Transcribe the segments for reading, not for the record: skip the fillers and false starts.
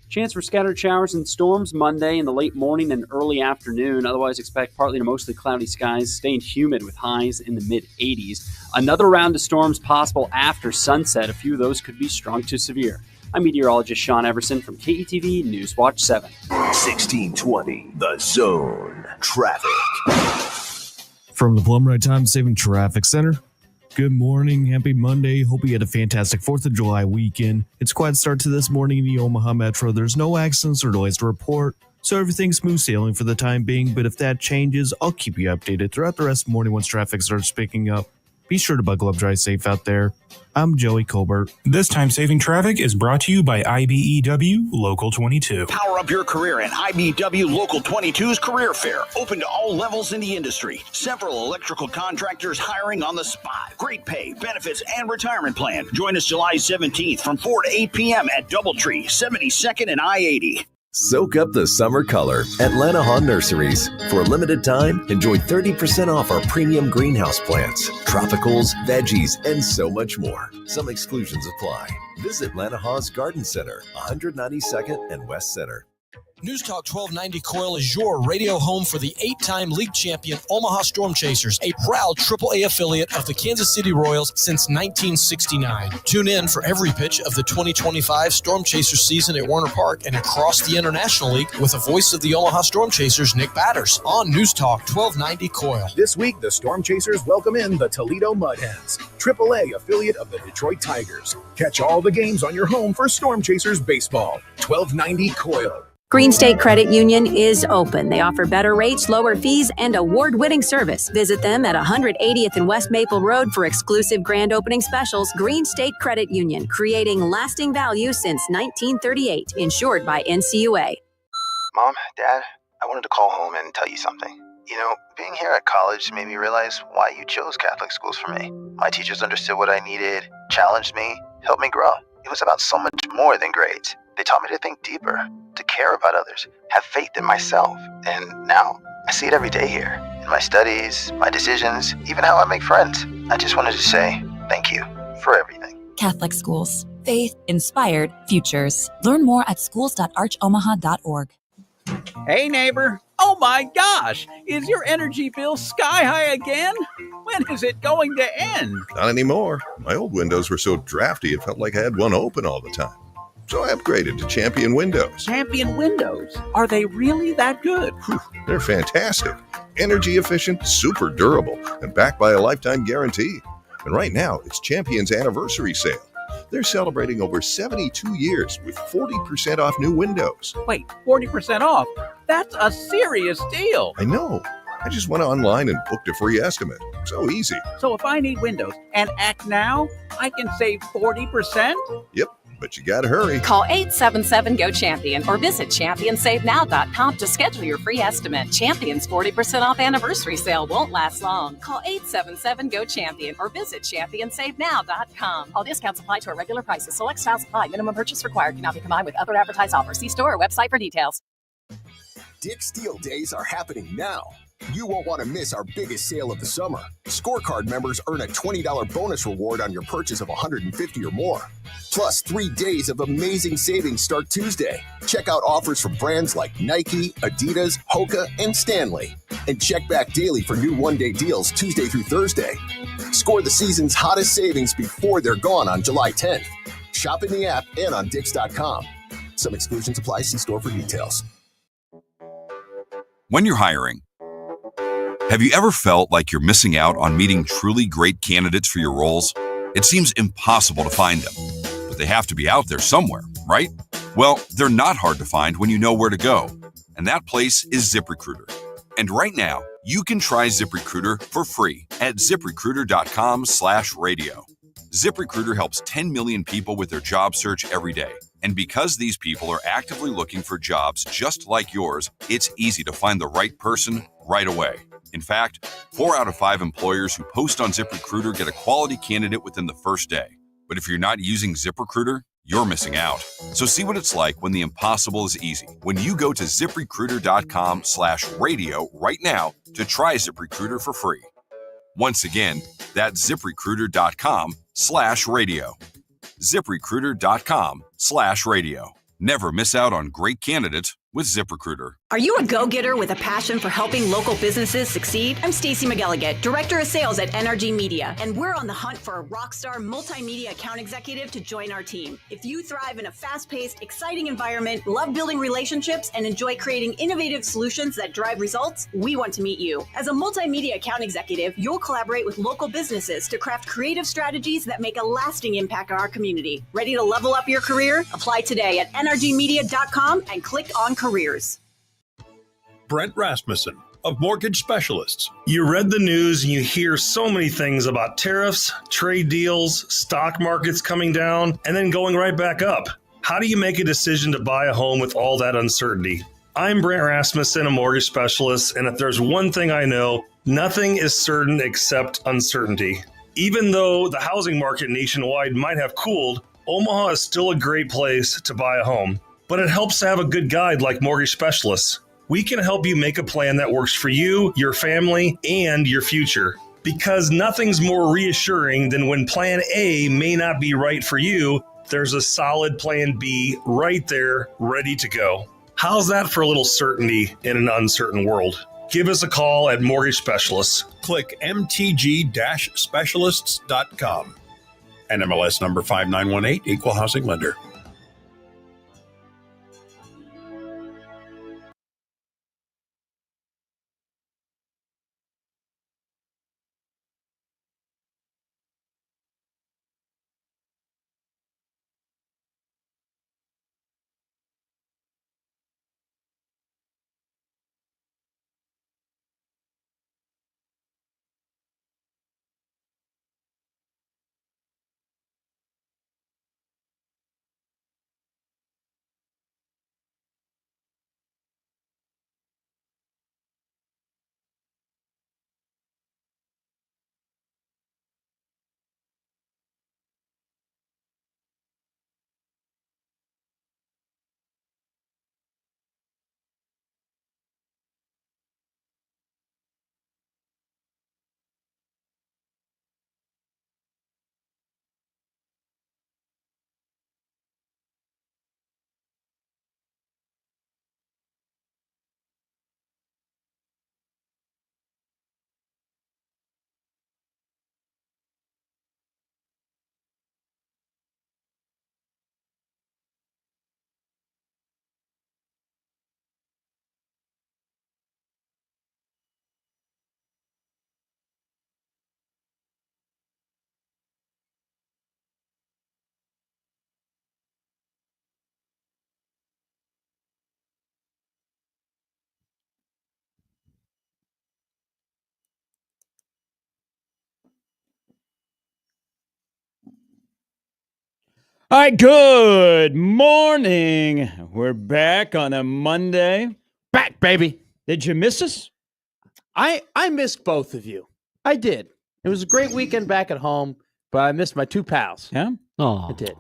Chance for scattered showers and storms Monday in the late morning and early afternoon. Otherwise, expect partly to mostly cloudy skies, staying humid with highs in the mid-80s. Another round of storms possible after sunset. A few of those could be strong to severe. I'm meteorologist Sean Everson from KETV Newswatch 7. 1620, The Zone. Traffic. From the Plum Ride Time Saving Traffic Center. Good morning. Happy Monday. Hope you had a fantastic 4th of July weekend. It's a quiet start to this morning in the Omaha Metro. There's no accidents or delays to report, so everything's smooth sailing for the time being. But if that changes, I'll keep you updated throughout the rest of the morning once traffic starts picking up. Be sure to buckle up, drive safe out there. I'm Joey Colbert. This time-saving traffic is brought to you by IBEW Local 22. Power up your career at IBEW Local 22's Career Fair. Open to all levels in the industry. Several electrical contractors hiring on the spot. Great pay, benefits, and retirement plan. Join us July 17th from 4 to 8 p.m. at Doubletree, 72nd and I-80. Soak up the summer color at Lanahaw Nurseries. For a limited time, enjoy 30% off our premium greenhouse plants, tropicals, veggies, and so much more. Some exclusions apply. Visit Lanahaw's Garden Center, 192nd and West Center. News Talk 1290 Coil is your radio home for the 8-time league champion Omaha Storm Chasers, a proud AAA affiliate of the Kansas City Royals since 1969. Tune in for every pitch of the 2025 Storm Chasers season at Warner Park and across the International League with the voice of the Omaha Storm Chasers, Nick Batters, on News Talk 1290 Coil. This week, the Storm Chasers welcome in the Toledo Mud Hens, AAA affiliate of the Detroit Tigers. Catch all the games on your home for Storm Chasers baseball. 1290 Coil. Green State Credit Union is open. They offer better rates, lower fees, and award-winning service. Visit them at 180th and West Maple Road for exclusive grand opening specials. Green State Credit Union, creating lasting value since 1938. Insured by NCUA. Mom, Dad, I wanted to call home and tell you something. You know, being here at college made me realize why you chose Catholic schools for me. My teachers understood what I needed, challenged me, helped me grow. It was about so much more than grades. They taught me to think deeper, to care about others, have faith in myself. And now, I see it every day here. In my studies, my decisions, even how I make friends. I just wanted to say thank you for everything. Catholic schools. Faith-inspired futures. Learn more at schools.archomaha.org. Hey, neighbor. Oh my gosh, is your energy bill sky high again? When is it going to end? Not anymore. My old windows were so drafty it felt like I had one open all the time. So I upgraded to Champion Windows. Champion Windows? Are they really that good? Whew, they're fantastic. Energy efficient, super durable, and backed by a lifetime guarantee. And right now, it's Champion's anniversary sale. They're celebrating over 72 years with 40% off new windows. Wait, 40% off? That's a serious deal. I know. I just went online and booked a free estimate. So easy. So if I need windows and act now, I can save 40%? Yep. But you gotta hurry. Call 877-GO-CHAMPION or visit ChampionSaveNow.com to schedule your free estimate. Champion's 40% off anniversary sale won't last long. Call 877-GO-CHAMPION or visit ChampionSaveNow.com. All discounts apply to our regular prices. Select styles apply. Minimum purchase required. Cannot be combined with other advertised offers. See store or website for details. Dick's Deal Days are happening now. You won't want to miss our biggest sale of the summer. Scorecard members earn a $20 bonus reward on your purchase of $150 or more. Plus 3 days of amazing savings start Tuesday. Check out offers from brands like Nike, Adidas, Hoka, and Stanley. And check back daily for new one-day deals Tuesday through Thursday. Score the season's hottest savings before they're gone on July 10th. Shop in the app and on Dicks.com. Some exclusions apply. See store for details. When you're hiring, have you ever felt like you're missing out on meeting truly great candidates for your roles? It seems impossible to find them, but they have to be out there somewhere, right? Well, they're not hard to find when you know where to go, and that place is ZipRecruiter. And right now, you can try ZipRecruiter for free at ZipRecruiter.com/radio. ZipRecruiter helps 10 million people with their job search every day. And because these people are actively looking for jobs just like yours, it's easy to find the right person right away. In fact, 4 out of 5 employers who post on ZipRecruiter get a quality candidate within the first day. But if you're not using ZipRecruiter, you're missing out. So see what it's like when the impossible is easy. When you go to ZipRecruiter.com/radio right now to try ZipRecruiter for free. Once again, that's ZipRecruiter.com/radio. ZipRecruiter.com/radio. Never miss out on great candidates with ZipRecruiter. Are you a go-getter with a passion for helping local businesses succeed? I'm Stacey McElligott, Director of Sales at NRG Media, and we're on the hunt for a rock star multimedia account executive to join our team. If you thrive in a fast-paced, exciting environment, love building relationships, and enjoy creating innovative solutions that drive results, we want to meet you. As a multimedia account executive, you'll collaborate with local businesses to craft creative strategies that make a lasting impact on our community. Ready to level up your career? Apply today at nrgmedia.com and click on careers. Brent Rasmussen of Mortgage Specialists. You read the news and you hear so many things about tariffs, trade deals, stock markets coming down, and then going right back up. How do you make a decision to buy a home with all that uncertainty? I'm Brent Rasmussen, a mortgage specialist, and if there's one thing I know, nothing is certain except uncertainty. Even though the housing market nationwide might have cooled, Omaha is still a great place to buy a home. But it helps to have a good guide like Mortgage Specialists. We can help you make a plan that works for you, your family, and your future. Because nothing's more reassuring than when plan A may not be right for you, there's a solid plan B right there, ready to go. How's that for a little certainty in an uncertain world? Give us a call at Mortgage Specialists. Click mtg-specialists.com. NMLS number 5918, Equal Housing Lender. All right, good morning. We're back on a Monday. Back, baby. Did you miss us? I missed both of you. I did. It was a great weekend back at home, but I missed my two pals. Yeah? Oh, I did.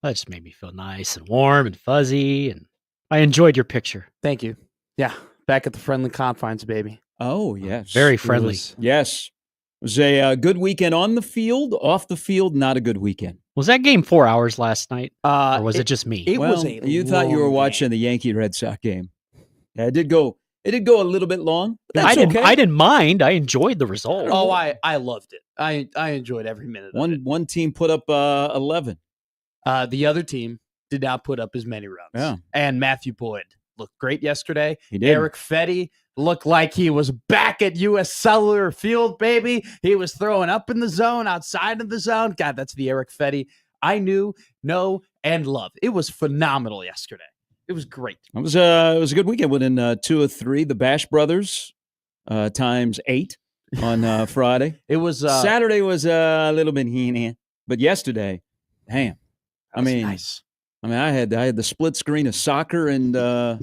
That just made me feel nice and warm and fuzzy, and I enjoyed your picture. Thank you. Yeah, back at the friendly confines, baby. Oh, yes. Very friendly. Yes. It was a good weekend on the field. Off the field, not a good weekend. Was that game 4 hours last night, or was it just me? It was a you thought you were long watching game. the Yankee Red Sox game. Yeah, it did go a little bit long. But I that's okay. didn't mind. I enjoyed the result. Oh, I loved it. I enjoyed every minute of it. One team put up 11. The other team did not put up as many runs. Yeah. And Matthew Boyd looked great yesterday. He did. Eric Fetty looked like he was back at U.S. Cellular Field, baby. He was throwing up in the zone, outside of the zone. God, that's the Eric Fetty I knew, know, and love. It was phenomenal yesterday. It was great. It was a good weekend. Winning 2 of 3. The Bash Brothers times 8 on Friday. It was Saturday was a little bit but yesterday, damn. Nice. I had the split screen of soccer and the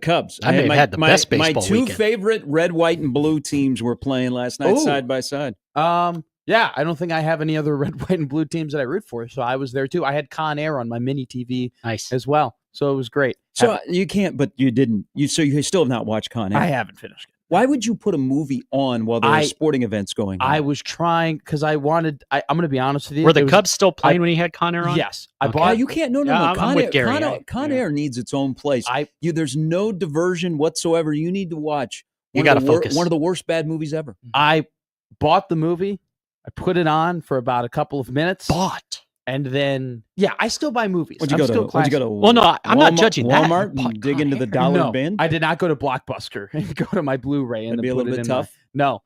Cubs. I may have had the best baseball My two weekend. favorite red, white, and blue teams were playing last night side by side. Yeah, I don't think I have any other red, white, and blue teams that I root for, so I was there too. I had Con Air on my mini TV as well, so it was great. So you can't, but you didn't. So you still have not watched Con Air. I haven't finished it. Why would you put a movie on while there are sporting events going on? I was trying because I wanted. I'm going to be honest with you. Were the Cubs still playing when he had Con Air on? Yes, I Okay. bought. You can't. No. I'm with Gary. Con Air needs its own place. There's no diversion whatsoever. You need to watch. You got to focus. One of the worst bad movies ever. I bought the movie. I put it on for about a couple of minutes. And then, I still buy movies. What'd you go to? Well, no, I'm not judging that. Walmart and dig into the dollar bin? I did not go to Blockbuster and go to my Blu-ray and That'd be a put little it bit in tough. No,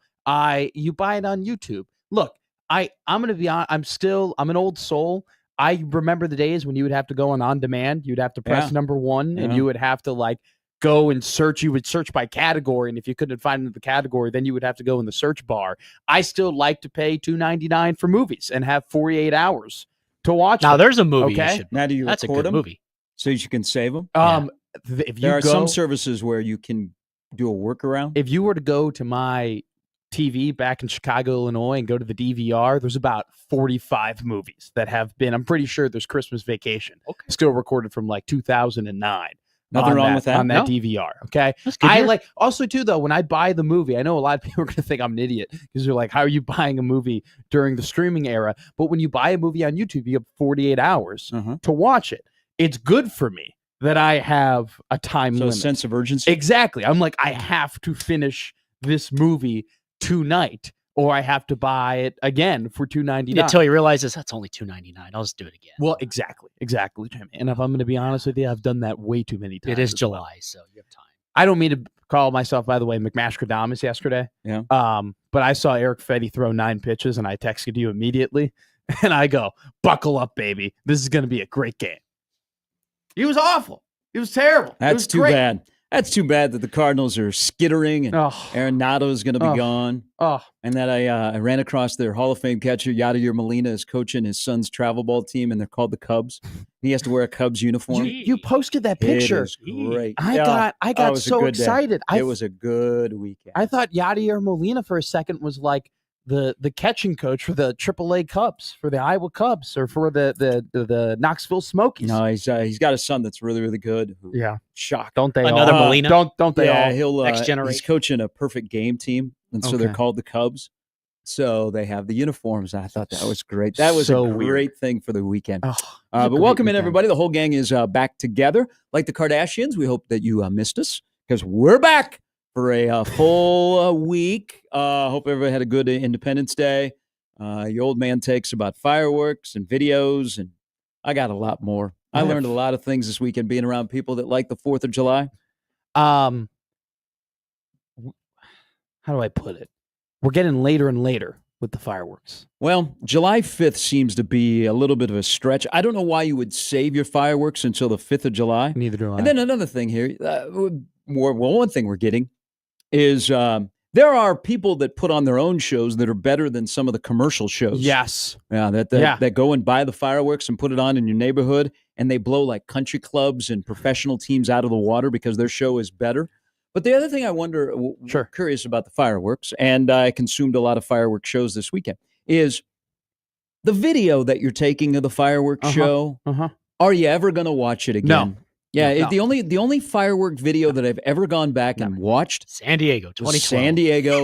you buy it on YouTube. Look, I'm going to be honest. I'm an old soul. I remember the days when you would have to go on demand. You'd have to press number 1 and you would have to go and search. You would search by category, and if you couldn't find the category, then you would have to go in the search bar. I still like to pay $2.99 for movies and have 48 hours to watch. Now them. there's a movie. Okay, now do you That's a record good them movie. so you can save them? If you there are go, some services where you can do a workaround. If you were to go to my TV back in Chicago, Illinois, and go to the DVR, there's about 45 movies that have been. I'm pretty sure there's Christmas Vacation, still recorded from 2009. Nothing wrong with that on that DVR. Okay, also too though. When I buy the movie, I know a lot of people are going to think I'm an idiot because they're like, "How are you buying a movie during the streaming era?" But when you buy a movie on YouTube, you have 48 hours to watch it. It's good for me that I have a time limit, a sense of urgency. Exactly. I'm like, I have to finish this movie tonight, or I have to buy it again for $2.99 until he realizes that's only $2.99. I'll just do it again. Well, exactly, Jimmy. And if I'm going to be honest with you, I've done that way too many times. It is July, so you have time. I don't mean to call myself, by the way, McMastradamus yesterday. Yeah. But I saw Eric Fetty throw 9 pitches, and I texted you immediately, and I go, "Buckle up, baby. This is going to be a great game." He was awful. He was terrible. That's too bad. That's too bad that the Cardinals are skittering and Arenado is going to be gone. And that I ran across their Hall of Fame catcher, Yadier Molina, is coaching his son's travel ball team, and they're called the Cubs. He has to wear a Cubs uniform. You posted that picture. It is great. I got so excited. It was a good weekend. I thought Yadier Molina for a second was like the catching coach for the AAA Cubs, for the Iowa Cubs, or for the Knoxville Smokies. No, he's got a son that's really, really good. Shocked. Don't they Another all? Molina? Don't they all? He'll Next generation. He's coaching a perfect game team, and so they're called the Cubs. So they have the uniforms. I thought that was great. That was So a great thing for the weekend. a But great welcome in, weekend. everybody. The whole gang is back together. Like the Kardashians, we hope that you missed us because we're back for a full week. Hope everybody had a good Independence Day. Your old man takes about fireworks and videos, and I got a lot more. I learned a lot of things this weekend being around people that like the 4th of July. How do I put it? We're getting later and later with the fireworks. Well, July 5th seems to be a little bit of a stretch. I don't know why you would save your fireworks until the 5th of July. Neither do I. And then another thing here, one thing we're getting is there are people that put on their own shows that are better than some of the commercial shows. Yes. Yeah, that go and buy the fireworks and put it on in your neighborhood, and they blow like country clubs and professional teams out of the water because their show is better. But the other thing I wonder, curious about the fireworks, and I consumed a lot of fireworks shows this weekend, is the video that you're taking of the fireworks show. Are you ever going to watch it again? No. Yeah, the only firework video that I've ever gone back and watched, San Diego, 2012. San Diego,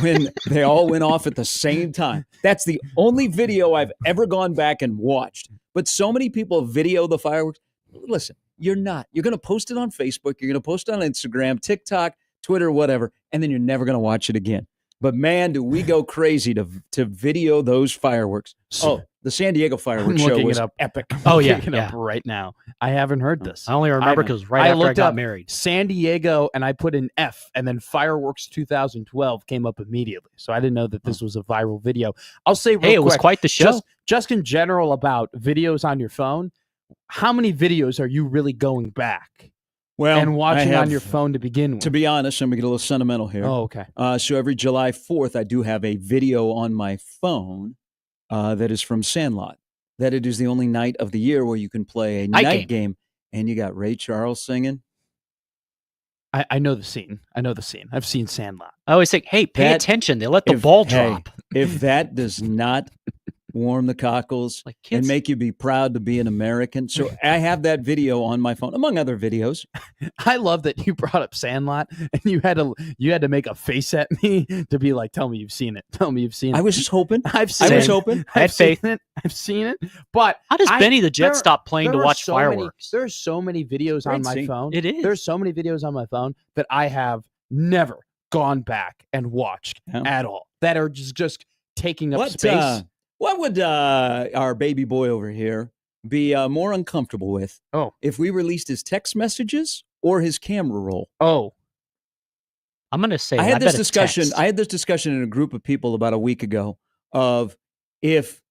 when they all went off at the same time. That's the only video I've ever gone back and watched. But so many people video the fireworks. Listen, you're not. You're going to post it on Facebook. You're going to post it on Instagram, TikTok, Twitter, whatever, and then you're never going to watch it again. But man, do we go crazy to video those fireworks. Oh, the San Diego fireworks show was epic. Oh, yeah. Up right now. I haven't heard this. I only remember because right after I got married. San Diego, and I put in F, and then fireworks 2012 came up immediately. So I didn't know that this was a viral video. I'll say real quick. It was quite the show. Just in general about videos on your phone, how many videos are you really going back and watching on your phone to begin with? To be honest, I'm going to get a little sentimental here. Oh, okay. So every July 4th, I do have a video on my phone that is from Sandlot. That it is the only night of the year where you can play a night game, and you got Ray Charles singing. I know the scene. I've seen Sandlot. I always think, hey, pay attention. They let the ball drop. If that does not warm the cockles, Like and kids. make you be proud to be an American. So I have that video on my phone, among other videos. I love that you brought up Sandlot and you had to make a face at me to be like, tell me you've seen it. Tell me you've seen it. I was just hoping. I've seen I was it. hoping. I had I've seen faith. it. I've seen it. But How does Benny the Jet stop playing to there are watch so many- fireworks? There's so many videos on Great my scene. phone. It is. There's so many videos on my phone that I have never gone back and watched Yeah. at all that are just taking up What, space. what would our baby boy over here be more uncomfortable with? Oh. If we released his text messages or his camera roll? Oh. I'm going to say I had this bet it's discussion. text. I had this discussion in a group of people about a week ago of if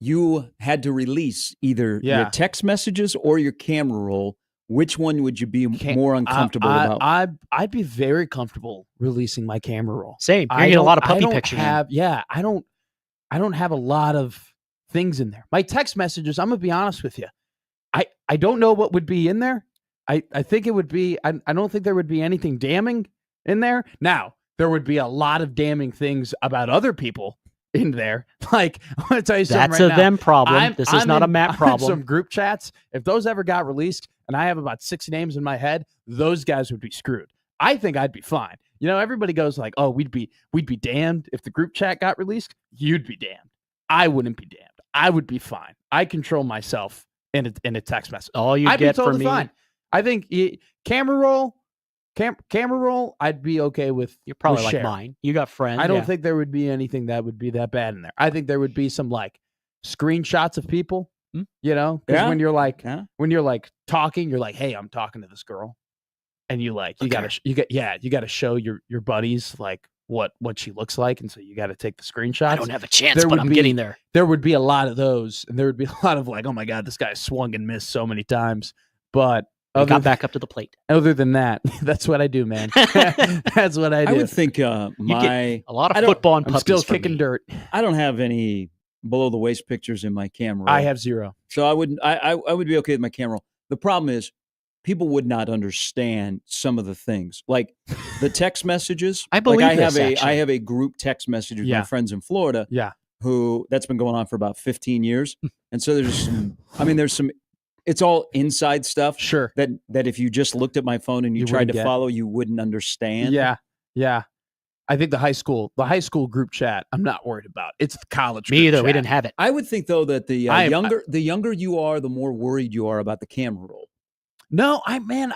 you had to release either Yeah. your text messages or your camera roll, which one would you be more uncomfortable about? I'd be very comfortable releasing my camera roll. Same. You're I getting a don't- lot of I puppy don't pictures. have- Yeah, I don't have a lot of things in there. My text messages, I'm gonna be honest with you. I don't know what would be in there. I think it would be. I don't think there would be anything damning in there. Now there would be a lot of damning things about other people in there. Like I'm gonna tell you something That's right a now. them problem. This is not a Matt I'm in problem. some group chats. If those ever got released, and I have about 6 names in my head, those guys would be screwed. I think I'd be fine. You know, everybody goes like, "Oh, we'd be damned if the group chat got released." You'd be damned. I wouldn't be damned. I would be fine. I control myself in a text message. All you I'd get be totally from me, fine. I think camera roll. I'd be okay with. you're probably with like share. mine. You got friends. I don't yeah. think there would be anything that would be that bad in there. I think there would be some like screenshots of people, you know, because Yeah. when you're like Yeah. when you're like talking, you're like, "Hey, I'm talking to this girl," and you like you gotta you gotta show your buddies like what she looks like, and so you got to take the screenshots. I don't have a chance, There but would I'm be- getting there. There would be a lot of those, and there would be a lot of like, "Oh my god, this guy swung and missed so many times," but. I Other got than- back up to the plate. Other than that, that's what I do, man. That's what I do. I would think You get my a lot I of don't- football and I'm puppies still from kicking me. dirt. I don't have any below the waist pictures in my camera. I roll. have 0. So I wouldn't. I would be okay with my camera roll. The problem is, people would not understand some of the things, like the text messages. I believe like this, I actually. have a group text message with Yeah. my friends in Florida. Yeah. Who that's been going on for about 15 years, and so there's some. I mean, there's some. It's all inside stuff. Sure. That if you just looked at my phone and you, You tried wouldn't to get. follow, you wouldn't understand. Yeah. Yeah. I think the high school group chat, I'm not worried about. It's the college. Me group either. We chat. didn't have it. I would think though that the I am- the younger you are, the more worried you are about the camera roll. No, I've 0.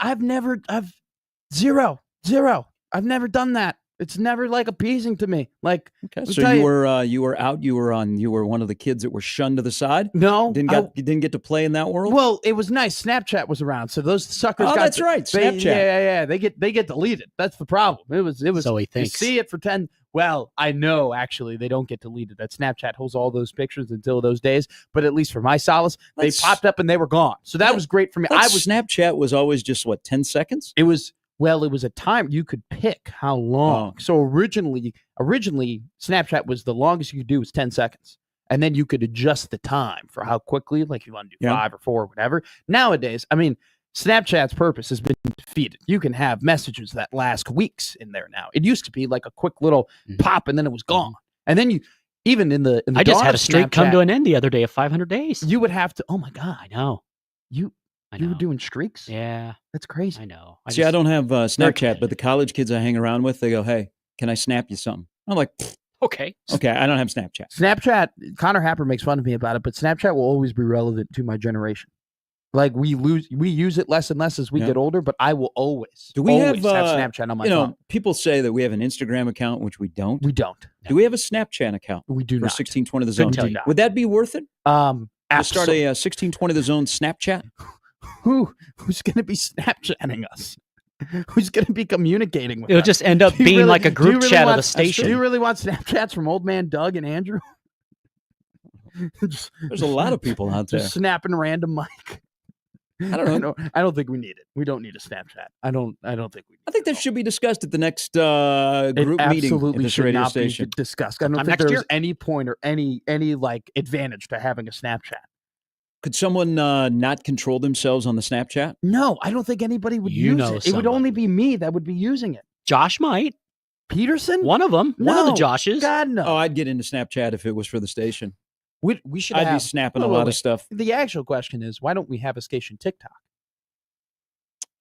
I've never done that. It's never like appeasing to me. Like, Okay, I'll so tell you were out. You were one of the kids that were shunned to the side. no, You didn't get to play in that world. well, it was nice. Snapchat was around, so those suckers. Oh, got that's right, they- Snapchat. Yeah. They get deleted. That's the problem. It was. So he You thinks. see it for 10. Well, I know actually they don't get deleted. That Snapchat holds all those pictures until those days. But at least for my solace, That's- they popped up and they were gone. So that was great for me. I was Snapchat was always just what 10 seconds. It was a time you could pick how long. Oh. So originally Snapchat was the longest you could do was 10 seconds. And then you could adjust the time for how quickly, like you want to do Yeah. 5 or 4 or whatever. Nowadays, I mean, Snapchat's purpose has been defeated. You can have messages that last weeks in there now. It used to be like a quick little pop and then it was gone. And then you even in the I just dawn had a of streak come Snapchat, to an end the other day of 500 days. you would have to, oh my God, I know. you I were know. doing streaks? Yeah, That's crazy. I know. See, I don't have Snapchat, competitive. but the college kids I hang around with, they go, "Hey, can I snap you something?" I'm like, "Pfft, Okay. "Okay, I don't have Snapchat." Snapchat, Connor Happer makes fun of me about it, but Snapchat will always be relevant to my generation. Like we use it less and less as we Yeah. get older, but I will always Do we always have Snapchat on my you know, phone. people say that we have an Instagram account, which we don't. We don't. Do we have a Snapchat account We do for not. 1620 the Couldn't zone? tell you. Would that be worth it? To start Absolutely. a 1620 the zone Snapchat? Who's going to be Snapchatting us? Who's going to be communicating with It'll us? just end up Do you being really- like a do you group really chat of want- the station. Do you really want Snapchats from old man Doug and Andrew? There's a lot of people out there. Just snapping random Mike. I don't know. I don't think we need it. We don't need a Snapchat. I don't think we need I think that should be discussed at the next it. group It meeting at absolutely this should radio not station. be discussed. I don't Sometime think next there's year. any point or any like advantage to having a Snapchat. Could someone not control themselves on the Snapchat? No, I don't think anybody would You use know it. It would somebody. only be me that would be using it. Josh might. Peterson? One of them. One of the No. Joshes. God no. Oh, I'd get into Snapchat if it was for the station. We should. I'd be have, snapping wait, a wait, lot wait. of stuff. The actual question is, why don't we have a station TikTok?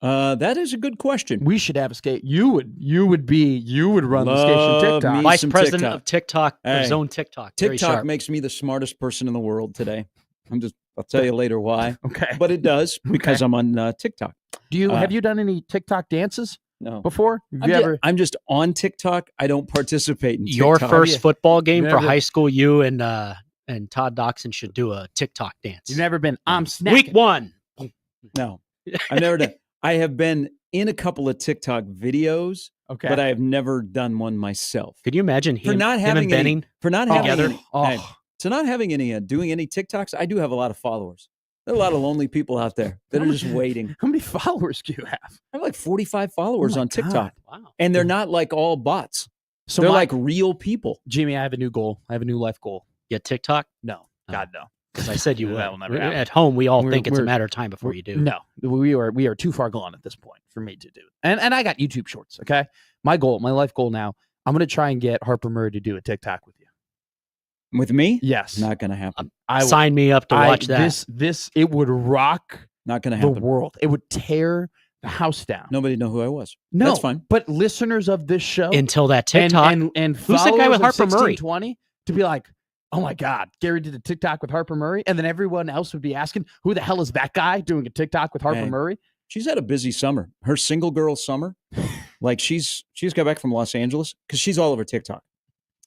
That is a good question. We should have a skate. You would run the station Love TikTok. me Vice some president TikTok. of TikTok, or Hey, Zone TikTok. Very TikTok sharp. makes me the smartest person in the world today. I'll tell you later why. Okay. But it does because I'm on TikTok. Have you done any TikTok dances No. before? Have you ever? I'm just on TikTok. I don't participate in Your TikTok. first football game for never- high school, you and Todd Doxson should do a TikTok dance. You've never been. I'm snacking. Week 1. No, I've never done. I have been in a couple of TikTok videos, Okay. but I have never done one myself. Could you imagine For him, not him having and Benning any, for not together? having any, hey, to not having any doing any TikToks, I do have a lot of followers. There are a lot of lonely people out there that are just waiting. How many followers do you have? I have like 45 followers my on TikTok, Wow. and they're not like all bots. So They're my- like real people. Jimmy, I have a new goal. I have a new life goal. Get TikTok? No, God no. Because I said you would. That will never happen. At home, we all We're- think it's a we're- matter of time before you do. No, we are too far gone at this point for me to do it. And I got YouTube Shorts. Okay, my life goal now. I'm gonna try and get Harper Murray to do a TikTok with you. With me? Yes, Not going to happen. Sign me up to watch that. This it would rock Not going to the happen. world. It would tear the house down. Nobody know who I was. No, That's fine. But listeners of this show Until that TikTok. and Who's that guy with Harper Murray? 20 to be like, oh my God, Gary did a TikTok with Harper Murray, and then everyone else would be asking, who the hell is that guy doing a TikTok with Harper Hey. Murray? She's had a busy summer. Her single girl summer, like she's got back from Los Angeles because she's all over TikTok,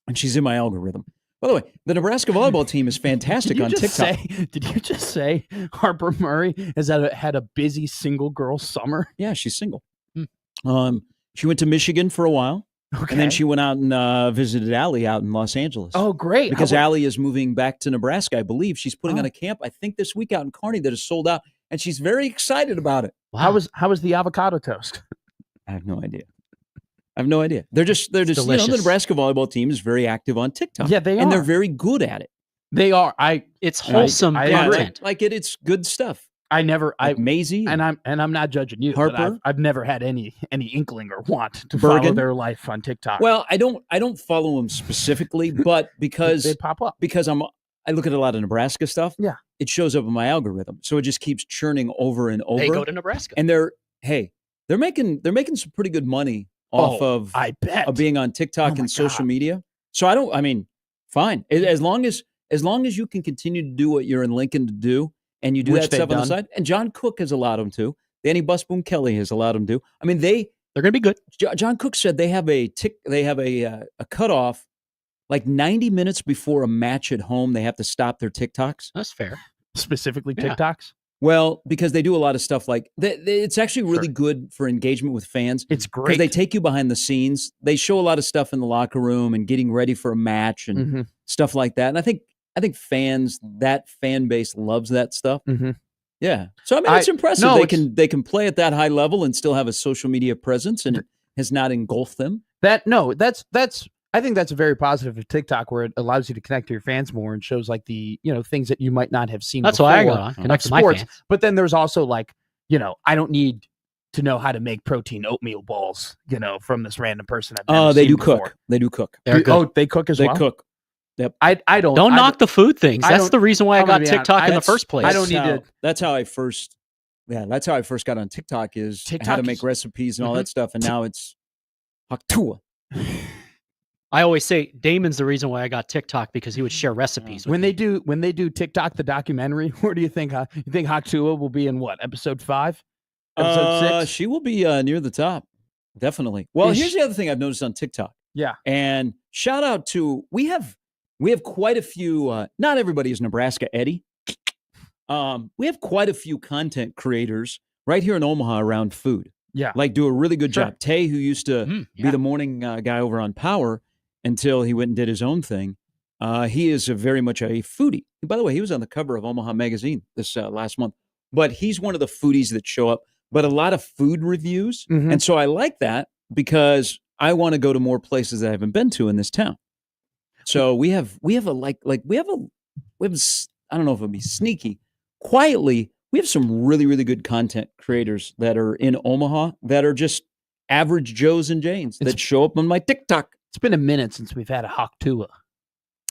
and she's in my algorithm. By the way, the Nebraska volleyball team is fantastic on TikTok. Did you just say Harper Murray has had a busy single girl summer? Yeah, she's single. She went to Michigan for a while, and then she went out and visited Allie out in Los Angeles. Oh, great! Because Allie is moving back to Nebraska, I believe. She's putting on a camp, I think, this week out in Kearney that is sold out, and she's very excited about it. Wow. How was the avocado toast? I have no idea. They're just the delicious. Nebraska volleyball team is very active on TikTok. Yeah, they and they're are. very good at it. They are. It's wholesome I content. Like it, it's good stuff. Like Maisie and I'm not judging you. But Harper? I've never had any inkling or want to follow Bergen? their life on TikTok. Well, I don't follow them specifically, but because they pop up. because I look at a lot of Nebraska stuff. Yeah, it shows up in my algorithm, so it just keeps churning over and over. They go to Nebraska. and they're making some pretty good money off of I bet of being on TikTok Oh my and social God. media. So I mean, fine. As long as you can continue to do what you're in Lincoln to do, and you do Which that they've stuff on the done. side, and John Cook has allowed them to. Danny Busboom Kelly has allowed them to. I mean, they're going to be good. John Cook said they have a cutoff, like 90 minutes before a match at home. They have to stop their TikToks. That's fair. Specifically Yeah. TikToks. Well, because they do a lot of stuff like it's actually really good for engagement with fans. It's because great. they take you behind the scenes. They show a lot of stuff in the locker room and getting ready for a match and Mhm. stuff like that. And I think that fan base loves that stuff. Mm-hmm. Yeah. So I mean, it's impressive. no, They can play at that high level and still have a social media presence, and it has not engulfed them. That's I think that's a very positive of TikTok, where it allows you to connect to your fans more and shows like the things that you might not have seen. That's before, why I got on. like Connect to my sports. fans. But then there's also like I don't need to know how to make protein oatmeal balls, from this random person. I've never They seen do before. cook. They do cook. They're good. Oh, they cook as They well. cook. Yep. I don't Knock the food things. I That's don't- the reason why I I'm got gonna be honest, TikTok in the that's- first place. I don't need to. That's how I first. Yeah, that's how I first got on TikTok. Is how TikTok to make is- recipes and all that stuff, and now it's Haktua. I always say Damon's the reason why I got TikTok, because he would share recipes. When they do TikTok the documentary, where do you think you think Haktua will be in what, episode 5? Episode 6? She will be near the top, definitely. Well, Is here's she- the other thing I've noticed on TikTok. Yeah. And shout out to we have quite a few. Not everybody is Nebraska Eddie. We have quite a few content creators right here in Omaha around food. Yeah. Like do a really good Sure. job. Tay, who used to be the morning guy over on Power until he went and did his own thing. He is very much a foodie. By the way, he was on the cover of Omaha Magazine this last month. But he's one of the foodies that show up. But a lot of food reviews, Mhm. and so I like that because I want to go to more places that I haven't been to in this town. So we have I don't know if it'll be sneaky. Quietly, we have some really, really good content creators that are in Omaha that are just average Joes and Janes that show up on my TikTok. It's been a minute since we've had a Haktua.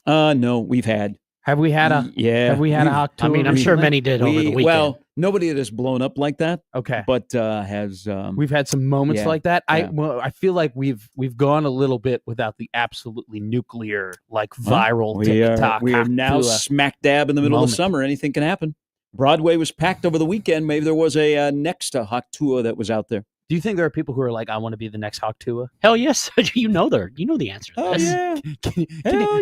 No, we've had Have we had a Have we had a hawk tour? I mean, I'm sure many did over the weekend. Well, nobody that has blown up like that. Okay, but has we've had some moments yeah, like that. yeah. I feel like we've gone a little bit without the absolutely nuclear, like viral TikTok. We are now hawk tour smack dab in the middle moment. of summer. Anything can happen. Broadway was packed over the weekend. Maybe there was a next hawk tour that was out there. Do you think there are people who are like, I want to be the next hawk tour? Hell yes, you know the answer. To Oh this. yeah,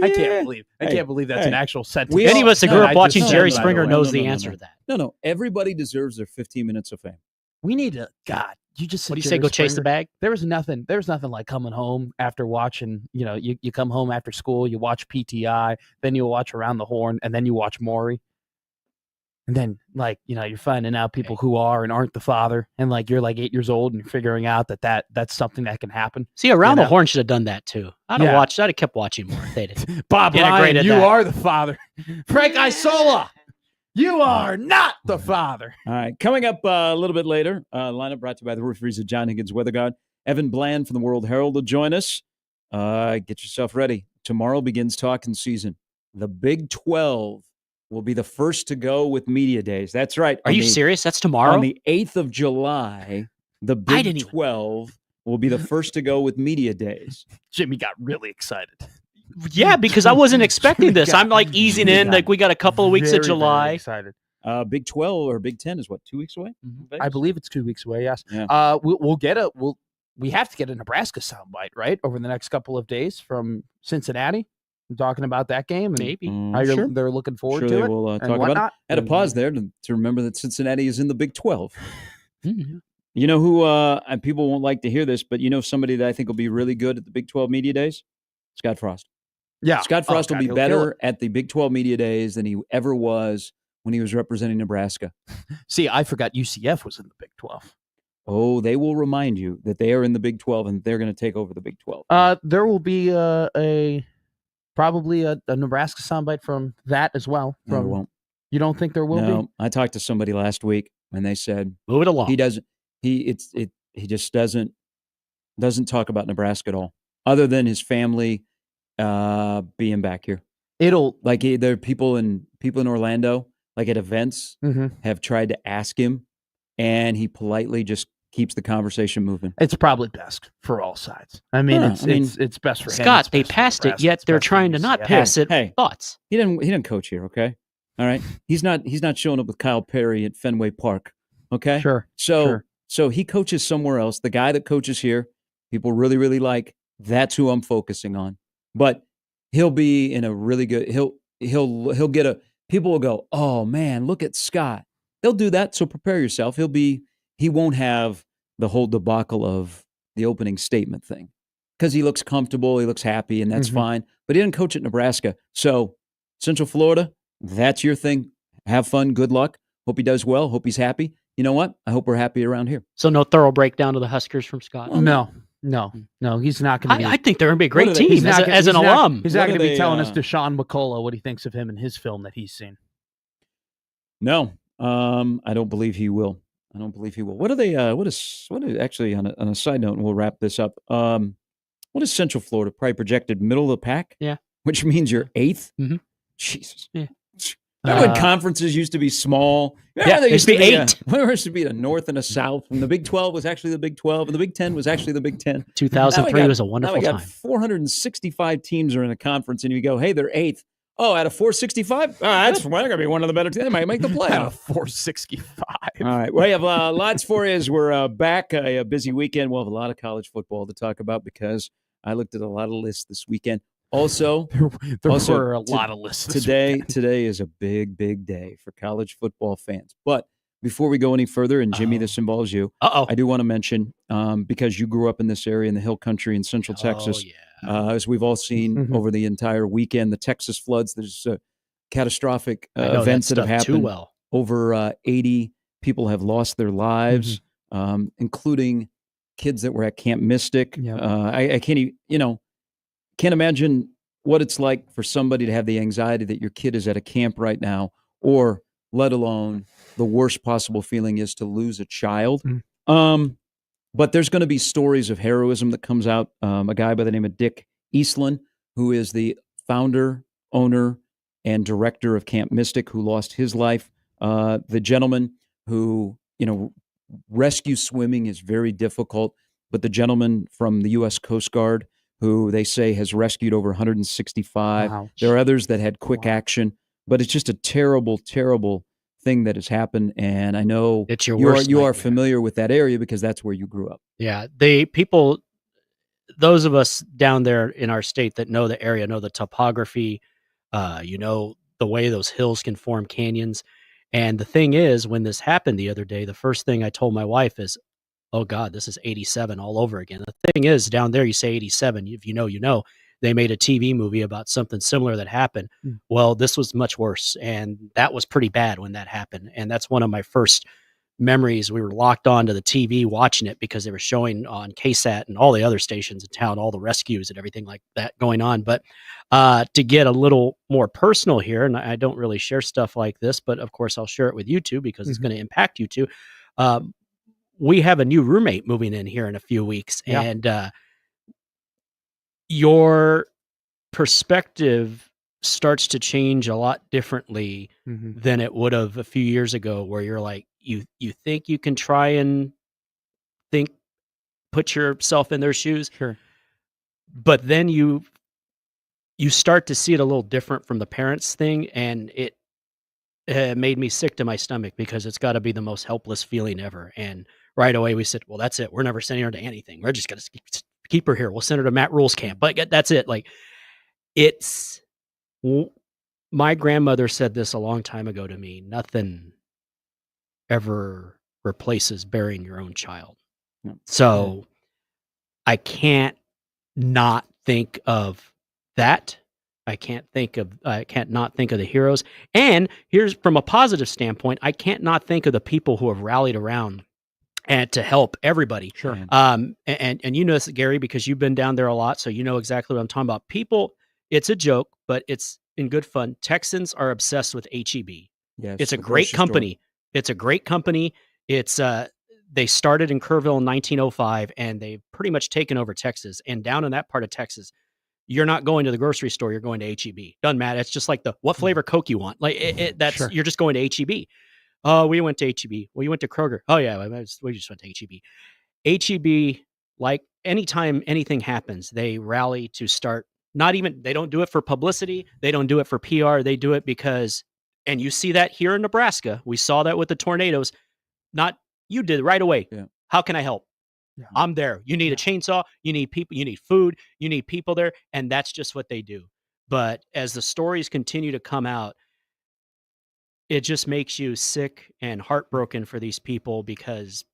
I can't believe that's an actual sentence. Any of us that grew up watching Jerry said, Springer by the way. knows the answer to that. No. Everybody deserves their 15 minutes of fame. We need to. God, you just said What do you say? Jerry Go chase the Springer. bag. There was nothing like coming home after watching. You come home after school, you watch PTI, then you watch Around the Horn, and then you watch Maury. And then, you're finding out people who are and aren't the father, and you're 8 years old, and you're figuring out that's something that can happen. See, Around the Horn should have done that too. I'd have kept watching more. They did. Bob Ryan, Integrated you that. are the father. Frank Isola, you are not the father. All right, coming up a little bit later, lineup brought to you by the roofers at John Higgins Weather Guard. Evan Bland from the World Herald will join us. Get yourself ready. Tomorrow begins talking season. The Big 12 will be the first to go with media days. That's right. Are you serious? That's tomorrow? On the 8th of July, the Big 12 will be the first to go with media days. Jimmy got really excited. Yeah, because I wasn't expecting this. I'm easing in. got We got a couple of weeks very, of July. very excited. Big 12 or Big 10 is what, 2 weeks away? I believe it's 2 weeks away. Yes. Yeah. We have to get a Nebraska soundbite right over the next couple of days from Cincinnati. I'm talking about that game and maybe how sure. they're looking forward Sure to they it. will and talk about whatnot. it. Had a pause there to remember that Cincinnati is in the Big 12. Mm-hmm. You know who, and people won't like to hear this, but you know somebody that I think will be really good at the Big 12 media days? Scott Frost. Yeah. Scott Frost will be he'll kill better it. at the Big 12 media days than he ever was when he was representing Nebraska. See, I forgot UCF was in the Big 12. Oh, they will remind you that they are in the Big 12 and they're going to take over the Big 12. There will be probably a Nebraska soundbite from that as well. No, there won't. You don't think there will No, be? I talked to somebody last week and they said move it along. He doesn't. He just doesn't talk about Nebraska at all, other than his family being back here. It'll there are people in Orlando, like at events, have tried to ask him, and he politely just keeps the conversation moving. It's probably best for all sides. I mean, it's best for him. Scott, It's they best for passed it, Nebraska. yet It's they're best for trying to not UCF. pass it. Hey, thoughts? He didn't coach here, okay? All right, he's not showing up with Kyle Perry at Fenway Park, okay? Sure. So he coaches somewhere else. The guy that coaches here, people really, really like. That's who I'm focusing on. But he'll be in a really good. He'll get a. People will go, oh man, look at Scott. They'll do that. So prepare yourself. He won't have the whole debacle of the opening statement thing because he looks comfortable. He looks happy, and that's fine. But he didn't coach at Nebraska. So Central Florida, that's your thing. Have fun. Good luck. Hope he does well. Hope he's happy. You know what? I hope we're happy around here. So no thorough breakdown of the Huskers from Scott? No, he's not going to be. I think they're going to be a great He's team not as an gonna- alum. He's not going to be they, telling us to Sean McCullough what he thinks of him in his film that he's seen. No, I don't believe he will. What are they? What is actually on a side note, and we'll wrap this up. What is Central Florida? Probably projected middle of the pack. Yeah, which means you're 8th. Mm-hmm. Jesus. Yeah. Remember when conferences used to be small? Yeah, there they used to be 8. There used to be a North and a South, and the Big 12 was actually the Big 12, and the Big 10 was actually the Big 10. 2003 was a wonderful now we got time. 465 teams are in a conference, and you go, hey, they're 8th. Oh, out of 465? That's going to be one of the better teams. They might make the Out playoff. of 465. All right. We have lots for you as we're back. A busy weekend. We'll have a lot of college football to talk about because I looked at a lot of lists this weekend. Also, there were a lot of lists this Today is a big, big day for college football fans. But before we go any further, and Jimmy, this involves you, I do want to mention, because you grew up in this area in the Hill Country in Central Texas, as we've all seen over the entire weekend, the Texas floods, there's catastrophic events that have happened. Too well. Over 80 people have lost their lives, including kids that were at Camp Mystic. I can't even, can't imagine what it's like for somebody to have the anxiety that your kid is at a camp right now, or let alone the worst possible feeling is to lose a child. But there's going to be stories of heroism that comes out. A guy by the name of Dick Eastland, who is the founder, owner, and director of Camp Mystic, who lost his life. The gentleman who, rescue swimming is very difficult, but the gentleman from the U.S. Coast Guard, who they say has rescued over 165. Wow. There are others that had quick action, but it's just a terrible, terrible thing that has happened. And I know It's your you worst are nightmare. familiar with that area because that's where you grew up. Yeah, those of us down there in our state that know the area, know the topography, the way those hills can form canyons. And the thing is, when this happened the other day, the first thing I told my wife is, oh God, this is 87 all over again. The thing is, down there, you say 87, if you know, they made a TV movie about something similar that happened. Well, this was much worse. And that was pretty bad when that happened. And that's one of my first memories. We were locked onto the TV watching it because they were showing on KSAT and all the other stations in town, all the rescues and everything like that going on. But to get a little more personal here, and I don't really share stuff like this, but of course I'll share it with you two because it's going to impact you two. We have a new roommate moving in here in a few weeks, and your perspective starts to change a lot differently than it would have a few years ago, where you're like, you think you can try and put yourself in their shoes. Sure. But then you start to see it a little different from the parents thing. And it made me sick to my stomach because it's got to be the most helpless feeling ever. And right away we said, well, that's it. We're never sending her to anything. We're just going to keep her here. We'll send her to Matt Rule's camp. But that's it. Like, my grandmother said this a long time ago to me, nothing ever replaces burying your own child. So I can't not think of that. I can't not think of the heroes. And here's from a positive standpoint, I can't not think of the people who have rallied around and to help everybody. Sure. And you know this, Gary, because you've been down there a lot, so you know exactly what I'm talking about. People, it's a joke, but it's in good fun. Texans are obsessed with HEB. Yes, it's a the great grocery company. store. It's a great company. It's they started in Kerrville in 1905, and they've pretty much taken over Texas. And down in that part of Texas, you're not going to the grocery store. You're going to HEB. Doesn't matter. It's just like what flavor Coke you want. Like you're just going to HEB. Oh, we went to HEB. Well, you went to Kroger. Oh yeah, we just went to HEB. HEB, like anytime anything happens, they rally to start. They don't do it for publicity. They don't do it for PR. They do it because, and you see that here in Nebraska. We saw that with the tornadoes. You did it right away. Yeah. How can I help? Yeah. I'm there. You need a chainsaw. You need people. You need food. You need people there. And that's just what they do. But as the stories continue to come out, it just makes you sick and heartbroken for these people because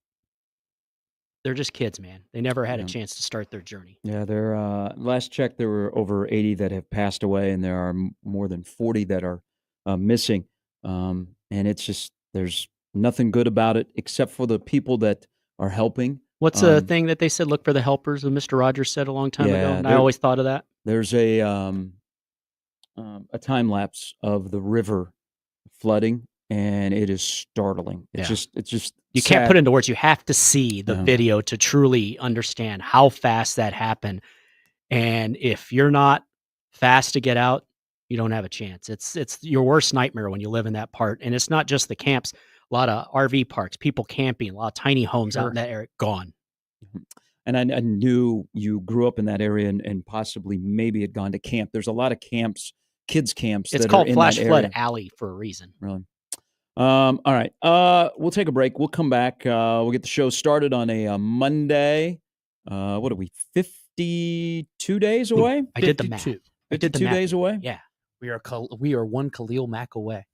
they're just kids, man. They never had a chance to start their journey. Yeah, last check, there were over 80 that have passed away, and there are more than 40 that are missing. And it's just, there's nothing good about it except for the people that are helping. What's a thing that they said, look for the helpers, that Mr. Rogers said a long time ago? And I always thought of that. There's a time lapse of the river flooding, and it is startling. It's just you sad. Can't put into words. You have to see the video to truly understand how fast that happened. And if you're not fast to get out, you don't have a chance. It's your worst nightmare when you live in that part. And it's not just the camps. A lot of RV parks, people camping, a lot of tiny homes out in that area, gone. And I knew you grew up in that area and possibly maybe had gone to camp. There's a lot of camps, kids camps. It's that called are in Flash that Flood area. Alley for a reason. Really? All right. We'll take a break. We'll come back. We'll get the show started on a Monday. What are we, 52 days away? I did the math. 52 days away? Yeah. We are one Khalil Mack away.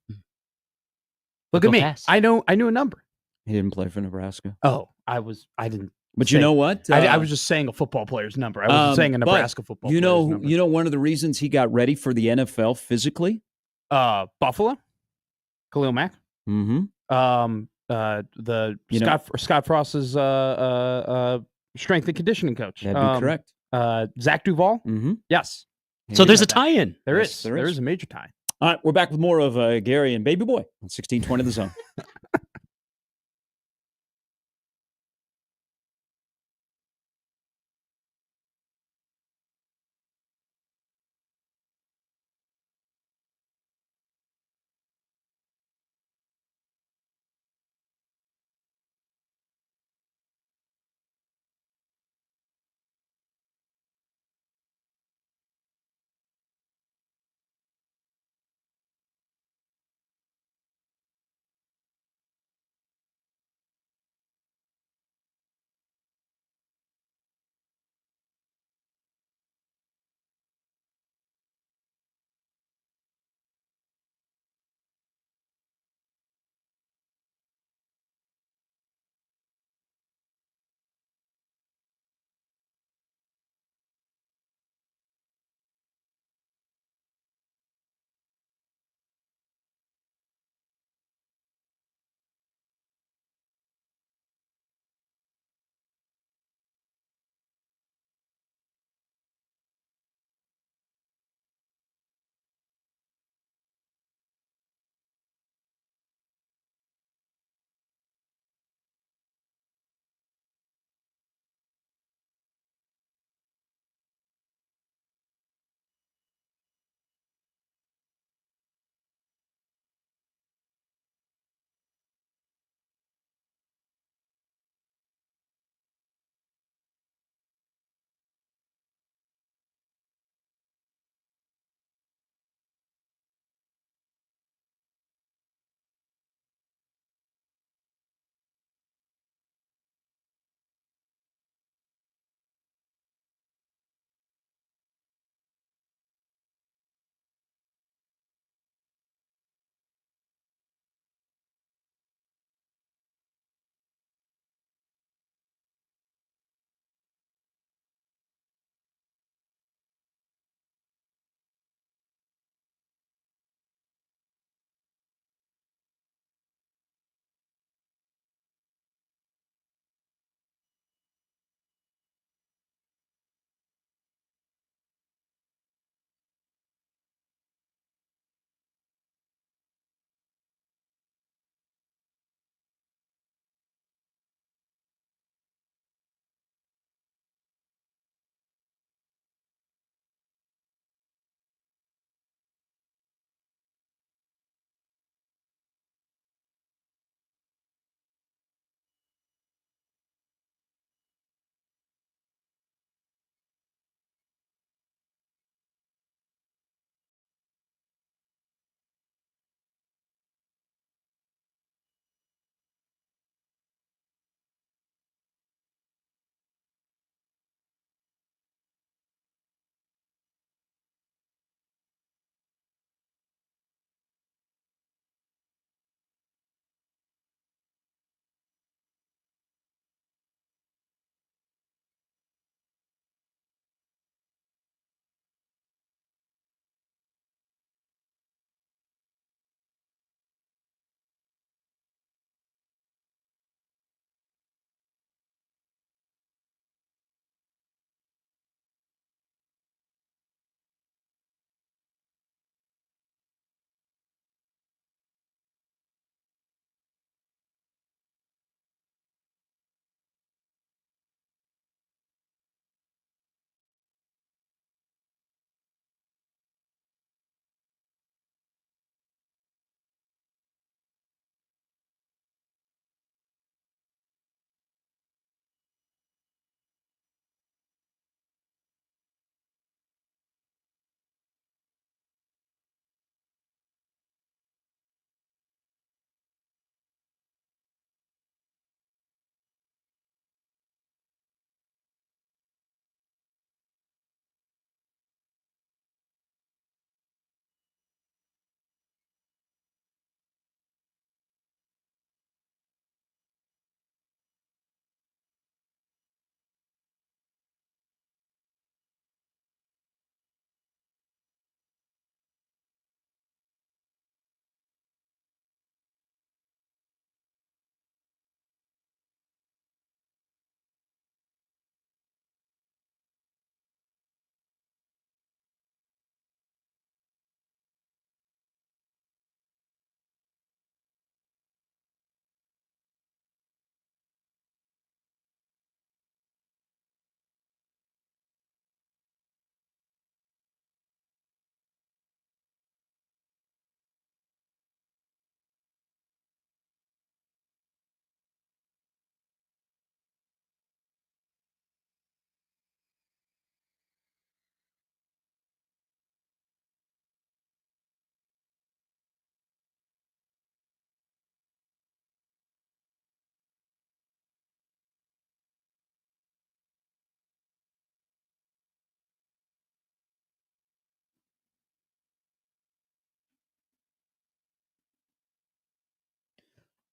Look Go at me. fast. I knew a number. He didn't play for Nebraska. Oh, I didn't. But you know what? I was just saying a football player's number. I wasn't saying a Nebraska football player's number. You know one of the reasons he got ready for the NFL physically? Buffalo? Khalil Mack? Mm-hmm. Scott Frost's strength and conditioning coach. That'd be correct. Zach Duvall? Mm-hmm. Yes. So there's a tie-in. There Yes, is a major tie. All right, we're back with more of Gary and Baby Boy on 1620 The Zone.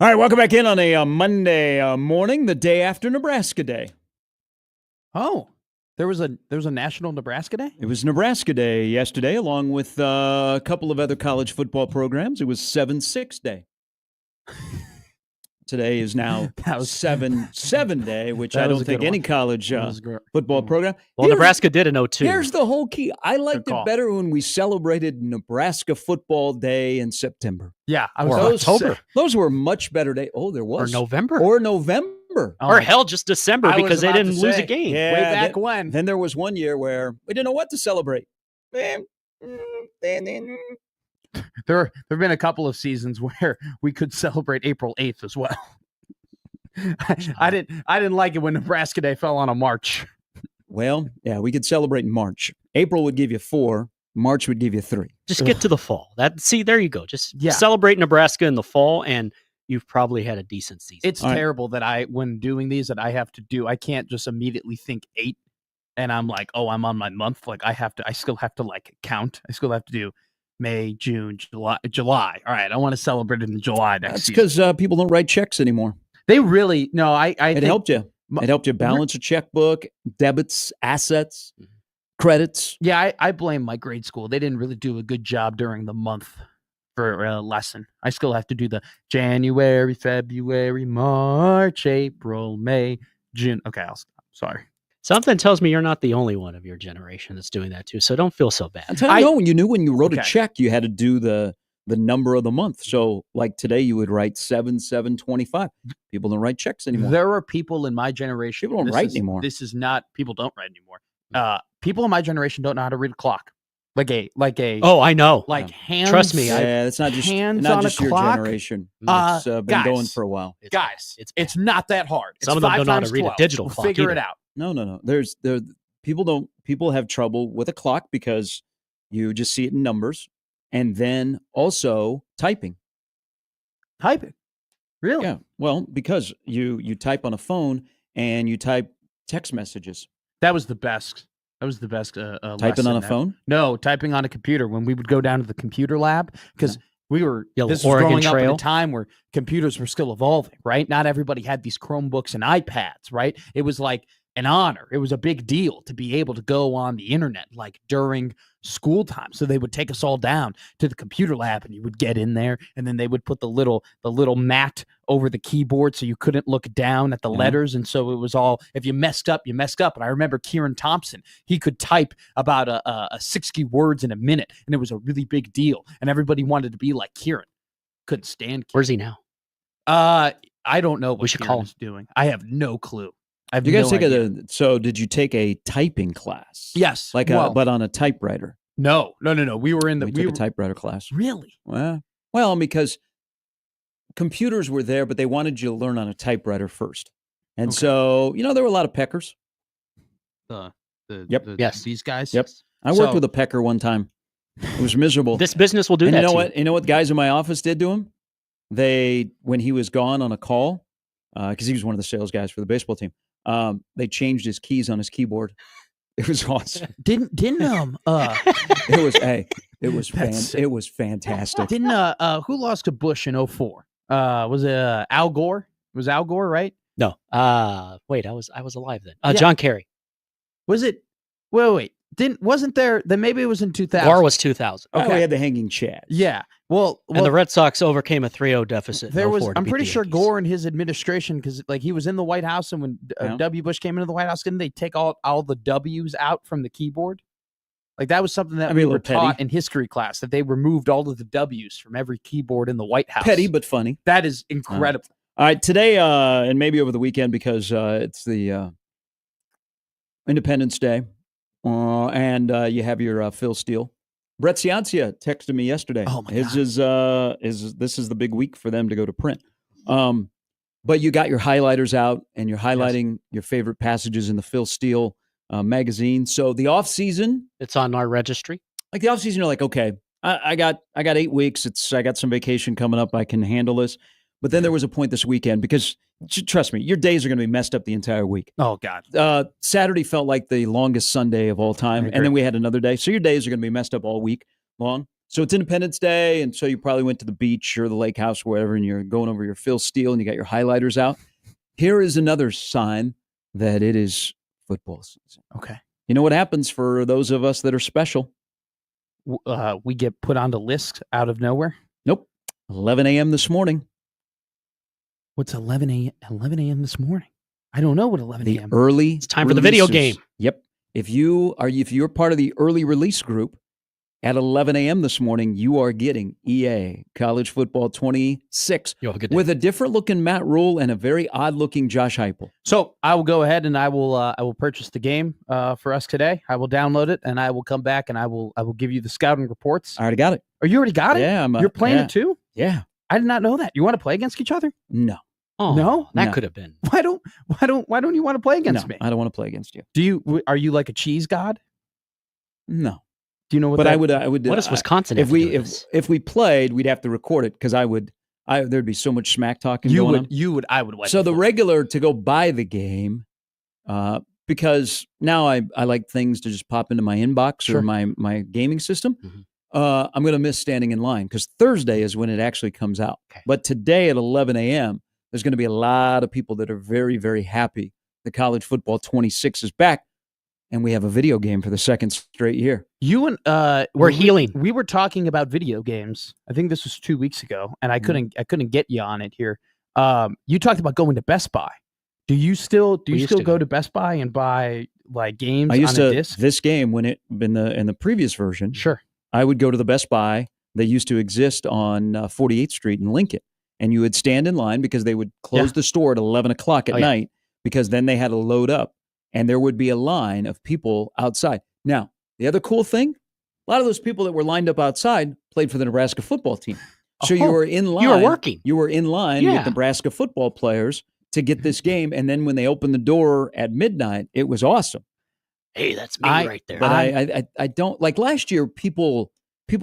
All right, welcome back in on a Monday morning, the day after Nebraska Day. Oh, there was a National Nebraska Day? It was Nebraska Day yesterday, along with a couple of other college football programs. It was 7-6 Day. Today is now 7-7 Day, which I don't think any college football program. Well, Nebraska did in 02. Here's the whole key. I liked it better when we celebrated Nebraska Football Day in September. Yeah, October. Those were much better days. Oh, there was. Or November. Or hell, just December because they didn't lose a game. Yeah, way back when. Then there was one year where we didn't know what to celebrate. There have been a couple of seasons where we could celebrate April 8th as well. I didn't like it when Nebraska Day fell on a March. Well, yeah, we could celebrate in March. April would give you 4. March would give you 3. Just get to the fall. There you go. Just celebrate Nebraska in the fall, and you've probably had a decent season. It's terrible that when doing these, that I have to do. I can't just immediately think 8, and I'm like, oh, I'm on my month. Like I still have to like count. I still have to do May, June, July. All right, I want to celebrate it in July next season. That's because people don't write checks anymore. They really no. It helped you. It helped you balance a checkbook, debits, assets, credits. Yeah, I blame my grade school. They didn't really do a good job during the month for a lesson. I still have to do the January, February, March, April, May, June. Okay, I'll stop. Sorry. Something tells me you're not the only one of your generation that's doing that too, so don't feel so bad. I'm telling you, when you wrote a check, you had to do the number of the month. So like today you would write 7/7/25. People don't write checks anymore. There are people in my generation. People don't write anymore. This is not, people don't write anymore. People in my generation don't know how to read a clock. Like a Oh, I know. Like hands. Trust me. Yeah, it's not just hands not on just a your clock. generation. It's been guys, going for a while. Guys, it's not that hard. Some of them don't know how to read a digital clock Figure either. it out. No. People have trouble with a clock because you just see it in numbers, and then also typing. Really? Yeah. Well, because you type on a phone and you type text messages. That was the best. Typing lesson on a ever. phone? No, typing on a computer. When we would go down to the computer lab, because we were Yeah, this was Oregon growing up at Trail. a time where computers were still evolving, right? Not everybody had these Chromebooks and iPads, right? It was like an honor. It was a big deal to be able to go on the internet like during school time. So they would take us all down to the computer lab, and you would get in there, and then they would put the little mat over the keyboard so you couldn't look down at the letters. And so it was all, if you messed up, you messed up. And I remember Kieran Thompson, he could type about a 60 words in a minute, and it was a really big deal. And everybody wanted to be like Kieran. Couldn't stand Kieran. Where's he now? I don't know what We should call Kieran's doing. I have no clue. Did you guys did you take a typing class? Yes. But on a typewriter? No. We were in the We took a typewriter class. Really? Well, because computers were there, but they wanted you to learn on a typewriter first. And so, there were a lot of peckers. These guys. Yep. I worked with a pecker one time. It was miserable. This business will do and that. You know what guys in my office did to him? When he was gone on a call, because he was one of the sales guys for the baseball team, they changed his keys on his keyboard. It was awesome. It was fantastic. Didn't who lost to Bush in 2004? Was it Al Gore? It was Al Gore, right? No. Wait, I was alive then. John Kerry. Was it? Wait. Wasn't there? Then maybe it was in 2000. Gore was 2000. Okay, we had the hanging Chad. Yeah. Well, and the Red Sox overcame a 3-0 deficit. There was. to I'm beat pretty the sure Yankees. Gore and his administration, because like he was in the White House, and when W. Bush came into the White House, didn't they take all the W's out from the keyboard? Like that was something that we were taught in history class, that they removed all of the W's from every keyboard in the White House. Petty but funny. That is incredible. All right, today and maybe over the weekend, because it's the Independence Day, and you have your Phil Steele. Brett Ciancia texted me yesterday. Oh my God. This is the big week for them to go to print. But you got your highlighters out, and you're highlighting your favorite passages in the Phil Steele magazine. So the off season, it's on our registry. Like the off season, you're like, okay, I got 8 weeks. I got some vacation coming up. I can handle this. But then there was a point this weekend, because trust me, your days are going to be messed up the entire week. Oh God. Saturday felt like the longest Sunday of all time, and then we had another day. So your days are going to be messed up all week long. So it's Independence Day, and so you probably went to the beach or the lake house or whatever, and you're going over your Phil Steele, and you got your highlighters out. Here is another sign that it is football season. Okay. You know what happens for those of us that are special? We get put on the list out of nowhere. Nope. 11 a.m. this morning. What's 11 a.m. this morning? I don't know what 11 The a.m. early It's time for the video releasers. game. Yep. If you're part of the early release group, at 11 a.m. this morning, you are getting EA College Football 26 You have a good day. with a different looking Matt Rule and a very odd looking Josh Heupel. So I will go ahead and I will purchase the game for us today. I will download it and I will come back and I will give you the scouting reports. I already got it. Oh, you already got it? Yeah, You're playing yeah. it too? Yeah. I did not know that. You want to play against each other? No. Oh, No? that No. could have been. Why don't you want to play against No, me? I don't want to play against you. Are you like a cheese god? No. Do you know what But that, I would. What does Wisconsin have If to we do with this? if we played, we'd have to record it because there'd be so much smack talking going on. I would wipe So the floor. regular to go buy the game, because now I like things to just pop into my inbox Sure. or my gaming system. Mhm. I'm going to miss standing in line because Thursday is when it actually comes out. Okay. But today at 11 a.m., there's going to be a lot of people that are very, very happy that College Football 26 is back, and we have a video game for the second straight year. You and We're healing. We were talking about video games. I think this was 2 weeks ago, and I couldn't get you on it here. You talked about going to Best Buy. Do you still We used to go go. to Best Buy and buy like games I used on a to disc? this game when it in the previous version. Sure. I would go to the Best Buy that used to exist on 48th Street in Lincoln, and you would stand in line because they would close Yeah. the store at 11 o'clock at Oh, yeah. night because then they had to load up, and there would be a line of people outside. Now, the other cool thing, a lot of those people that were lined up outside played for the Nebraska football team. So you Oh, were in line. you were working. You were in line Yeah. with Nebraska football players to get this game, and then when they opened the door at midnight, it was awesome. Hey, that's me I- right there. But I don't like last year. People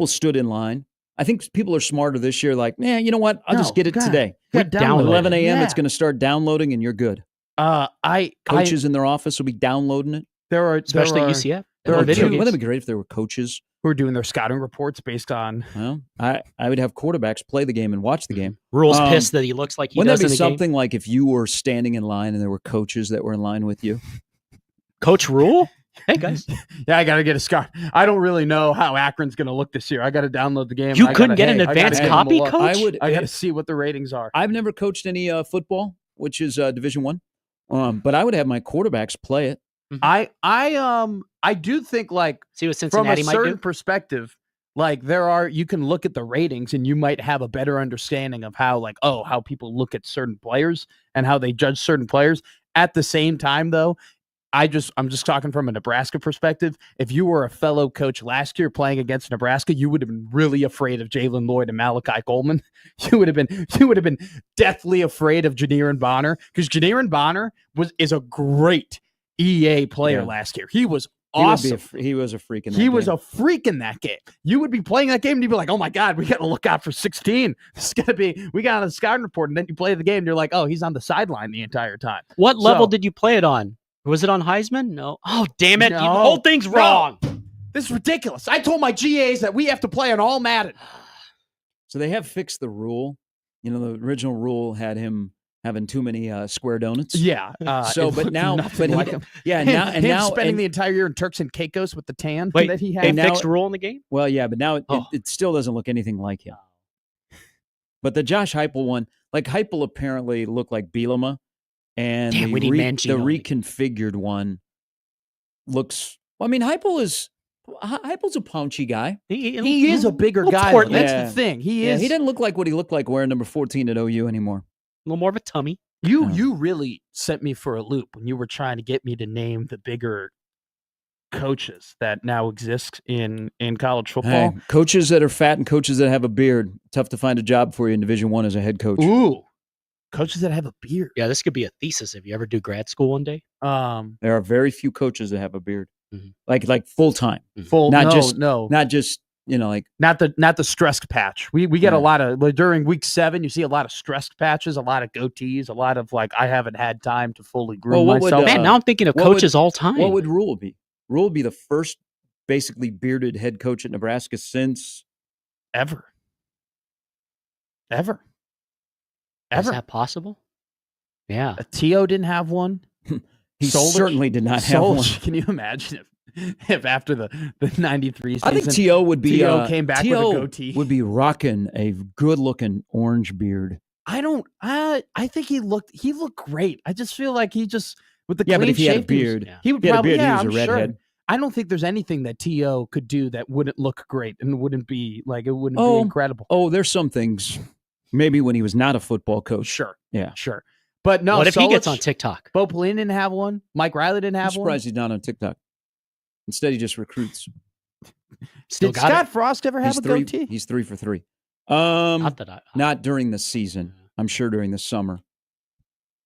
stood in line. I think people are smarter this year. Like, man, you know what? I'll just No, get it God. today. We download downloaded 11 a.m. Yeah. It's going to start downloading, and you're good. Coaches in their office will be downloading it. Especially there are, UCF. there Or are video two- games. Wouldn't that be great if there were coaches? who are doing their scouting reports based on. Well, I would have quarterbacks play the game and watch the game. Rule's pissed that he looks like he Wouldn't does that in be the game. something like if you were standing in line and there were coaches that were in line with you? Coach Rule? Hey, guys. Yeah, I got to get a scout. I don't really know how Akron's going to look this year. I got to download the game. You I couldn't gotta- get an I gotta advanced give 'em a copy, look. Coach? I got to see what the ratings are. I've never coached any football, which is Division One, but I would have my quarterbacks play it. I do think like See what from a Cincinnati might certain do? perspective, like you can look at the ratings and you might have a better understanding of how how people look at certain players and how they judge certain players. At the same time, though, I'm just talking from a Nebraska perspective. If you were a fellow coach last year playing against Nebraska, you would have been really afraid of Jalen Lloyd and Malachi Coleman. You would have been deathly afraid of Janiran Bonner because Janiran Bonner is a great EA player Yeah. last year. He was awesome. He was a freak in that He was game. a freak in that game. You would be playing that game and you'd be like, oh my God, we got to look out for 16. This is going to be, we got on the scouting report. And then you play the game and you're like, oh, he's on the sideline the entire time. What level So- did you play it on? Was it on Heisman? No. Oh, damn it. The No. whole thing's No. wrong. This is ridiculous. I told my GAs that we have to play on all Madden. So they have fixed the rule. You know, the original rule had him having too many square donuts. Yeah. So, it but looked now, nothing but like he- him. yeah, Him- now and him now spending and- the entire year in Turks and Caicos with the tan Wait, that he they had. now- fixed rule in the game? Well, yeah, but now Oh. it still doesn't look anything like him. But the Josh Heupel one, like Heupel apparently looked like Bielema, and Damn, we need the Mangino in the game. reconfigured one looks. I mean, Heupel's a paunchy guy. He is a bigger little guy. portly. That's Yeah. the thing. He Yeah, is. he doesn't look like what he looked like wearing number 14 at OU anymore. A little more of a tummy. You really sent me for a loop when you were trying to get me to name the bigger coaches that now exist in college football. Hey, coaches that are fat and coaches that have a beard, tough to find a job for you in Division One as a head coach. Ooh, coaches that have a beard. Yeah, this could be a thesis if you ever do grad school one day. There are very few coaches that have a beard, Mhm. like full time, Full not no, just no, not just like not the stressed patch. We get a Yeah. lot of during week 7. You see a lot of stressed patches, a lot of goatees, a lot of I haven't had time to fully groom what would, myself. Man, now I'm thinking of what coaches would- all time. What would Rule be? Rule would be the first basically bearded head coach at Nebraska since ever. Is that possible? Yeah. T.O. didn't have one. He Solich? certainly did not have one. Can you imagine if after the 93 season, I think T.O. would be T.O. came back with a T.O. goatee? would be rocking a good-looking orange beard. I think he looked great. I just feel like he just with the Yeah, but clean if he had a shaved, he was- beard, he would he had a probably beard, he yeah, was a I'm sure. redhead. I don't think there's anything that T.O. could do that wouldn't look great and wouldn't be like it wouldn't be incredible. Oh, there's some things. Maybe when he was not a football coach. Sure. Yeah. Sure. But no, What if he gets Solich- on TikTok? Bo Pelin didn't have one. Mike Riley didn't I'm have one. surprised he's not on TikTok. Instead, he just recruits. Still Did got Scott it. Frost ever have a goatee? He's 3 for 3. Not that Not during the season. I'm sure during the summer.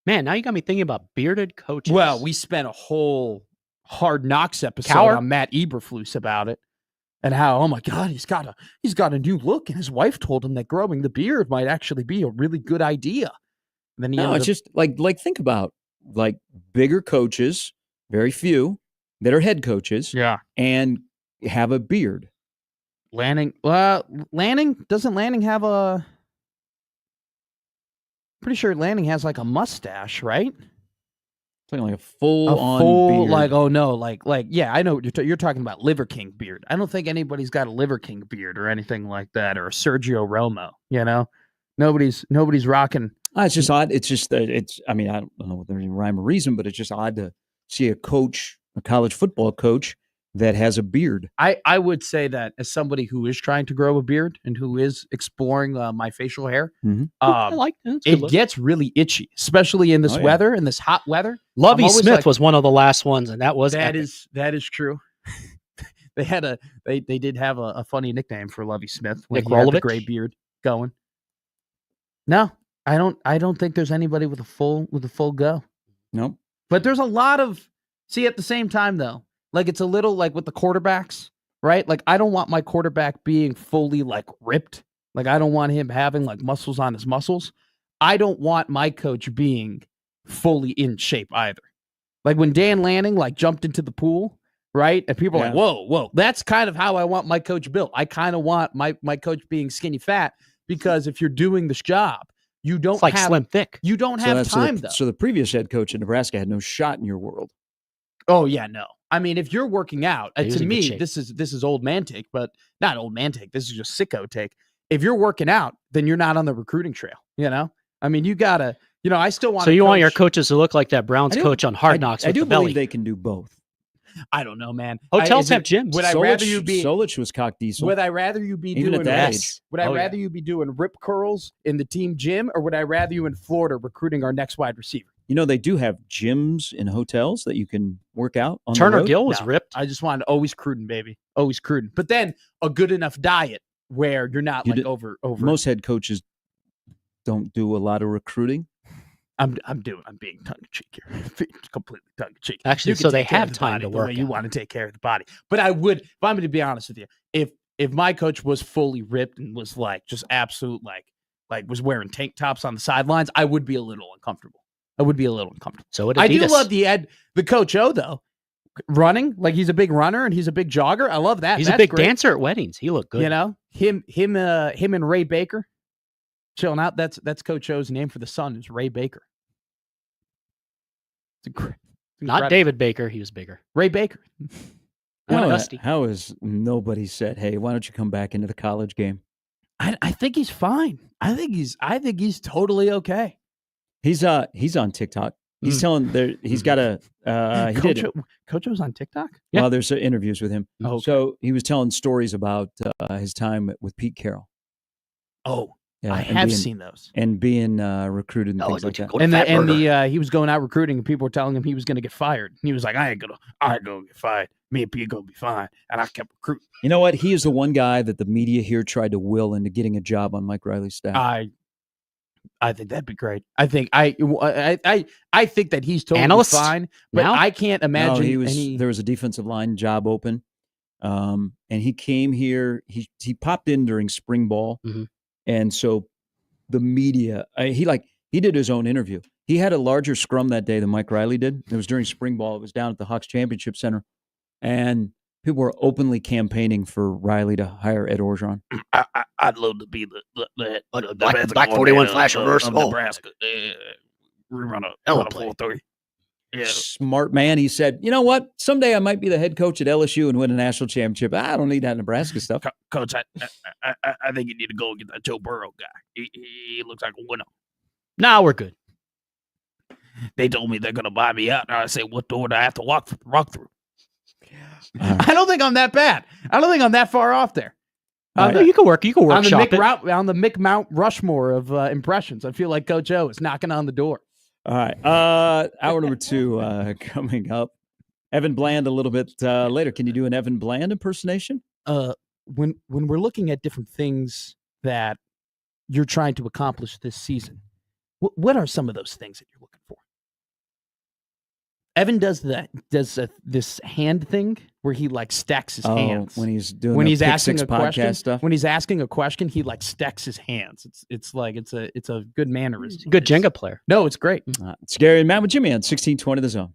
Man, now you got me thinking about bearded coaches. Well, we spent a whole Hard Knocks episode Cowher? on Matt Eberflus about it, and how oh my God, he's got a new look, and his wife told him that growing the beard might actually be a really good idea. And then he No, ended it's up- just like think about like bigger coaches, very few that are head coaches, and have a beard. Lanning. Doesn't Lanning have a? Pretty sure Lanning has like a mustache, right? Something like a full-on beard. like oh no, like yeah, I know what you're talking about. Liver King beard. I don't think anybody's got a Liver King beard or anything like that, or a Sergio Romo. You know, nobody's rocking. It's just odd. It's just it's. I mean, I don't know if there's any rhyme or reason, but it's just odd to see a coach, a college football coach, that has a beard. I would say that as somebody who is trying to grow a beard and who is exploring my facial hair, I like that. That's a good it look. gets really itchy, especially in this Oh, yeah. weather, in this hot weather. Lovey I'm always Smith like, was one of the last ones, and that was that epic. is true. They did have a funny nickname for Lovey Smith when Nick he had the Rolovich? gray beard going. No, I don't think there's anybody with a full go. Nope. But there's a lot of at the same time though, like it's a little like with the quarterbacks, right? Like I don't want my quarterback being fully like ripped. Like I don't want him having like muscles on his muscles. I don't want my coach being fully in shape either. Like when Dan Lanning like jumped into the pool, right? And people are like, Yeah. whoa, that's kind of how I want my coach built. I kind of want my coach being skinny fat because if you're doing this job, you don't It's like have Slim Thick. You don't have time though. So the previous head coach at Nebraska had no shot in your world. Oh yeah, no. I mean, if you're working out, He was to in good me, shape. this is old man take, but not old man take. This is just sicko take. If you're working out, then you're not on the recruiting trail. You know, I mean, you gotta. You know, I still want. So you want your coaches to look like that Browns I do- coach on Hard Knocks I with do the belly. believe they can do both. I don't know, man. Hotels Is have it- gyms. Would I rather you be? Solich was cock diesel. Would I rather you be Even doing at that this? age. Would I Oh, yeah. rather you be doing rip curls in the team gym, or would I rather you in Florida recruiting our next wide receiver? You know, they do have gyms in hotels that you can work out on the Turner road. Gill was No, ripped. I just wanted always Cruden, baby, always Cruden. But then a good enough diet where you're not You like did- over. Most head coaches don't do a lot of recruiting. I'm being tongue in cheek here, Being completely tongue in cheek. Actually, You can so they take care have of the time body to the work way you out. want to take care of the body. But I would, if I'm going to be honest with you, if my coach was fully ripped and was like just absolute like was wearing tank tops on the sidelines, I would be a little uncomfortable. I would be a little uncomfortable. So would I do Adidas. love the Coach O though, running like he's a big runner and he's a big jogger. I love that. He's a That's big great. dancer at weddings. He looked good. You know him and Ray Baker chilling out. That's Coach O's name for the son is Ray Baker. It's Not incredible. David Baker. He was bigger. Ray Baker. How is nobody said, "Hey, why don't you come back into the college game?" I think he's fine. I think he's totally okay. He's on TikTok. He's telling there. He's got a. He did. Coach was on TikTok. Well, there's interviews with him. Oh, okay. So he was telling stories about his time with Pete Carroll. Oh, Yeah, I and have being- seen those. and being recruited and things like that. And he was going out recruiting, and people were telling him he was going to get fired. And he was like, I ain't gonna get fired. Me and Pete gonna be fine. And I kept recruiting. You know what? He is the one guy that the media here tried to will into getting a job on Mike Riley's staff. I think that'd be great. I think I think that he's totally Analyst? fine, but Now? I can't imagine he was. any. There was a defensive line job open, and he came here. He popped in during spring ball, Mhm. and so the media. He did his own interview. He had a larger scrum that day than Mike Riley did. It was during spring ball. It was down at the Hawks Championship Center, and people were openly campaigning for Riley to hire Ed Orgeron. I'd love to be the Black 41 flash reverse. of Nebraska. We run a 4-3. Yeah. Smart man. He said, you know what? Someday I might be the head coach at LSU and win a national championship. I don't need that Nebraska stuff. Coach, I think you need to go get that Joe Burrow guy. He looks like a winner. Nah, we're good. They told me they're going to buy me out. Now I say, what door do I have to walk through? I don't think I'm that bad. I don't think I'm that far off there. You can work. You can on the workshop it. On the Mick Mount Rushmore of impressions. I feel like Coach O is knocking on the door. All right. Hour number 2 coming up. Evan Bland a little bit later. Can you do an Evan Bland impersonation? When we're looking at different things that you're trying to accomplish this season, what are some of those things that you're looking for? Evan does this hand thing where he like stacks his hands when he's doing asking a question stuff. When he's asking a question, he like stacks his hands. It's a good mannerism. Good Jenga player. No, it's great. It's Gary and Matt with Jimmy on 1620 The Zone.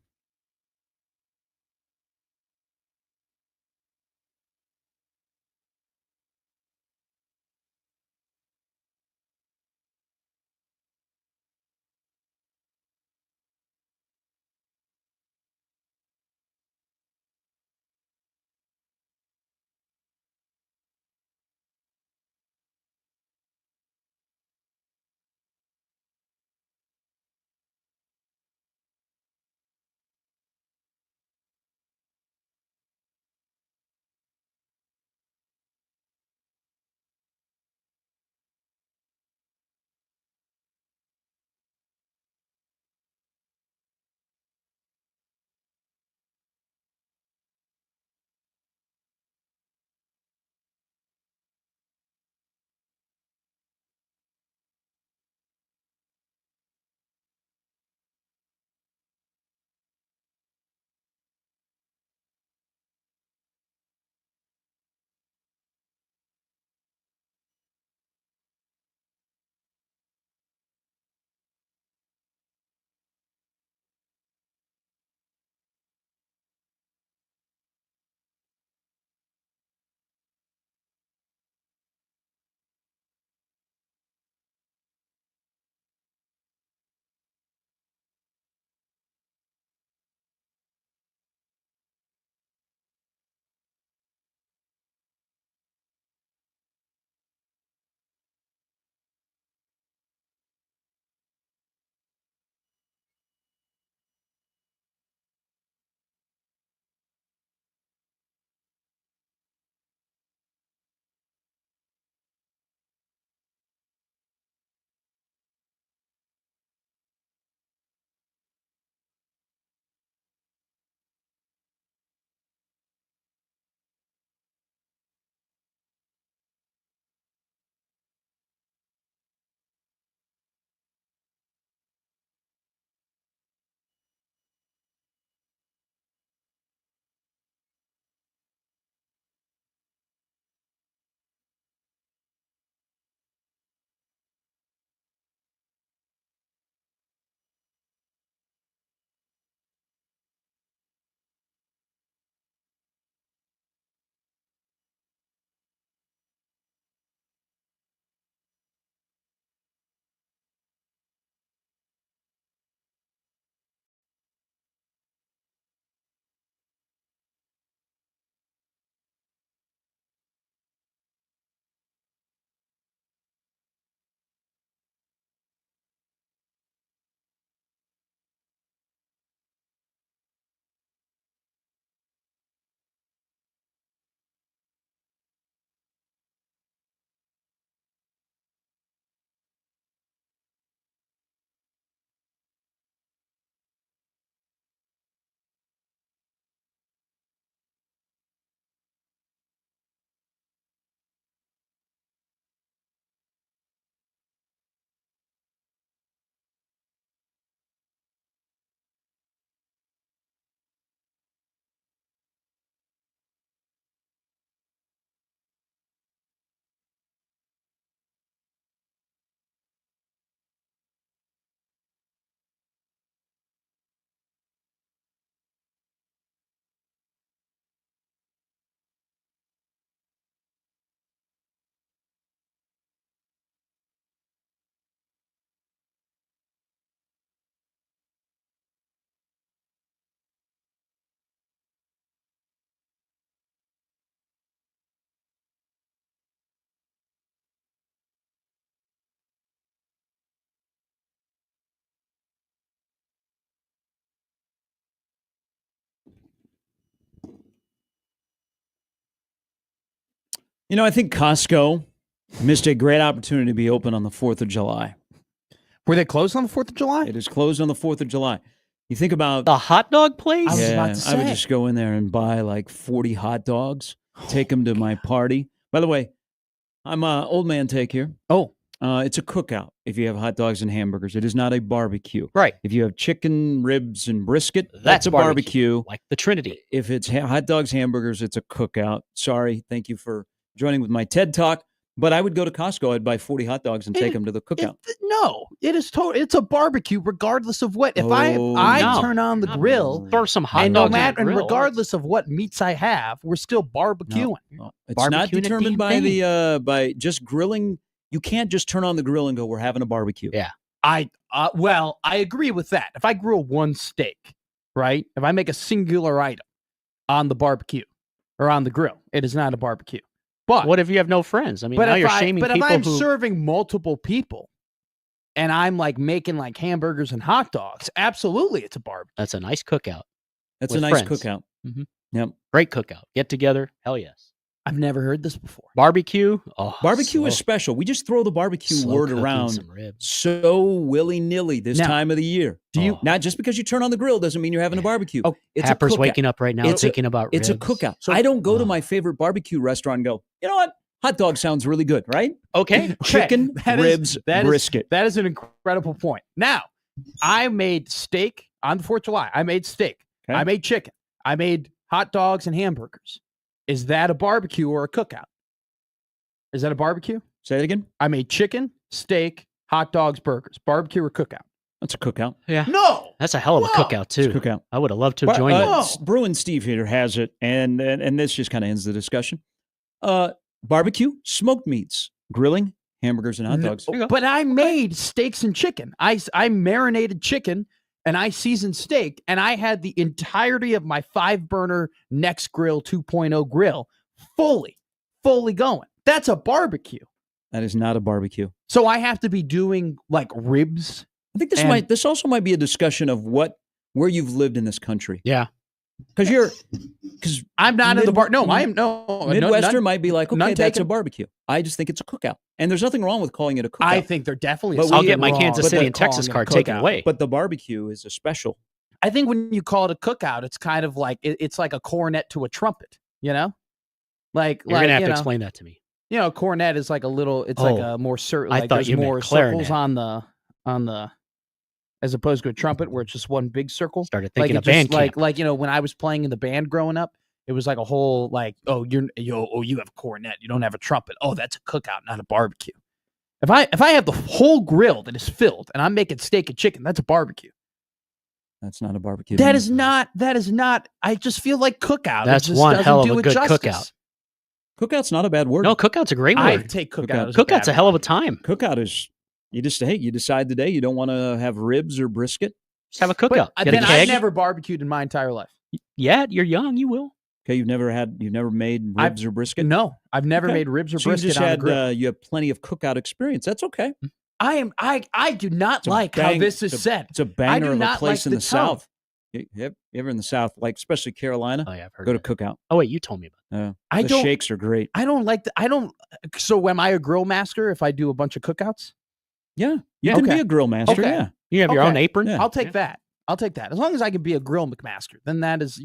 You know, I think Costco missed a great opportunity to be open on the 4th of July. Were they closed on the 4th of July? It is closed on the 4th of July. You think about the hot dog place? I was about to say. I would just go in there and buy like 40 hot dogs, take them to my party. By the way, I'm old man take here. Oh. It's a cookout if you have hot dogs and hamburgers. It is not a barbecue. Right. If you have chicken, ribs, and brisket, that's a barbecue. Like the Trinity. If it's hot dogs, hamburgers, it's a cookout. Sorry. Thank you for joining with my TED Talk. But I would go to Costco. I'd buy 40 hot dogs and take them to the cookout. No, it is it's a barbecue regardless of what. If I turn on the grill, throw some hot and dogs and regardless of what meats I have, we're still barbecuing. No. It's not determined by just grilling. You can't just turn on the grill and go, we're having a barbecue. Yeah. I agree with that. If I grill one steak, right? If I make a singular item on the barbecue or on the grill, it is not a barbecue. But what if you have no friends? I mean, now you're shaming people. But if I'm serving multiple people and I'm like making like hamburgers and hot dogs, absolutely it's a barbecue. That's a nice cookout. That's with a nice friends. cookout. Mm-hmm. Yep. Great cookout. Get together. Hell yes. I've never heard this before. Barbecue. Oh, barbecue is special. We just throw the barbecue word around so willy-nilly this time of the year. Do you not just because you turn on the grill doesn't mean you're having a barbecue. Oh, it's Happer's a cookout. waking up right now thinking about It's ribs. a cookout. So I don't go to my favorite barbecue restaurant and go, you know what? Hot dog sounds really good, right? Okay. Chicken, ribs, brisket. That is an incredible point. Now, I made steak on the 4th of July. I made steak. Okay. I made chicken. I made hot dogs and hamburgers. Is that a barbecue or a cookout? Is that a barbecue? Say it again. I made chicken, steak, hot dogs, burgers. Barbecue or cookout? That's a cookout. Yeah. No. That's a hell of a cookout, too. It's a cookout. I would have loved to have joined you. Bruin Steve here has it, and this just kind of ends the discussion. Barbecue, smoked meats, grilling, hamburgers, and hot dogs. But I made steaks and chicken. I marinated chicken and I seasoned steak, and I had the entirety of my 5-burner Next Grill 2.0 grill fully going. That's a barbecue. That is not a barbecue. So I have to be doing like ribs. I think this also might be a discussion of where you've lived in this country. Yeah. Because I'm not in the bar. No, I am no. Midwestern might be like, okay, that's taken. a barbecue. I just think it's a cookout, and there's nothing wrong with calling it a cookout. I think there definitely is. I'll get my Kansas City and Texas card taken away. But the barbecue is a special. I think when you call it a cookout, it's kind of like it's like a cornet to a trumpet. You know, you're gonna have to explain that to me. You know, a cornet is like a little. It's like a more certain. I like thought there's you meant more clarinet. circles on the. As opposed to a trumpet where it's just one big circle. Started thinking like of band camp. Like, you know, when I was playing in the band growing up, it was like a whole like, you have a cornet, you don't have a trumpet. Oh, that's a cookout, not a barbecue. If I have the whole grill that is filled and I'm making steak and chicken, that's a barbecue. That's not a barbecue. That is not. I just feel like cookout. That's one hell of a good cookout. Cookout's not a bad word. No, cookout's a great word. I take cookout. Cookout's a hell of a time. Cookout is. You decide today you don't want to have ribs or brisket. Just have a cookout. But then I've never barbecued in my entire life. Yeah, you're young. You will. Okay, you've never made ribs or brisket? No, I've never made ribs or brisket. You just on a had grill. you have plenty of cookout experience. That's okay. I do not like how this is said. It's a banger of a place in the tone. South. You ever in the South, like especially Carolina? Oh, yeah, I've heard go to cookout. Oh wait, you told me about that. The shakes are great. I don't like So am I a grill master if I do a bunch of cookouts? Yeah, you can be a grill master. Okay. Yeah, you have your own apron. I'll take that. I'll take that. As long as I can be a grill McMaster, then that is,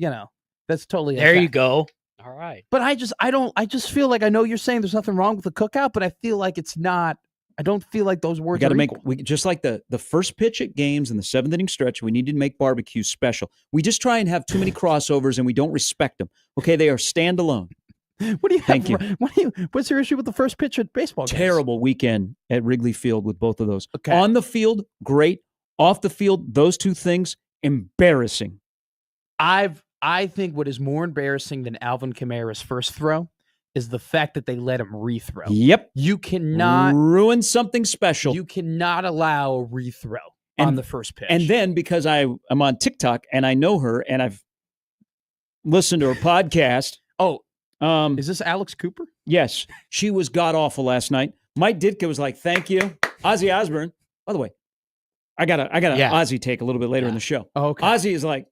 that's totally. There you go. All right. But I just feel like I know you're saying there's nothing wrong with the cookout, but I feel like it's not. I don't feel like those words. We got to equal. just like the first pitch at games in the 7th inning stretch. We need to make barbecue special. We just try and have too many crossovers, and we don't respect them. Okay, they are standalone. What do you Thank you. What's your issue with the first pitch at baseball games? Terrible weekend at Wrigley Field with both of those. Okay. On the field, great. Off the field, those two things, embarrassing. I think what is more embarrassing than Alvin Kamara's first throw is the fact that they let him rethrow. Yep. You cannot ruin something special. You cannot allow a rethrow on the first pitch. And then because I'm on TikTok and I know her and I've listened to her podcast. Is this Alex Cooper? Yes. She was god-awful last night. Mike Ditka was like, thank you. Ozzy Osbourne. By the way, I got an Ozzy take a little bit later in the show. Oh, okay. Ozzy is like,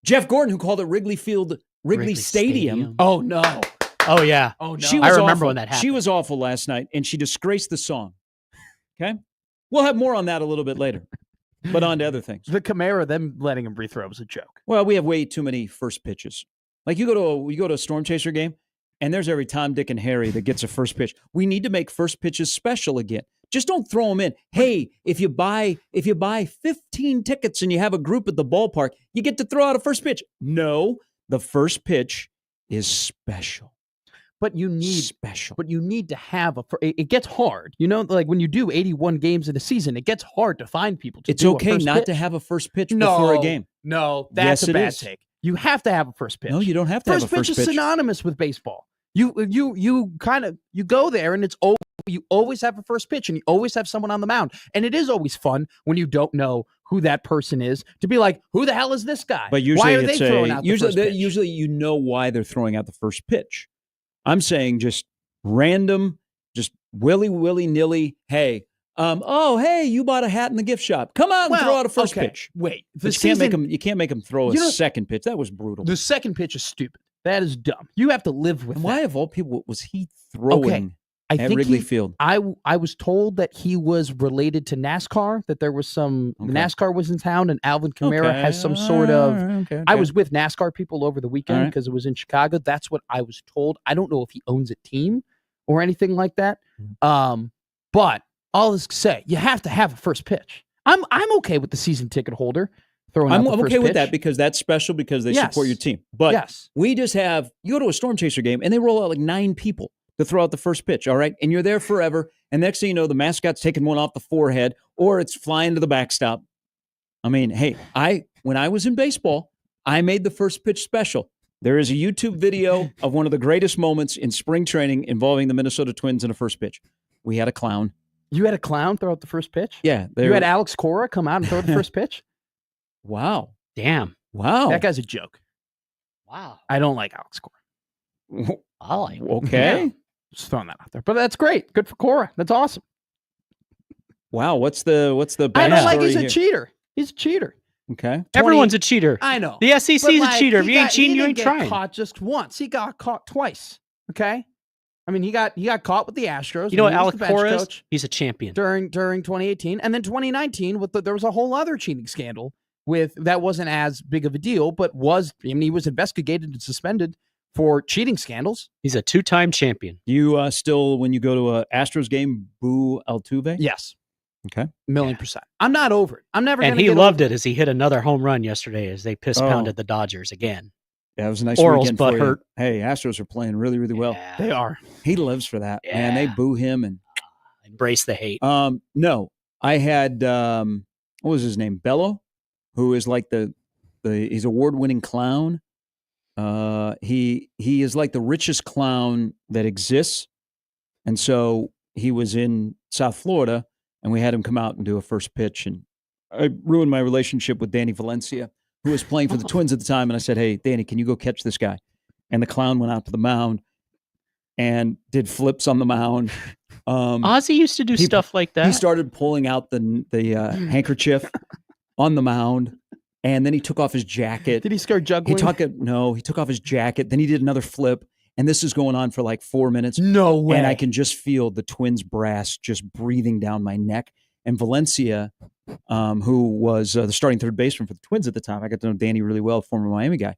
Jeff Gordon, who called it Wrigley Stadium. Oh, no. Oh yeah. Oh no. She I was remember awful. when that happened. She was awful last night, and she disgraced the song. Okay, we'll have more on that a little bit later. But on to other things. The Camara, them letting him rethrow was a joke. Well, we have way too many first pitches. Like you go to a Storm Chaser game, and there's every Tom, Dick, and Harry that gets a first pitch. We need to make first pitches special again. Just don't throw them in. Hey, if you buy 15 tickets and you have a group at the ballpark, you get to throw out a first pitch. No, the first pitch is special. But you need special. But you need to have it gets hard. You know, like when you do 81 games in a season, it gets hard to find people to It's do okay a first not pitch. to have a first pitch before a game. No, that's Yes, a it bad is. take. You have to have a first pitch. No, you don't have to have a first is pitch. synonymous with baseball. You go there and you always have a first pitch and you always have someone on the mound. And it is always fun when you don't know who that person is to be like, who the hell is this guy? But usually why are they throwing out the first pitch? usually you know why they're throwing out the first pitch. I'm saying just random, just willy-nilly, hey, hey, you bought a hat in the gift shop. Come on, Well, throw out a first okay, pitch. wait, But you can't make them throw a second pitch. That was brutal. The second pitch is stupid. That is dumb. You have to live with And that. why of all people was he throwing I at think Wrigley Field? I was told that he was related to NASCAR, that there was some NASCAR was in town and Alvin Kamara has some sort of I was with NASCAR people over the weekend because it was in Chicago. That's what I was told. I don't know if he owns a team or anything like that. But all this to say, you have to have a first pitch. I'm okay with the season ticket holder throwing out I'm the first okay with pitch. that because that's special because they Yes. support your team. But Yes. we just have, you go to a Storm Chaser game and they roll out like 9 people to throw out the first pitch, all right? And you're there forever. And next thing you know, the mascot's taking one off the forehead or it's flying to the backstop. I mean, hey, when I was in baseball, I made the first pitch special. There is a YouTube video of one of the greatest moments in spring training involving the Minnesota Twins in a first pitch. We had a clown. You had a clown throw out the first pitch? Yeah. You had Alex Cora come out and throw the first pitch? Wow. Damn. Wow. That guy's a joke. Wow. I don't like Alex Cora. I like. Okay. Yeah. Just throwing that out there. But that's great. Good for Cora. That's awesome. Wow. What's the I don't like backstory he's a here? cheater. He's a cheater. Okay. Everyone's a cheater. I know. The SEC But, is like, a cheater. If he you ain't got- cheating, he you didn't ain't get trying. Caught just once. He got caught twice. Okay. I mean, he got caught with the Astros. You know what when he was Alec the bench Cora is? coach He's a champion. during 2018, and then 2019 there was a whole other cheating scandal with that wasn't as big of a deal, but he was investigated and suspended for cheating scandals. He's a 2-time champion. You still, when you go to a Astros game, boo Altuve? Yes. Okay. 1,000,000%. I'm not over it. I'm never. And gonna he get loved over it as he hit another home run yesterday as they piss Oh. pounded the Dodgers again. Yeah, it was a nice Oral's weekend butt for you. hurt. Hey, Astros are playing really, really well. They are. He lives for that. Man, they boo him and Embrace the hate. no. I had what was his name? Bello, who is like he's award-winning clown. He is like the richest clown that exists. And so he was in South Florida and we had him come out and do a first pitch, and I ruined my relationship with Danny Valencia, who was playing for the Twins at the time. And I said, hey, Danny, can you go catch this guy? And the clown went out to the mound and did flips on the mound. Ozzy used to do stuff like that. He started pulling out the handkerchief on the mound, and then he took off his jacket. Did he start juggling? He took off his jacket. Then he did another flip, and this is going on for like 4 minutes. No way. And I can just feel the Twins brass just breathing down my neck. And Valencia, who was the starting third baseman for the Twins at the time, I got to know Danny really well, former Miami guy,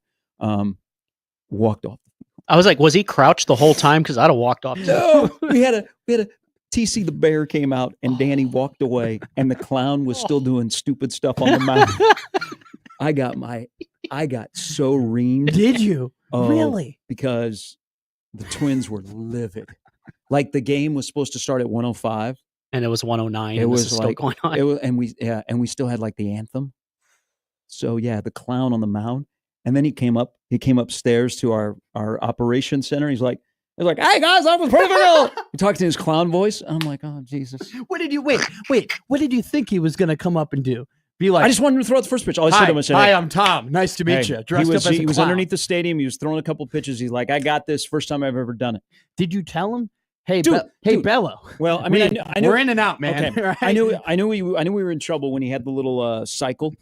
walked off. I was like, was he crouched the whole time? Because I'd have walked off. No, we had a TC the Bear came out and Danny walked away and the clown was still doing stupid stuff on the mound. I got so reamed. Did you? Oh, Really? Because the Twins were livid. Like the game was supposed to start at 1:05. And it was 1:09. It and was this is like still going on. It was, and we still had like the anthem. So yeah, the clown on the mound. And then he came upstairs to our operations center. He's like, hey guys, I was pretty good. He talked in his clown voice. I'm like, oh Jesus. What did you wait? What did you think he was going to come up and do? Be like, I just wanted him to throw out the first pitch. All I said to him, I said, hi, hey, I'm Tom. Nice to meet hey, you. Dressed up as a he was clown. underneath the stadium. He was throwing a couple pitches. He's like, I got this. First time I've ever done it. Did you tell him? Hey, Dude, dude. Bello. Well, I mean, I knew we're in and out, man. Okay. Right? I knew we were in trouble when he had the little cycle,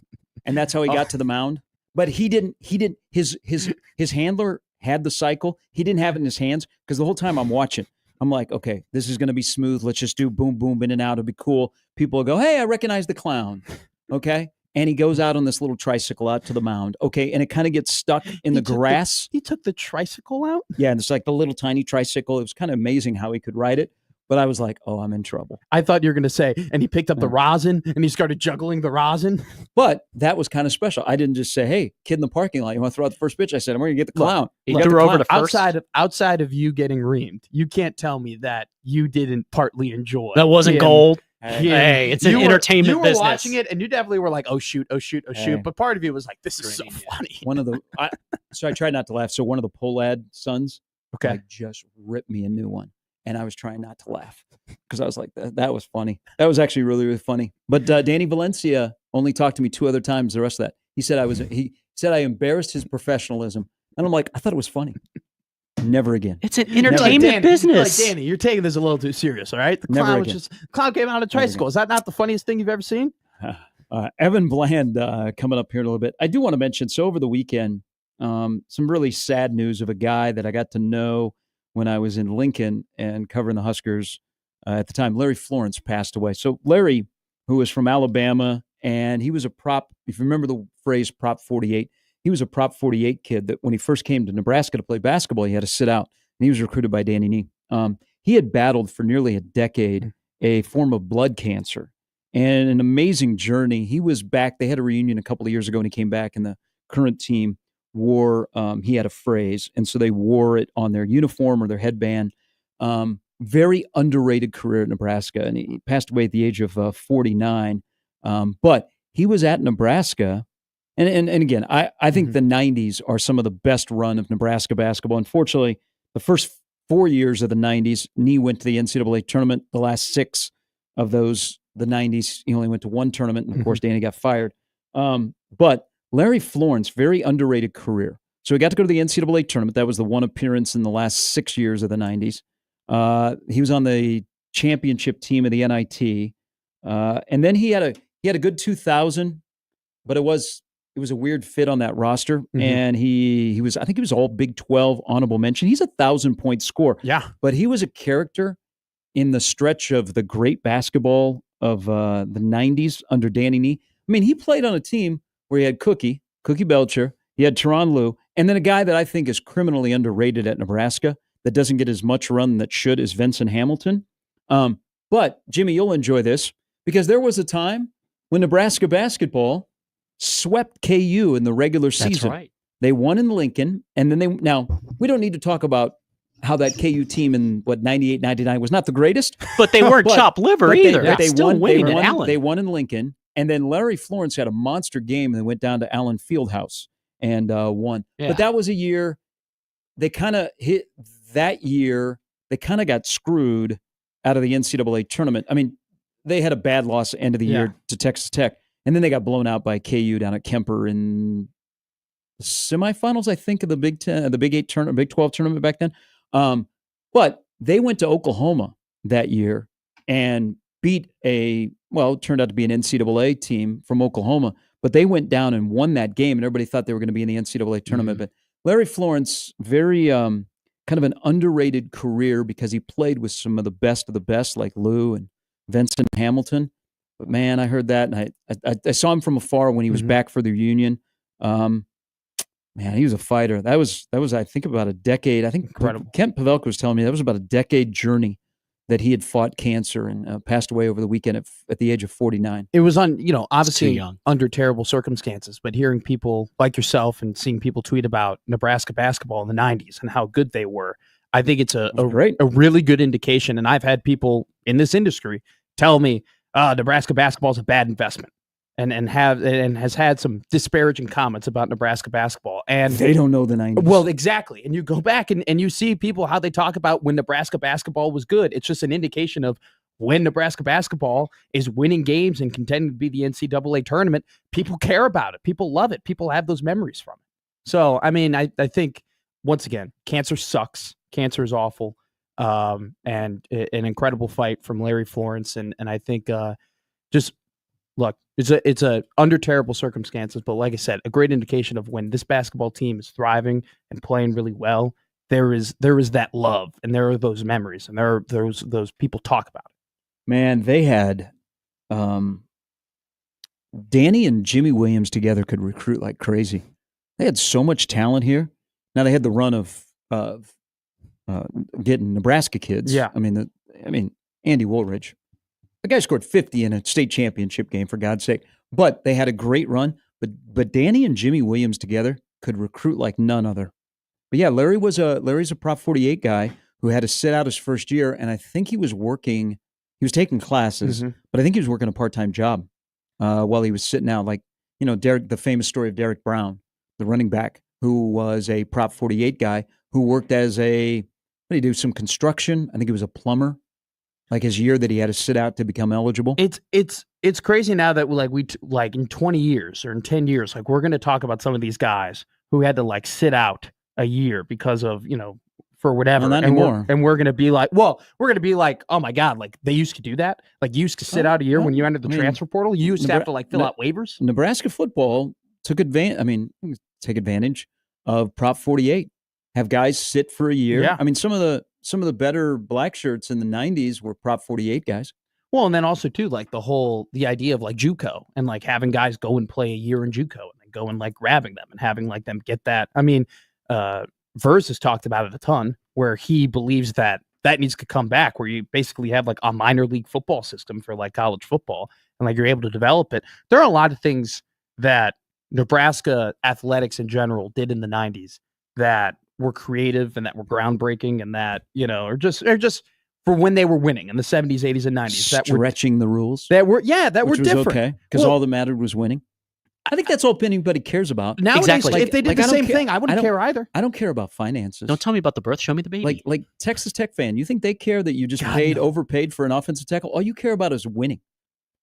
and that's how he got to the mound. But he didn't. His handler had the cycle. He didn't have it in his hands because the whole time I'm watching, I'm like, okay, this is going to be smooth. Let's just do boom, boom, in and out. It'll be cool. People will go, hey, I recognize the clown. Okay. And he goes out on this little tricycle out to the mound. Okay. And it kind of gets stuck in the grass. He took the tricycle out? Yeah. And it's like the little tiny tricycle. It was kind of amazing how he could ride it. But I was like, oh, I'm in trouble. I thought you were going to say, and he picked up the rosin and he started juggling the rosin. But that was kind of special. I didn't just say, hey, kid in the parking lot, you want to throw out the first pitch? I said, I'm going to get the clown. He threw over to first. Outside of you getting reamed, you can't tell me that you didn't partly enjoy. That wasn't him. gold. Hey, it's an entertainment business. You were watching it, and you definitely were like, "Oh shoot, oh shoot, oh shoot!" But part of you was like, "This is so funny." One of the so I tried not to laugh. So one of the Polad sons, okay, just ripped me a new one, and I was trying not to laugh because I was like, "That was funny. That was actually really, really funny." But Danny Valencia only talked to me 2 other times. The rest of that, he said I embarrassed his professionalism, and I'm like, I thought it was funny. Never again. It's an entertainment business. Like, Danny, you're taking this a little too serious, all right? The clown came out on a tricycle. Is that not the funniest thing you've ever seen? Evan Bland coming up here in a little bit. I do want to mention, so over the weekend, some really sad news of a guy that I got to know when I was in Lincoln and covering the Huskers at the time. Larry Florence passed away. So Larry, who was from Alabama, and he was a prop, if you remember the phrase Prop 48, he was a Prop 48 kid that when he first came to Nebraska to play basketball, he had to sit out. And he was recruited by Danny Nee. He had battled for nearly a decade a form of blood cancer and an amazing journey. He was back. They had a reunion a couple of years ago, and he came back, and the current team wore, he had a phrase, and so they wore it on their uniform or their headband. Very underrated career at Nebraska, and he passed away at the age of 49. But he was at Nebraska. And again, I think the 90s are some of the best run of Nebraska basketball. Unfortunately, the first 4 years of the 90s, Nee went to the NCAA tournament. The last 6 of those, the 90s, he only went to 1 tournament. And of course, Danny got fired. But Larry Florence, very underrated career. So he got to go to the NCAA tournament. That was the one appearance in the last 6 years of the 90s. He was on the championship team of the NIT. And then he had a good 2000, but it was a weird fit on that roster. And he was, I think he was all Big 12 honorable mention. He's a 1,000-point scorer. Yeah. But he was a character in the stretch of the great basketball of the 90s under Danny Nee. I mean, he played on a team where he had Cookie Belcher, he had Tyronn Lue, and then a guy that I think is criminally underrated at Nebraska that doesn't get as much run that should is Vincent Hamilton. But, Jimmy, you'll enjoy this because there was a time when Nebraska basketball swept KU in the regular season. That's right. They won in Lincoln, and then now we don't need to talk about how that KU team in 98, 99 was not the greatest, but they weren't chopped liver either. They won in Lincoln, and then Larry Florence had a monster game and they went down to Allen Fieldhouse and won. Yeah. But that was a year they kind of hit. That year they kind of got screwed out of the NCAA tournament. I mean, they had a bad loss end of the year to Texas Tech. And then they got blown out by KU down at Kemper in the semifinals, I think, of the Big 10, the Big 8 tournament, Big 12 tournament back then. But they went to Oklahoma that year and beat it turned out to be an NCAA team from Oklahoma. But they went down and won that game, and everybody thought they were going to be in the NCAA tournament. But Larry Florence, very kind of an underrated career because he played with some of the best like Lou and Vincent Hamilton. But man, I heard that, and I saw him from afar when he was back for the reunion. Man, he was a fighter. That was I think about a decade. I think incredible. Kent Pavelka was telling me that was about a decade journey that he had fought cancer and passed away over the weekend at the age of 49. It was obviously under terrible circumstances, but hearing people like yourself and seeing people tweet about Nebraska basketball in the 90s and how good they were, I think it's a really good indication. And I've had people in this industry tell me, Nebraska basketball is a bad investment, and has had some disparaging comments about Nebraska basketball. And they don't know the 90s. Well, exactly. And you go back and you see people how they talk about when Nebraska basketball was good. It's just an indication of when Nebraska basketball is winning games and contending to be the NCAA tournament. People care about it. People love it. People have those memories from it. So, I mean, I think once again, cancer sucks. Cancer is awful. And an incredible fight from Larry Florence. And I think just look, It's a under terrible circumstances, but like I said, a great indication of when this basketball team is thriving and playing really well. There is that love, and there are those memories, and there are those people talk about it. Man, they had Danny and Jimmy Williams together could recruit like crazy. They had so much talent here. Now they had the run of getting Nebraska kids. Yeah. I mean, Andy Woolridge, the guy scored 50 in a state championship game, for God's sake. But they had a great run. But Danny and Jimmy Williams together could recruit like none other. But yeah, Larry's a Prop 48 guy who had to sit out his first year, and I think he was taking classes, but I think he was working a part-time job while he was sitting out. Like, Derek, the famous story of Derek Brown, the running back, who was a Prop 48 guy who worked as some construction. I think he was a plumber. Like his year that he had to sit out to become eligible. It's crazy now that we in 20 years or in 10 years, like we're going to talk about some of these guys who had to like sit out a year because of, for whatever. Not anymore. And we're going to be like, oh my God, like they used to do that. Like you used to sit out a year when you entered the transfer portal. You used to have to like fill out waivers. Nebraska football took advantage of Prop 48. Have guys sit for a year. Yeah. I mean, some of the better black shirts in the 90s were Prop 48 guys. Well, and then also too, like the idea of like JUCO and like having guys go and play a year in JUCO and then go and like grabbing them and having like them get that. I mean, Verse has talked about it a ton, where he believes that needs to come back, where you basically have like a minor league football system for like college football and like you're able to develop it. There are a lot of things that Nebraska athletics in general did in the 90s that were creative and that were groundbreaking and that, are just for when they were winning in the 70s, 80s, and 90s. Stretching the rules. That were different. Okay, because all that mattered was winning. I think that's all anybody cares about. Nowadays, Exactly. if they did the same thing, I wouldn't care either. I don't care about finances. Don't tell me about the birth. Show me the baby. Like Texas Tech fan, you think they care that you just overpaid for an offensive tackle? All you care about is winning.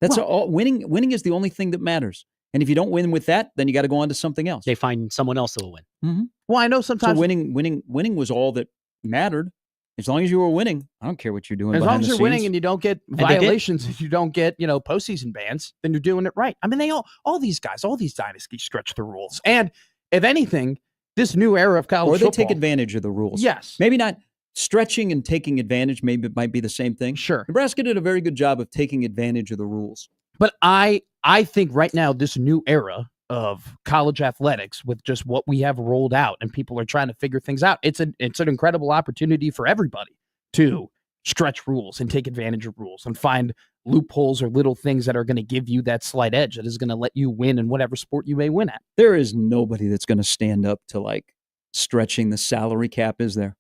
That's all. Winning is the only thing that matters. And if you don't win with that, then you got to go on to something else. They find someone else that will win. Mm-hmm. Well, I know sometimes winning was all that mattered. As long as you were winning, I don't care what you're doing. As long as you're scenes. winning and you don't get violations, if you don't get, postseason bans, then you're doing it right. I mean, all these guys, all these dynasties stretch the rules. And if anything, this new era of college football, take advantage of the rules. Yes. Maybe not stretching and taking advantage. Maybe it might be the same thing. Sure. Nebraska did a very good job of taking advantage of the rules. But I think right now, this new era of college athletics with just what we have rolled out and people are trying to figure things out. It's an incredible opportunity for everybody to stretch rules and take advantage of rules and find loopholes or little things that are going to give you that slight edge that is going to let you win in whatever sport you may win at. There is nobody that's going to stand up to like stretching the salary cap, is there?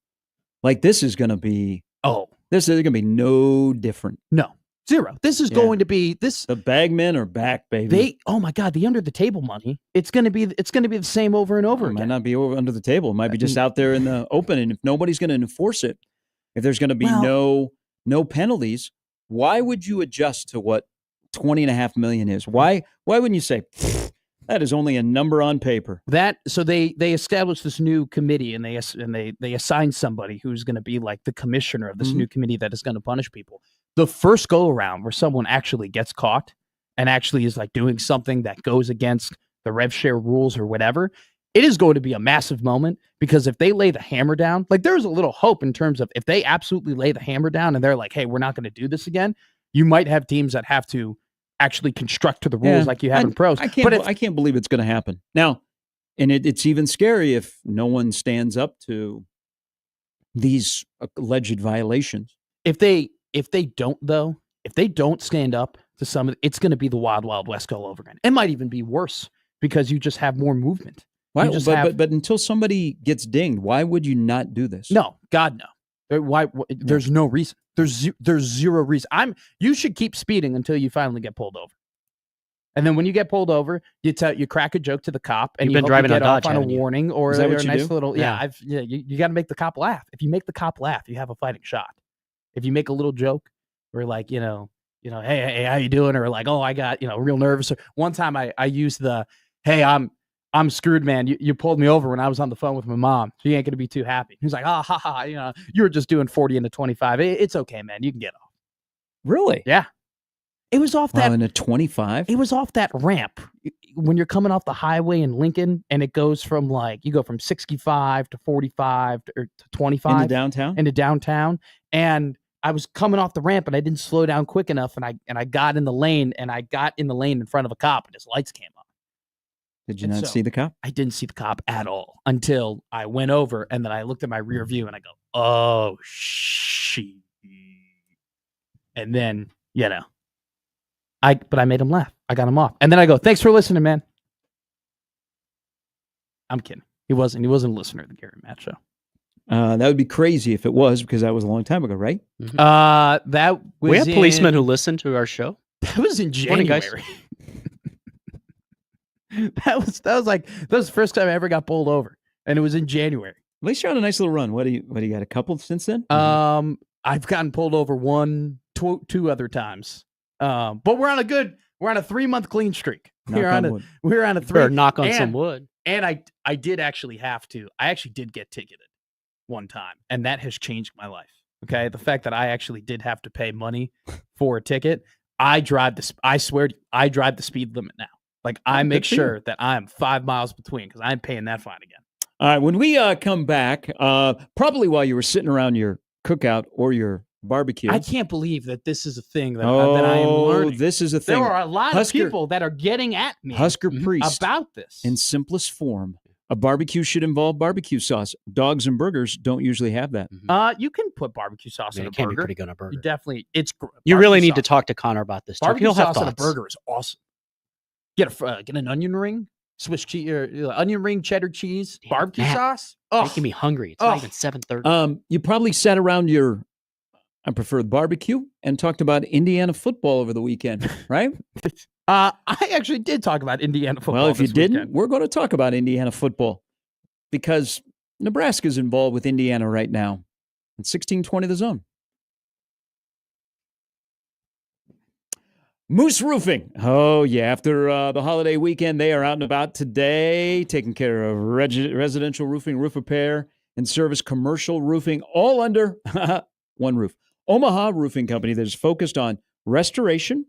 Like this is going to be, this is going to be no different. No. Zero. This is going to be this. The bagmen are back, baby. Oh my God, the under the table money. It's gonna be the same over and over again. It might not be over under the table. It might be just out there in the open. And if nobody's going to enforce it, if there's going to be no penalties, why would you adjust to what $20.5 million is? Why wouldn't you say that is only a number on paper? So they established this new committee and they assigned somebody who's going to be like the commissioner of this new committee that is going to punish people. The first go around where someone actually gets caught and actually is like doing something that goes against the rev share rules or whatever, it is going to be a massive moment, because if they lay the hammer down, like there's a little hope in terms of if they absolutely lay the hammer down and they're like, hey, we're not going to do this again, you might have teams that have to actually construct to the rules like you have in pros. I can't believe it's going to happen. Now, and it's even scary if no one stands up to these alleged violations. If they don't stand up to some of it, it's going to be the wild, wild west all over again. It might even be worse because you just have more movement. Why? But until somebody gets dinged, why would you not do this? No, God, no. Why? There's no reason. There's zero reason. You should keep speeding until you finally get pulled over. And then when you get pulled over, you crack a joke to the cop, and You've been driving get on Dodge, off on a warning or Is that what a you nice do? little you got to make the cop laugh. If you make the cop laugh, you have a fighting shot. If you make a little joke or like, hey, how you doing? Or like, oh, I got, real nervous. Or one time I used the, hey, I'm screwed, man. You pulled me over when I was on the phone with my mom. She ain't going to be too happy. He's like, ha ha, you were just doing 40 into 25. It's okay, man. You can get off. Really? Yeah. It was off that. in a 25. It was off that ramp when you're coming off the highway in Lincoln, and it goes from you go from 65 to 45 to 25 into downtown, and I was coming off the ramp and I didn't slow down quick enough, and I got in the lane, and I got in the lane in front of a cop, and his lights came on. Did you not see the cop? I didn't see the cop at all until I went over, and then I looked at my rear view and I go, "Oh shit!" And then but I made him laugh. I got him off, and then I go, "Thanks for listening, man." I'm kidding. He wasn't a listener to the Gary Matt Show. That would be crazy if it was, because that was a long time ago, right? That was we have policemen who listen to our show. That was in Morning, January. guys. that was the first time I ever got pulled over, and it was in January. At least you're on a nice little run. What do you got? A couple since then? I've gotten pulled over two other times. But we're on a 3-month clean streak. We're on a 3. Better knock on some wood. And I did actually have to. I actually did get ticketed one time, and that has changed my life. Okay, the fact that I actually did have to pay money for a ticket. I swear to you, I drive the speed limit now. I make sure that I'm 5 miles between, because I'm paying that fine again. All right, when we come back, probably while you were sitting around your cookout or your barbecue. I can't believe that this is a thing that I am learning. This is a thing. There are a lot of people that are getting at me Husker Priest about this. In simplest form, a barbecue should involve barbecue sauce. Dogs and burgers don't usually have that. You can put barbecue sauce in a it can burger. be pretty good on a burger. You definitely, You really need to talk to Connor about this. Barbecue He'll have sauce on a thoughts. burger is awesome. Get an onion ring, Swiss cheese, onion ring, cheddar cheese, barbecue sauce. Making me hungry. It's not even 7:30. You probably sat around I prefer barbecue, and talked about Indiana football over the weekend, right? I actually did talk about Indiana football. Well, if you this didn't, weekend. we're going to talk about Indiana football, because Nebraska's involved with Indiana right now. It's 16-20 the zone. Moose Roofing. Oh, yeah. After the holiday weekend, they are out and about today, taking care of residential roofing, roof repair, and service, commercial roofing, all under one roof. Omaha Roofing Company that is focused on restoration,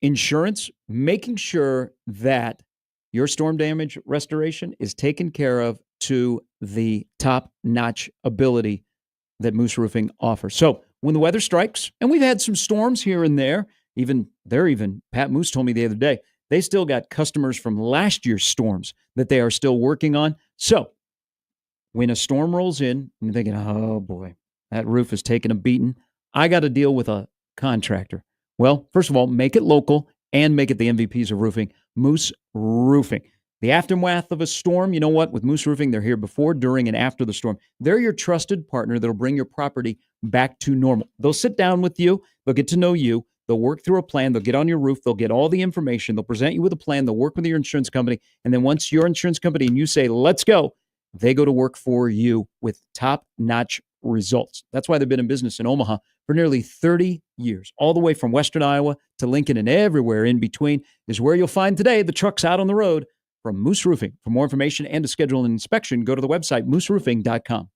insurance, making sure that your storm damage restoration is taken care of to the top-notch ability that Moose Roofing offers. So when the weather strikes, and we've had some storms here and there, Pat Moose told me the other day, they still got customers from last year's storms that they are still working on. So when a storm rolls in, and you're thinking, oh boy, that roof is taking a beating, I got to deal with a contractor. Well, first of all, make it local and make it the MVPs of roofing, Moose Roofing. The aftermath of a storm, you know what? With Moose Roofing, they're here before, during, and after the storm. They're your trusted partner that'll bring your property back to normal. They'll sit down with you. They'll get to know you. They'll work through a plan. They'll get on your roof. They'll get all the information. They'll present you with a plan. They'll work with your insurance company. And then once your insurance company and you say, let's go, they go to work for you with top-notch results. That's why they've been in business in Omaha for nearly 30 years. All the way from Western Iowa to Lincoln and everywhere in between is where you'll find today the trucks out on the road from Moose Roofing. For more information and to schedule an inspection, go to the website mooseroofing.com.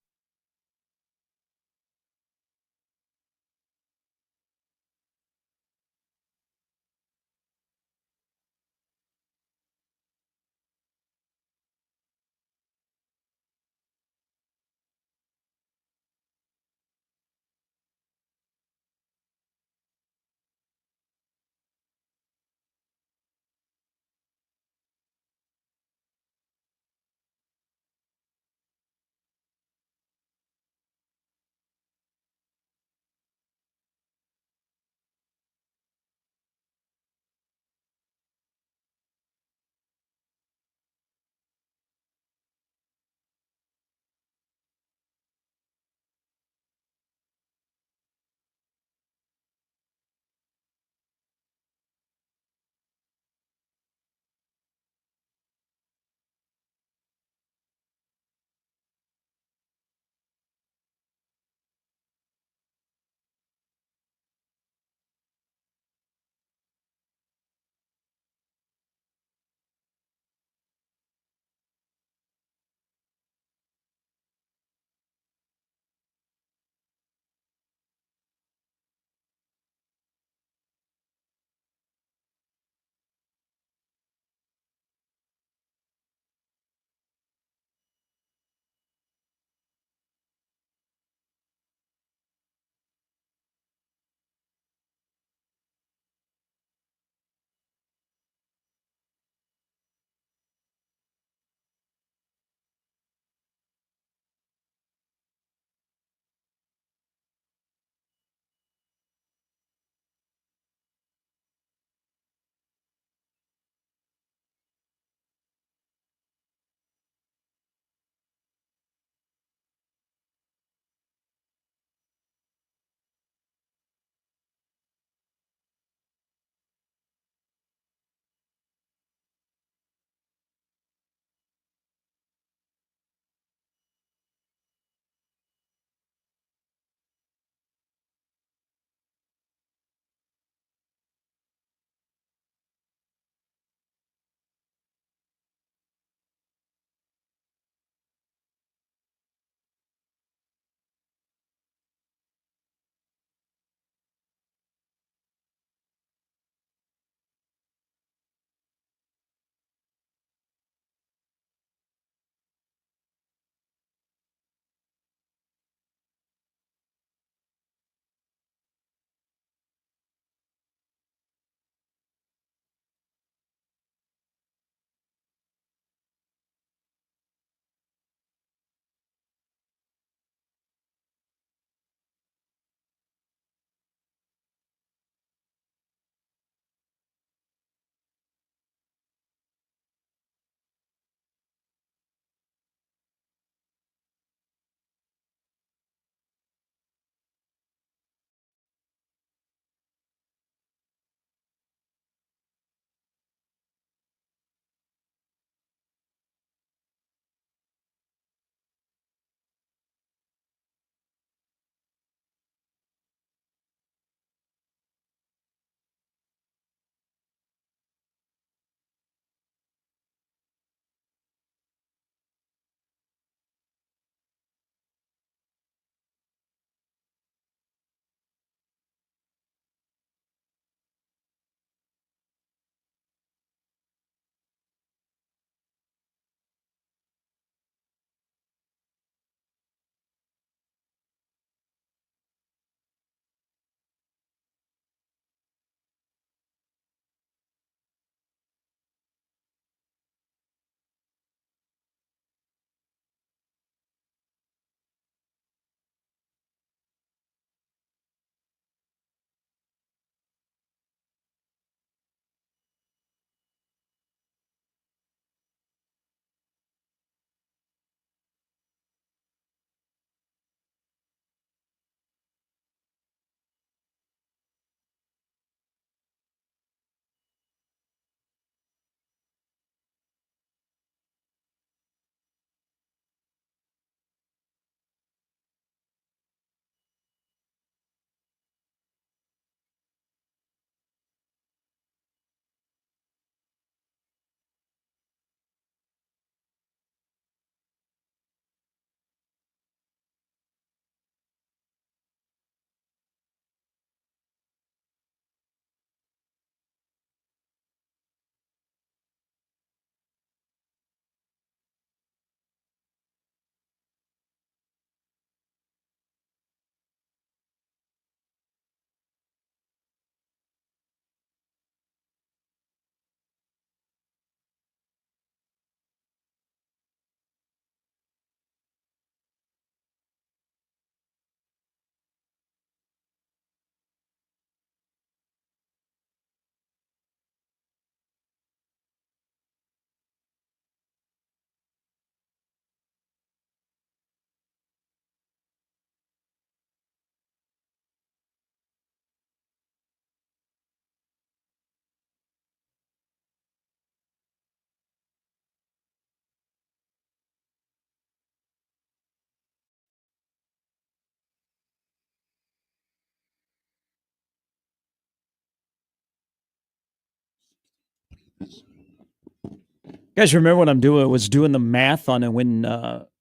Guys, remember when I was doing the math on when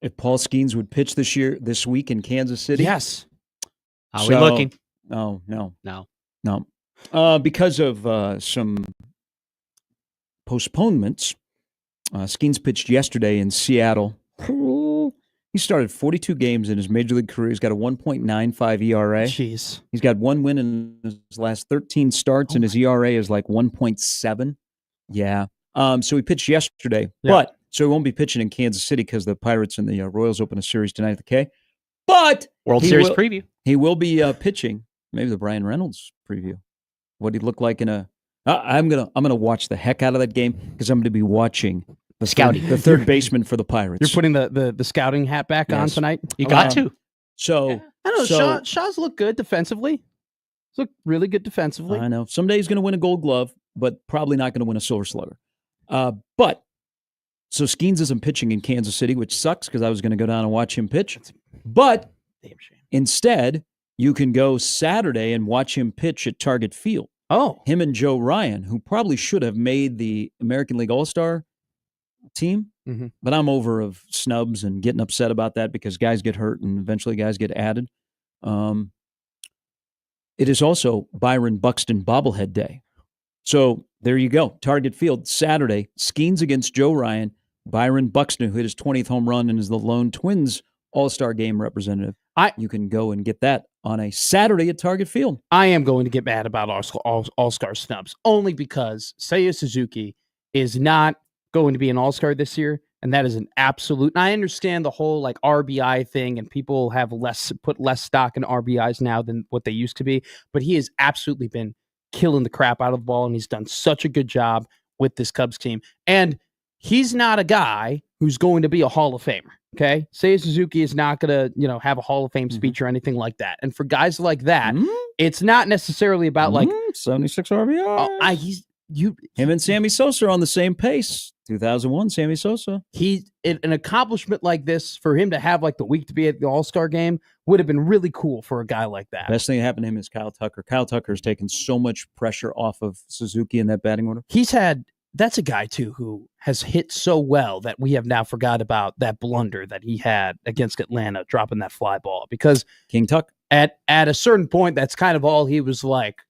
if Paul Skeens would pitch this week in Kansas City? Yes. Are we looking? Oh, no. No. Because of some postponements, Skeens pitched yesterday in Seattle. He started 42 games in his major league career. He's got a 1.95 ERA. Jeez. He's got 1 win in his last 13 starts, and his ERA is like 1.7. Yeah. So he pitched yesterday, but so he won't be pitching in Kansas City because the Pirates and the Royals open a series tonight at the K. But World Series preview. He will be pitching. Maybe the Brian Reynolds preview. What he'd look like in a. I'm gonna watch the heck out of that game because I'm going to be watching the scouting, the third baseman for the Pirates. You're putting the scouting hat back on tonight. You got to. So I don't know. Shaw's look good defensively. He's look really good defensively. I know. Someday he's going to win a Gold Glove, but probably not going to win a Silver Slugger. But so Skeens isn't pitching in Kansas City, which sucks because I was going to go down and watch him pitch. But instead, you can go Saturday and watch him pitch at Target Field. Oh, him and Joe Ryan, who probably should have made the American League All-Star team. Mm-hmm. But I'm over of snubs and getting upset about that because guys get hurt and eventually guys get added. It is also Byron Buxton Bobblehead Day. So there you go. Target Field, Saturday, Skeens against Joe Ryan, Byron Buxton, who hit his 20th home run and is the lone Twins All-Star Game representative. You can go and get that on a Saturday at Target Field. I am going to get mad about All-Star snubs, only because Seiya Suzuki is not going to be an All-Star this year, and that is an absolute. And I understand the whole like RBI thing, and people have put less stock in RBIs now than what they used to be, but he has absolutely been killing the crap out of the ball, and he's done such a good job with this Cubs team. And he's not a guy who's going to be a Hall of Famer. Okay, Seiya Suzuki is not going to, have a Hall of Fame speech or anything like that. And for guys like that, it's not necessarily about like 76 RBIs. Him and Sammy Sosa are on the same pace. 2001, Sammy Sosa. An accomplishment like this for him to have like the week to be at the All-Star game would have been really cool for a guy like that. Best thing that happened to him is Kyle Tucker. Kyle Tucker has taken so much pressure off of Suzuki in that batting order. That's a guy too who has hit so well that we have now forgot about that blunder that he had against Atlanta, dropping that fly ball, because King Tuck at a certain point, that's kind of all he was like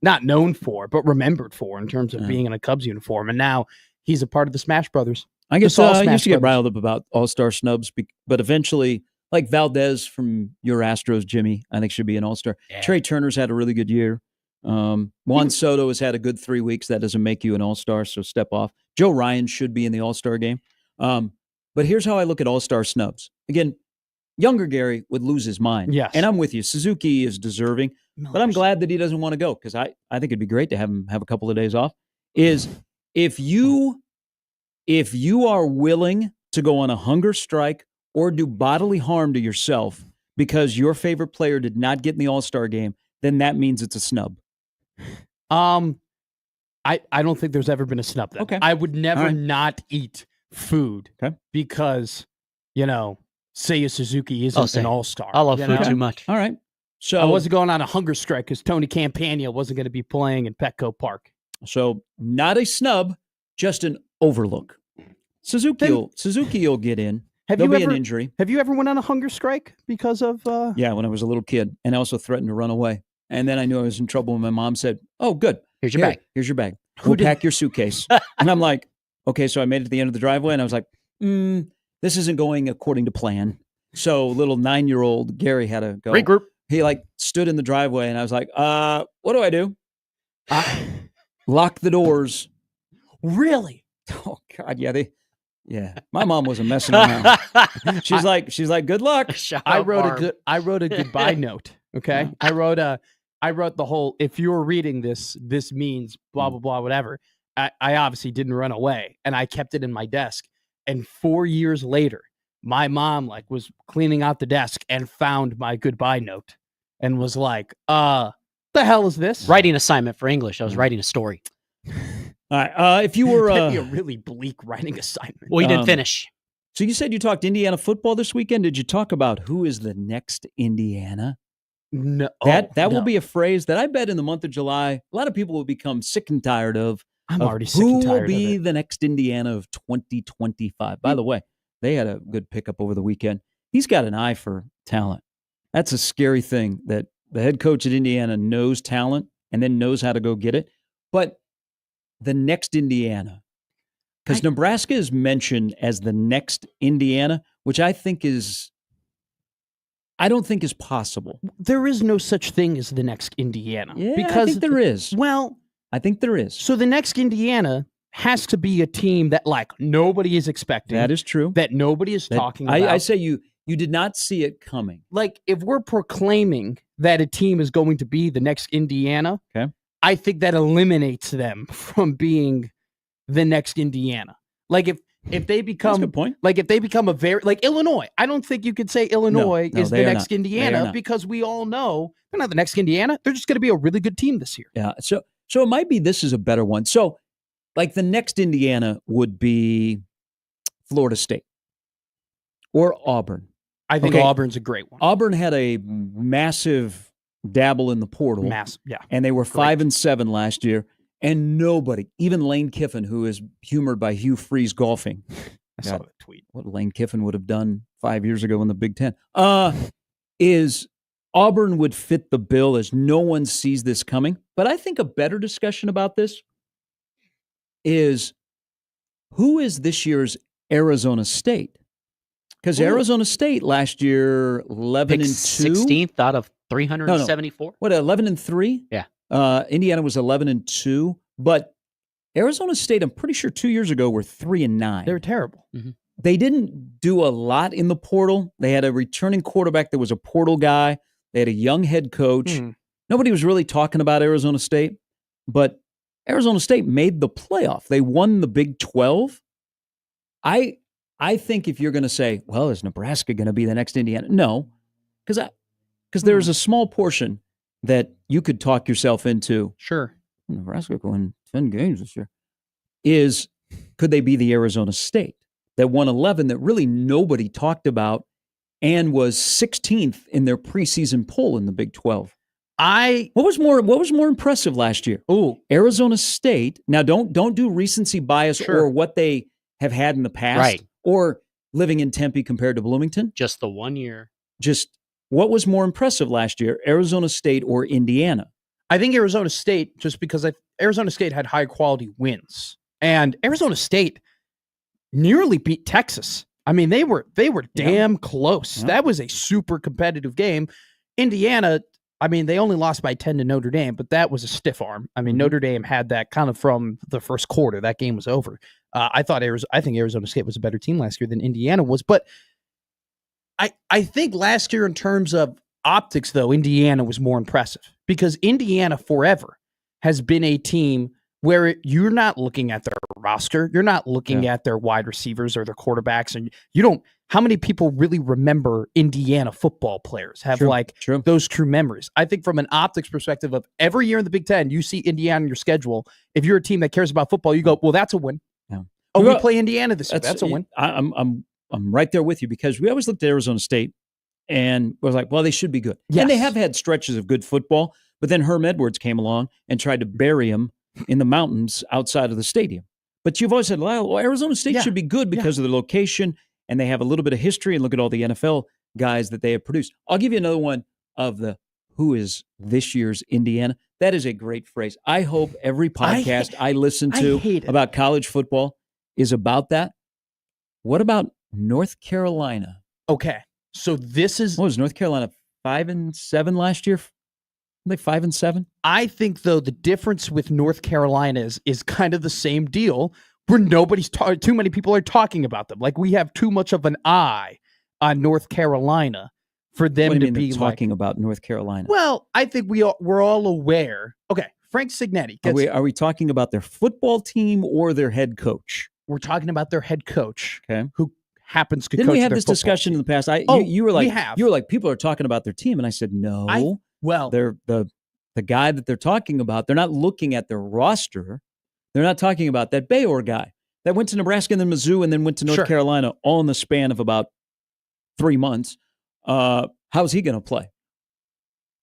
not known for, but remembered for in terms of being in a Cubs uniform. And now he's a part of the Smash Brothers. I guess I used to get riled up about All-Star snubs, but eventually, like Valdez from your Astros, Jimmy, I think should be an All-Star. Yeah. Trey Turner's had a really good year. Juan Soto has had a good 3 weeks. That doesn't make you an All-Star, so step off. Joe Ryan should be in the All-Star game. But here's how I look at All-Star snubs. Again, younger Gary would lose his mind. Yes. And I'm with you. Suzuki is deserving, but I'm glad that he doesn't want to go because I think it'd be great to have him have a couple of days off. If you are willing to go on a hunger strike or do bodily harm to yourself because your favorite player did not get in the All-Star game, then that means it's a snub. I don't think there's ever been a snub then. Okay. I would never not eat food because, Seiya Suzuki isn't an All-Star. I love food too much. All right. So I wasn't going on a hunger strike because Tony Campagna wasn't going to be playing in Petco Park. So not a snub, just an overlook. Suzuki will get in. There'll be an injury. Have you ever went on a hunger strike because of? Yeah, when I was a little kid, and I also threatened to run away. And then I knew I was in trouble when my mom said, "Oh, good. Here's your bag. Here's your bag. We'll pack your suitcase." And I'm like, "Okay." So I made it to the end of the driveway, and I was like, "This isn't going according to plan." So little 9-year-old Gary had to go. Regroup. He stood in the driveway, and I was like, "What do I do?" Lock the doors. Really? Oh God, yeah. My mom wasn't messing around. She's like, good luck. I wrote a goodbye note. Okay. I wrote the whole, if you're reading this means blah, blah, blah, whatever. I obviously didn't run away, and I kept it in my desk. And 4 years later, my mom was cleaning out the desk and found my goodbye note and was like, the hell is this? Writing assignment for English. I was writing a story. All right. If you were that'd be a really bleak writing assignment. Well, you didn't finish. So you said you talked Indiana football this weekend. Did you talk about who is the next Indiana? No. That will be a phrase that I bet in the month of July, a lot of people will become sick and tired of I'm of already sick and who will tired of be it. the next Indiana of 2025. By the way, they had a good pickup over the weekend. He's got an eye for talent. That's a scary thing, that the head coach at Indiana knows talent and then knows how to go get it. But the next Indiana, because Nebraska is mentioned as the next Indiana, which I don't think is possible. There is no such thing as the next Indiana. Yeah, because I think there is. Well, I think there is. So the next Indiana has to be a team that like nobody is expecting. That is true. That nobody is talking about. I say you did not see it coming. Like if we're proclaiming that a team is going to be the next Indiana, okay, I think that eliminates them from being the next Indiana. Like if they become, That's a good point. Like if they become a very like Illinois, I don't think you could say Illinois No, is they the are next not. They are Indiana not. because we all know they're not the next Indiana. They're just going to be a really good team this year. Yeah. So it might be this is a better one. So like the next Indiana would be Florida State or Auburn. I think Auburn's a great one. Auburn had a massive dabble in the portal. Yeah. And they were 5-7 last year. And nobody, even Lane Kiffin, who is humored by Hugh Freeze golfing. I saw that tweet. What Lane Kiffin would have done 5 years ago in the Big Ten. Is Auburn would fit the bill as no one sees this coming. But I think a better discussion about this is who is this year's Arizona State? Because Arizona State last year 11-2, 16th out of 374. What 11-3? Yeah. Indiana was 11-2, but Arizona State, I'm pretty sure 2 years ago were 3-9. They were terrible. They didn't do a lot in the portal. They had a returning quarterback that was a portal guy. They had a young head coach. Nobody was really talking about Arizona State, but Arizona State made the playoff. They won the Big 12. I think if you're going to say, well, is Nebraska going to be the next Indiana? No, because there's a small portion that you could talk yourself into. Sure. Nebraska going 10 games this year. Could they be the Arizona State that won 11 that really nobody talked about and was 16th in their preseason poll in the Big 12? What was more impressive last year? Arizona State. Now don't do recency bias or what they have had in the past, Right. or living in Tempe compared to Bloomington. Just the 1 year. Just what was more impressive last year, Arizona State or Indiana? I think Arizona State, just because Arizona State had high quality wins, and Arizona State nearly beat Texas. I mean, they were damn close. Yeah. That was a super competitive game. Indiana, I mean, they only lost by 10 to Notre Dame, but that was a stiff arm. I mean, Notre Dame had that kind of from the first quarter. That game was over. I think Arizona State was a better team last year than Indiana was, but I think last year in terms of optics, though, Indiana was more impressive because Indiana forever has been a team where you're not looking at their roster, you're not looking at their wide receivers or their quarterbacks, and you don't. How many people really remember Indiana football players have those true memories? I think from an optics perspective of every year in the Big Ten, you see Indiana on your schedule. If you're a team that cares about football, you go, well, that's a win. Yeah. Oh, we play Indiana this year. That's a win. I'm right there with you because we always looked at Arizona State and was like, well, they should be good. Yes. And they have had stretches of good football, but then Herm Edwards came along and tried to bury him in the mountains outside of the stadium. But you've always said, well, Arizona State should be good because of the location and they have a little bit of history, and look at all the NFL guys that they have produced. I'll give you another one of the who is this year's Indiana. That is a great phrase. I hope every podcast I listen to about college football is about that. What about North Carolina? Okay. So this is... What was North Carolina, 5-7 last year? Like 5-7? I think, though, the difference with North Carolina is kind of the same deal where too many people are talking about them. Like, we have too much of an eye on North Carolina for them to be talking about North Carolina. Well, I think we're all aware. Okay, Frank Cignetti. Are we talking about their football team or their head coach? We're talking about their head coach, who happens to Didn't coach we have their this football discussion team. in the past? You were like, people are talking about their team, and I said no. They're the guy that they're talking about. They're not looking at their roster. They're not talking about that Bayor guy that went to Nebraska and then Mizzou and then went to North Carolina all in the span of about 3 months. How's he going to play?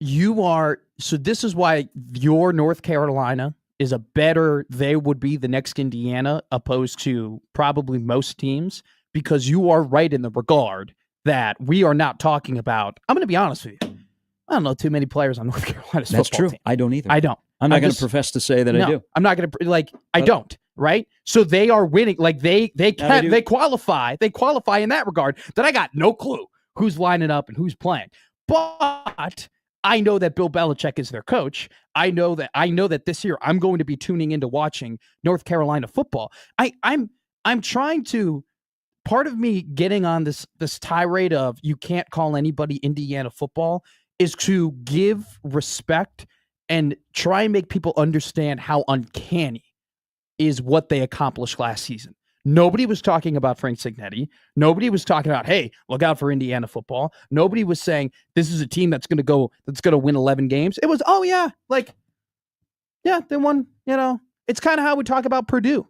So this is why your North Carolina is a better, they would be the next Indiana opposed to probably most teams, because you are right in the regard that we are not talking about. I'm going to be honest with you. I don't know too many players on North Carolina's That's football true. team. I don't either. I don't. I'm not I'm going to just- profess to say that I No, do. I'm not going to I don't, right? So they are winning. Like they can do. they qualify in that regard, that I got no clue who's lining up and who's playing. But I know that Bill Belichick is their coach. I know that this year I'm going to be tuning into watching North Carolina football. I'm trying to, part of me getting on this tirade of you can't call anybody Indiana football is to give respect and try and make people understand how uncanny is what they accomplished last season. Nobody was talking about Frank Cignetti. Nobody was talking about, hey, look out for Indiana football. Nobody was saying this is a team that's going to win 11 games. It was, oh yeah, they won, it's kind of how we talk about Purdue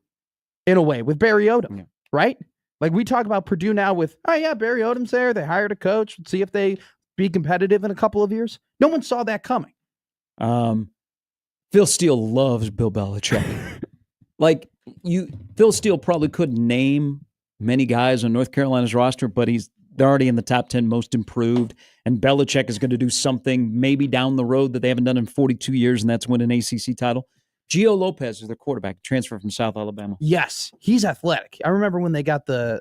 in a way with Barry Odom, right? Like we talk about Purdue now with, oh yeah, Barry Odom's there. They hired a coach. Let's see if they be competitive in a couple of years. No one saw that coming. Phil Steele loves Bill Belichick. Phil Steele probably couldn't name many guys on North Carolina's roster, but they're already in the top 10 most improved. And Belichick is going to do something maybe down the road that they haven't done in 42 years, and that's win an ACC title. Gio Lopez is their quarterback, transfer from South Alabama. Yes, he's athletic. I remember when they got when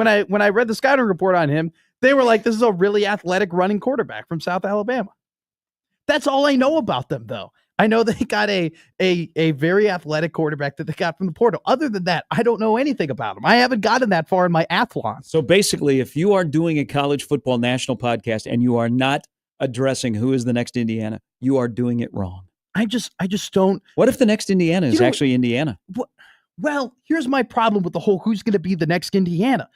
I read the scouting report on him, they were like, this is a really athletic running quarterback from South Alabama. That's all I know about them, though. I know they got a very athletic quarterback that they got from the portal. Other than that, I don't know anything about them. I haven't gotten that far in my athlon. So basically, if you are doing a college football national podcast and you are not addressing who is the next Indiana, you are doing it wrong. I just don't. What if the next Indiana is actually Indiana? Well, here's my problem with the whole who's going to be the next Indiana.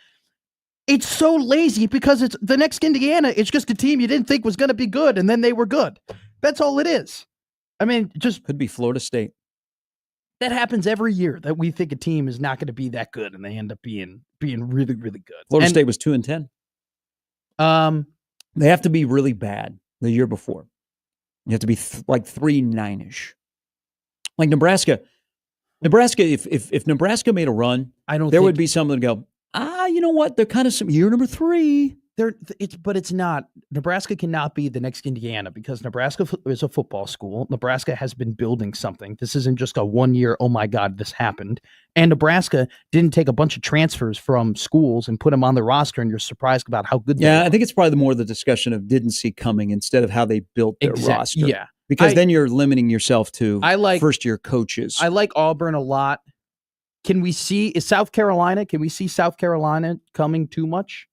It's so lazy because it's the next Indiana. It's just a team you didn't think was going to be good, and then they were good. That's all it is. I mean, just could be Florida State. That happens every year that we think a team is not going to be that good, and they end up being really, really good. Florida State was 2-10. They have to be really bad the year before. You have to be 3-9-ish. Like Nebraska, if Nebraska made a run, there would be someone to go, you know what? They're kind of year number 3. But it's not. Nebraska cannot be the next Indiana because Nebraska is a football school. Nebraska has been building something. This isn't just a 1 year, oh my God, this happened. And Nebraska didn't take a bunch of transfers from schools and put them on the roster, and you're surprised about how good they are. I think it's probably more the discussion of didn't see coming instead of how they built their roster. Yeah. Because then you're limiting yourself to first-year coaches. I like Auburn a lot. Can we see South Carolina coming too much?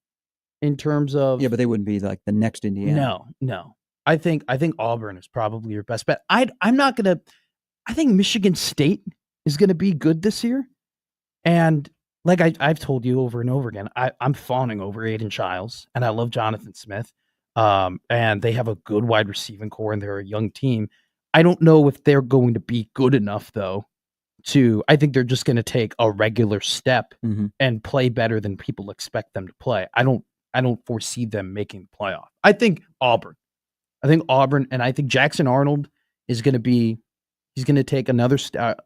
In terms of but they wouldn't be like the next Indiana. No. I think Auburn is probably your best bet. I think Michigan State is gonna be good this year. And like I've told you over and over again, I'm fawning over Aiden Childs, and I love Jonathan Smith. And they have a good wide receiving core, and they're a young team. I don't know if they're going to be good enough though. I think they're just going to take a regular step and play better than people expect them to play. I don't foresee them making the playoff. I think Auburn, and I think Jackson Arnold is going to he's going to take another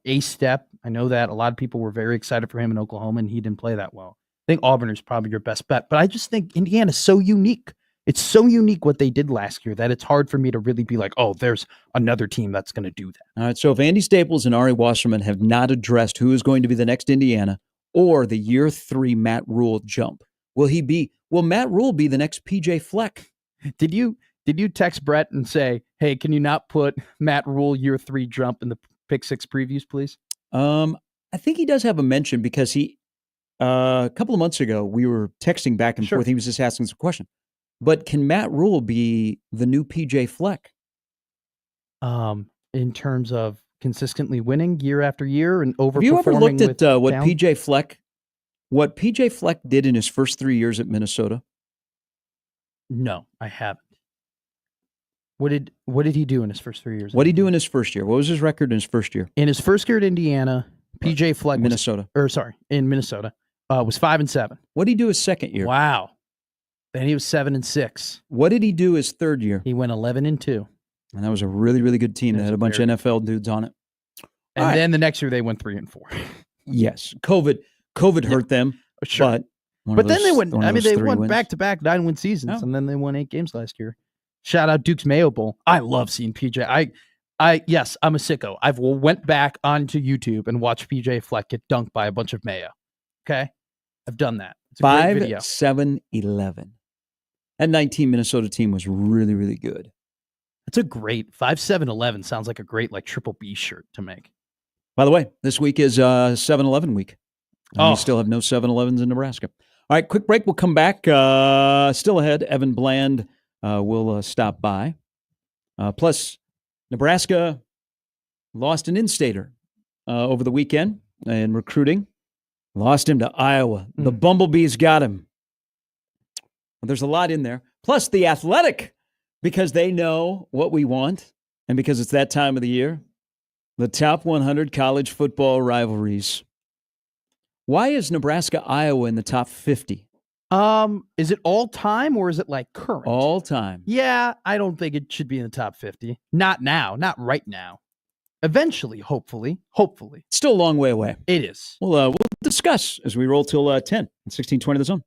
a step. I know that a lot of people were very excited for him in Oklahoma, and he didn't play that well. I think Auburn is probably your best bet, but I just think Indiana's so unique. It's so unique what they did last year that it's hard for me to really be like, oh, there's another team that's going to do that. All right, so if Andy Staples and Ari Wasserman have not addressed who is going to be the next Indiana or the year 3 Matt Rule jump, will Matt Rule be the next PJ Fleck? Did you text Brett and say, hey, can you not put Matt Rule year 3 jump in the Pick 6 previews, please? I think he does have a mention because a couple of months ago, we were texting back and forth. He was just asking some question. But can Matt Rule be the new PJ Fleck? In terms of consistently winning year after year and overperforming. Have you ever looked at what talent? PJ Fleck did in his first 3 years at Minnesota? No, I haven't. What did he do in his first 3 years? What did he do in his first year? What was his record in his first year? In his first year at Indiana, PJ Fleck in Minnesota. In Minnesota, was 5-7. What did he do his second year? Wow. Then he was 7-6. What did he do his third year? He went 11-2. And that was a really, really good team that had a bunch of NFL dudes on it. And then the next year they went 3-4. Yes. COVID hurt them. Sure. But then they went. I mean, they won wins. back-to-back 9-win seasons, and then they won 8 games last year. Shout out Duke's Mayo Bowl. I love seeing PJ. Yes, I'm a sicko. I've went back onto YouTube and watched PJ Fleck get dunked by a bunch of Mayo. Okay, I've done that. It's a great video. 5-7-11. That 19 Minnesota team was really, really good. It's a great 5-7-11. Sounds like a great triple B shirt to make. By the way, this week is 7-11 week. And we Oh. still have no 7-Elevens in Nebraska. All right, quick break. We'll come back. Still ahead. Evan Bland will stop by. Plus, Nebraska lost an in-stater over the weekend in recruiting. Lost him to Iowa. The Bumblebees got him. Well, there's a lot in there. Plus, The Athletic, because they know what we want, and because it's that time of the year, the top 100 college football rivalries. Why is Nebraska, Iowa in the top 50? Is it all time or is it current? All time. Yeah, I don't think it should be in the top 50. Not now. Not right now. Eventually, hopefully. Still a long way away. It is. We'll discuss as we roll till 10 and 1620 The Zone.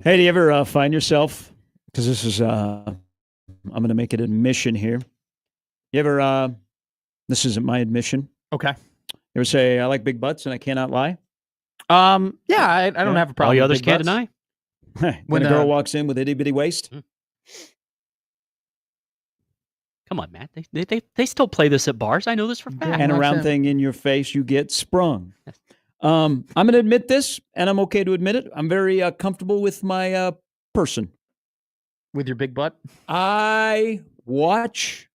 Hey, do you ever find yourself, because this is, I'm going to make an admission here. You ever, this isn't my admission. Okay. You ever say, I like big butts and I cannot lie? Yeah, I don't have a problem. All you with others big can't butts. deny. When a girl walks in with itty bitty waist? Come on, Matt. They still play this at bars. I know this for a fact. And a round thing in your face, you get sprung. I'm going to admit this, and I'm okay to admit it. I'm very comfortable with my person. With your big butt? I watch.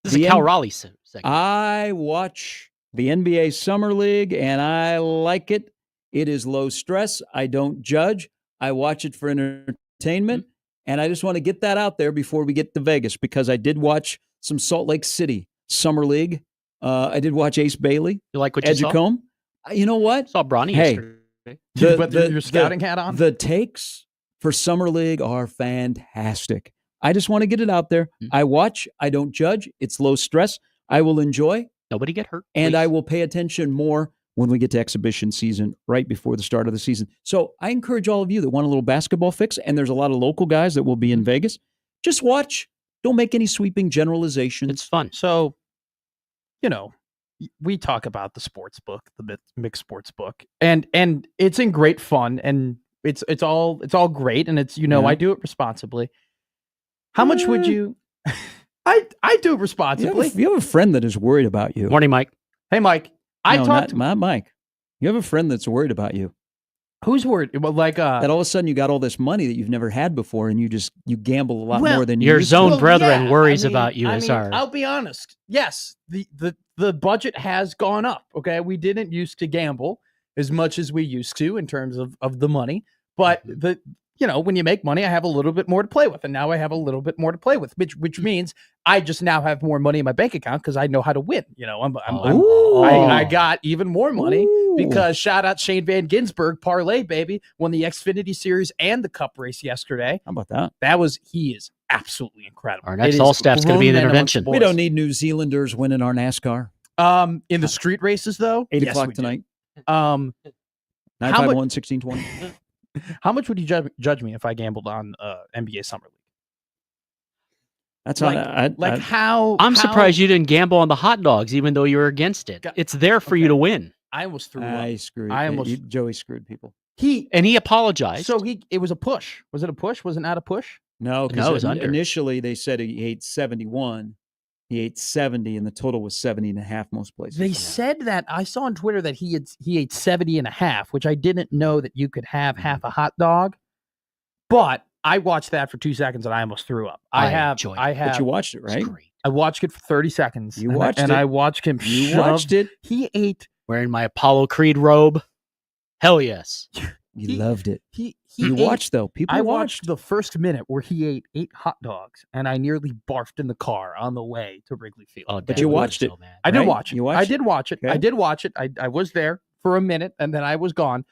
This is a Cal Raleigh segment. I watch the NBA Summer League, and I like it. It is low stress. I don't judge. I watch it for entertainment. And I just want to get that out there before we get to Vegas, because I did watch some Salt Lake City Summer League. I did watch Ace Bailey. You like what you saw? Edgecombe. You know what? Saw Bronny yesterday. Did you put your scouting hat on? The takes for Summer League are fantastic. I just want to get it out there. I watch. I don't judge. It's low stress. I will enjoy. Nobody get hurt. And please. I will pay attention more when we get to exhibition season, right before the start of the season. So I encourage all of you that want a little basketball fix, and there's a lot of local guys that will be in Vegas, just watch. Don't make any sweeping generalizations. It's fun. So, we talk about the sports book, the mixed sports book, and it's in great fun, and it's all great, and it's I do it responsibly. How much would you? I do it responsibly. You have a friend that is worried about you. Morning, Mike. Hey, Mike. Not Mike. You have a friend that's worried about you. Who's worried? Well, that all of a sudden you got all this money that you've never had before, and you gamble a lot more than you your used zone to. brethren worries about you. I'll be honest. Yes, the budget has gone up. Okay, we didn't used to gamble as much as we used to in terms of the money, but when you make money, I have a little bit more to play with, and now I have a little bit more to play with, which means I just now have more money in my bank account because I know how to win. I got even more money because shout out Shane Van Gisbergen, parlay baby, won the Xfinity Series and the Cup race yesterday. How about that? He is absolutely incredible. Our next all staff's going to be an intervention. We don't need New Zealanders winning our NASCAR. In the street races though, 8 o'clock tonight. 951 1620. How much would you judge me if I gambled on NBA Summer League? That's how I'm surprised you didn't gamble on the hot dogs, even though you were against it. It's there for you to win. I almost threw Joey screwed people. He apologized. So it was a push. Was it a push? Was it not a push? No, it because was under. Initially they said he ate 71. He ate 70, and the total was 70 and a half most places. They said that. I saw on Twitter that he ate 70 and a half, which I didn't know that you could have half a hot dog. But I watched that for 2 seconds and I almost threw up. But you watched it, right? I watched it for 30 seconds. You watched and it. I watched him. You watched it. He ate. Wearing my Apollo Creed robe. Hell yes. You loved it. He watched though. I watched the first minute where he ate 8 hot dogs, and I nearly barfed in the car on the way to Wrigley Field. Oh, but you watched it. I did watch it. You watched I did watch it. Okay. I did watch it. I was there for a minute, and then I was gone.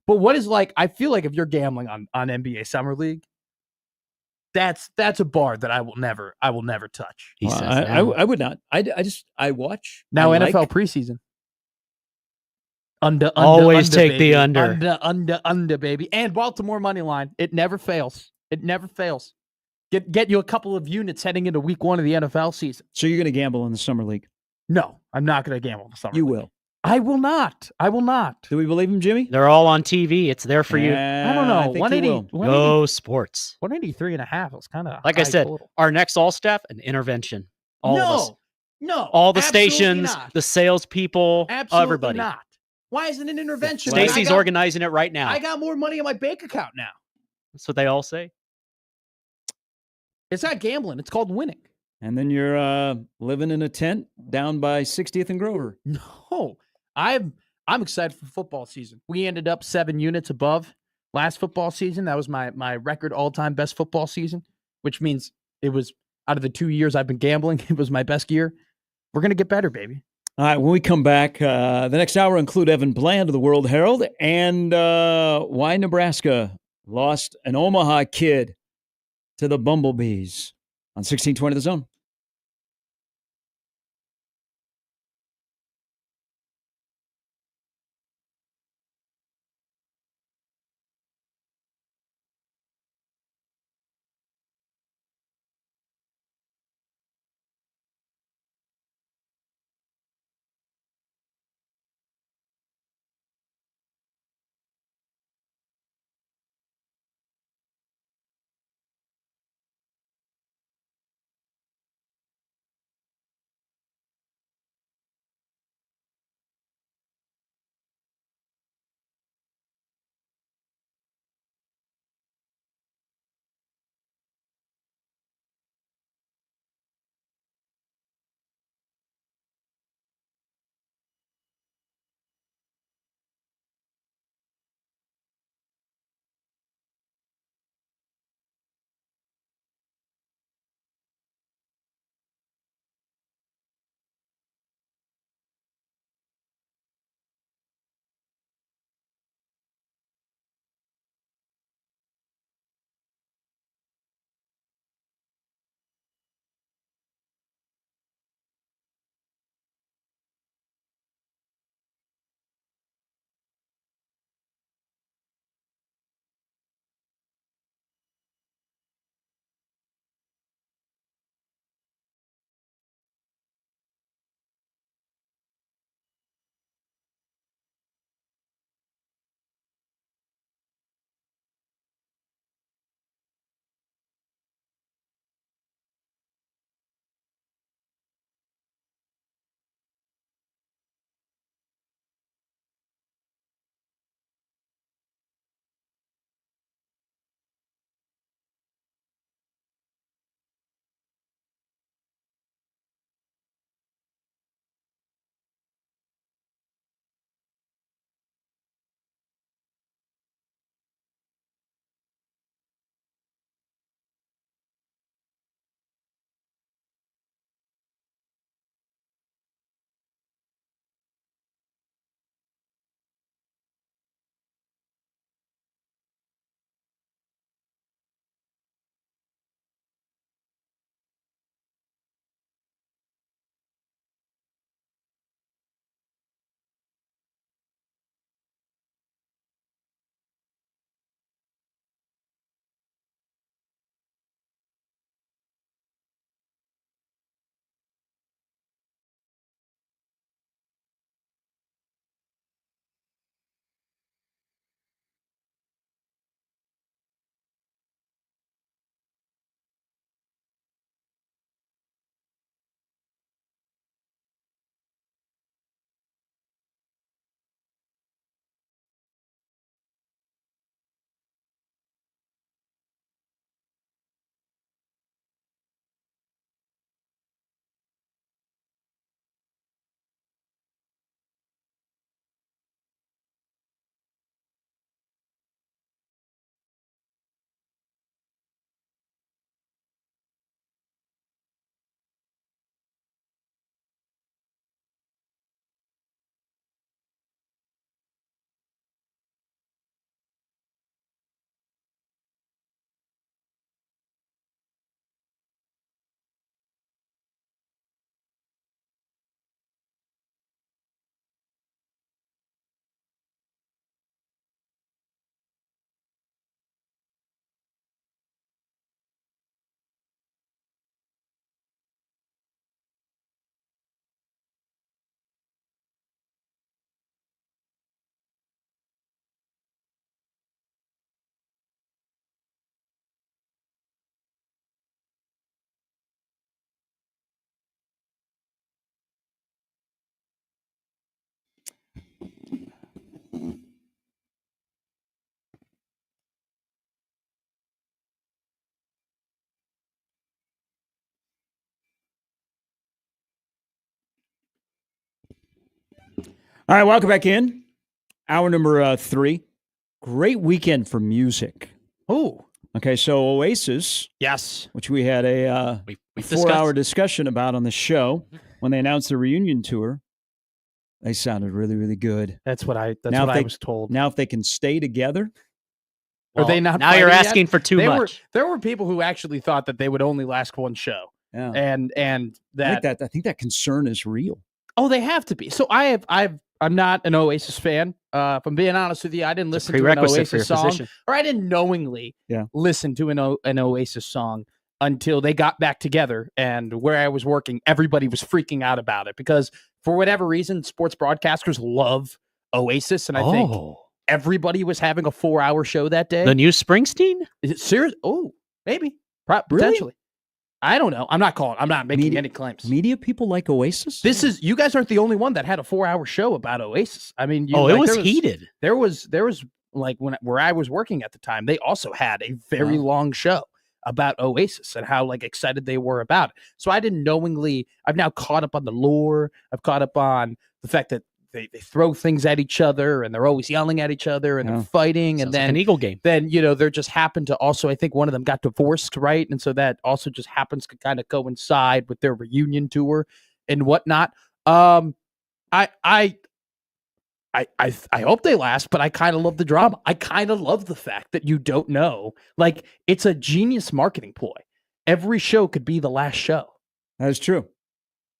But what is I feel like if you're gambling on NBA Summer League, that's a bar that I will never touch. He says I would not. I watch now. I NFL like, preseason. Always take baby. the under. Under, baby. And Baltimore money line. It never fails. It never fails. Get you a couple of units heading into week 1 of the NFL season. So you're going to gamble in the summer league? No, I'm not going to gamble in the summer. You league. will. I will not. I will not. Do we believe him, Jimmy? They're all on TV. It's there for you. I don't know. I think you 180. will. Go sports. 183 and a half was kind of Like I said, our next all staff, an intervention. All of us. No. All the absolutely stations, not. the salespeople, Absolutely everybody. not. Why isn't it an intervention? Stacy's organizing it right now. I got more money in my bank account now. That's what they all say. It's not gambling. It's called winning. And then you're living in a tent down by 60th and Grover. No, I'm excited for football season. We ended up 7 units above last football season. That was my record all-time best football season, which means it was out of the 2 years I've been gambling, it was my best year. We're going to get better, baby. All right, when we come back, the next hour include Evan Bland of the World Herald and why Nebraska lost an Omaha kid to the Bumblebees on 1620 The Zone. All right, welcome back in. Hour number 3. Great weekend for music. Oh. Okay, so Oasis. Yes. Which we had a we've 4-hour discussion about on the show when they announced the reunion tour. They sounded really, really good. That's what I was told. Now, if they can stay together. Are they not? Now you're fighting asking yet? for too much. There were people who actually thought that they would only last one show. Yeah. And I think that concern is real. Oh, they have to be. So I'm not an Oasis fan. If I'm being honest with you, I didn't listen to an prerequisite for your Oasis song, position. or I didn't knowingly listen to an Oasis song until they got back together. And where I was working, everybody was freaking out about it because for whatever reason, sports broadcasters love Oasis, and I think everybody was having a 4-hour show that day. The new Springsteen? Is it serious? Oh, maybe. Potentially. I don't know. I'm not making any claims. Media people like Oasis? You guys aren't the only one that had a 4-hour show about Oasis. I mean, it was heated. There was like where I was working at the time, they also had a very long show about Oasis and how like excited they were about it. So I didn't knowingly, I've now caught up on the lore. I've caught up on the fact that they throw things at each other and they're always yelling at each other and they're fighting. Sounds and then like an Eagle game. Then, there just happened to also, I think one of them got divorced, right? And so that also just happens to kind of coincide with their reunion tour and whatnot. I hope they last, but I kind of love the drama. I kind of love the fact that you don't know. Like, it's a genius marketing ploy. Every show could be the last show. That is true.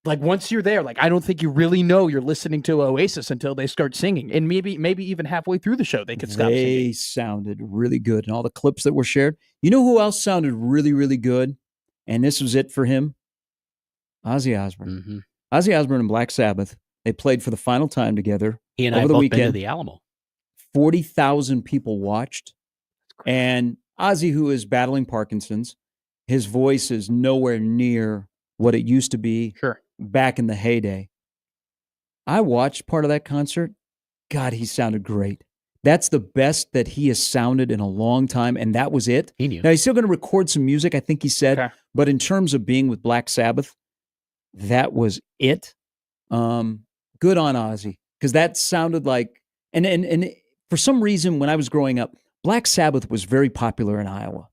Like, once you're there, like, I don't think you really know you're listening to Oasis until they start singing. And maybe even halfway through the show, they could stop singing. They sounded really good. And all the clips that were shared. You know who else sounded really, really good? And this was it for him? Ozzy Osbourne. Mm-hmm. Ozzy Osbourne and Black Sabbath. They played for the final time together. He and over I the both weekend. been to the Alamo. 40,000 people watched. And Ozzy, who is battling Parkinson's, his voice is nowhere near what it used to be back in the heyday. I watched part of that concert. God, he sounded great. That's the best that he has sounded in a long time, and that was it. He knew. Now, he's still going to record some music, I think he said, but in terms of being with Black Sabbath, that was it. Good on Ozzy, because that sounded like, and for some reason, when I was growing up, Black Sabbath was very popular in Iowa.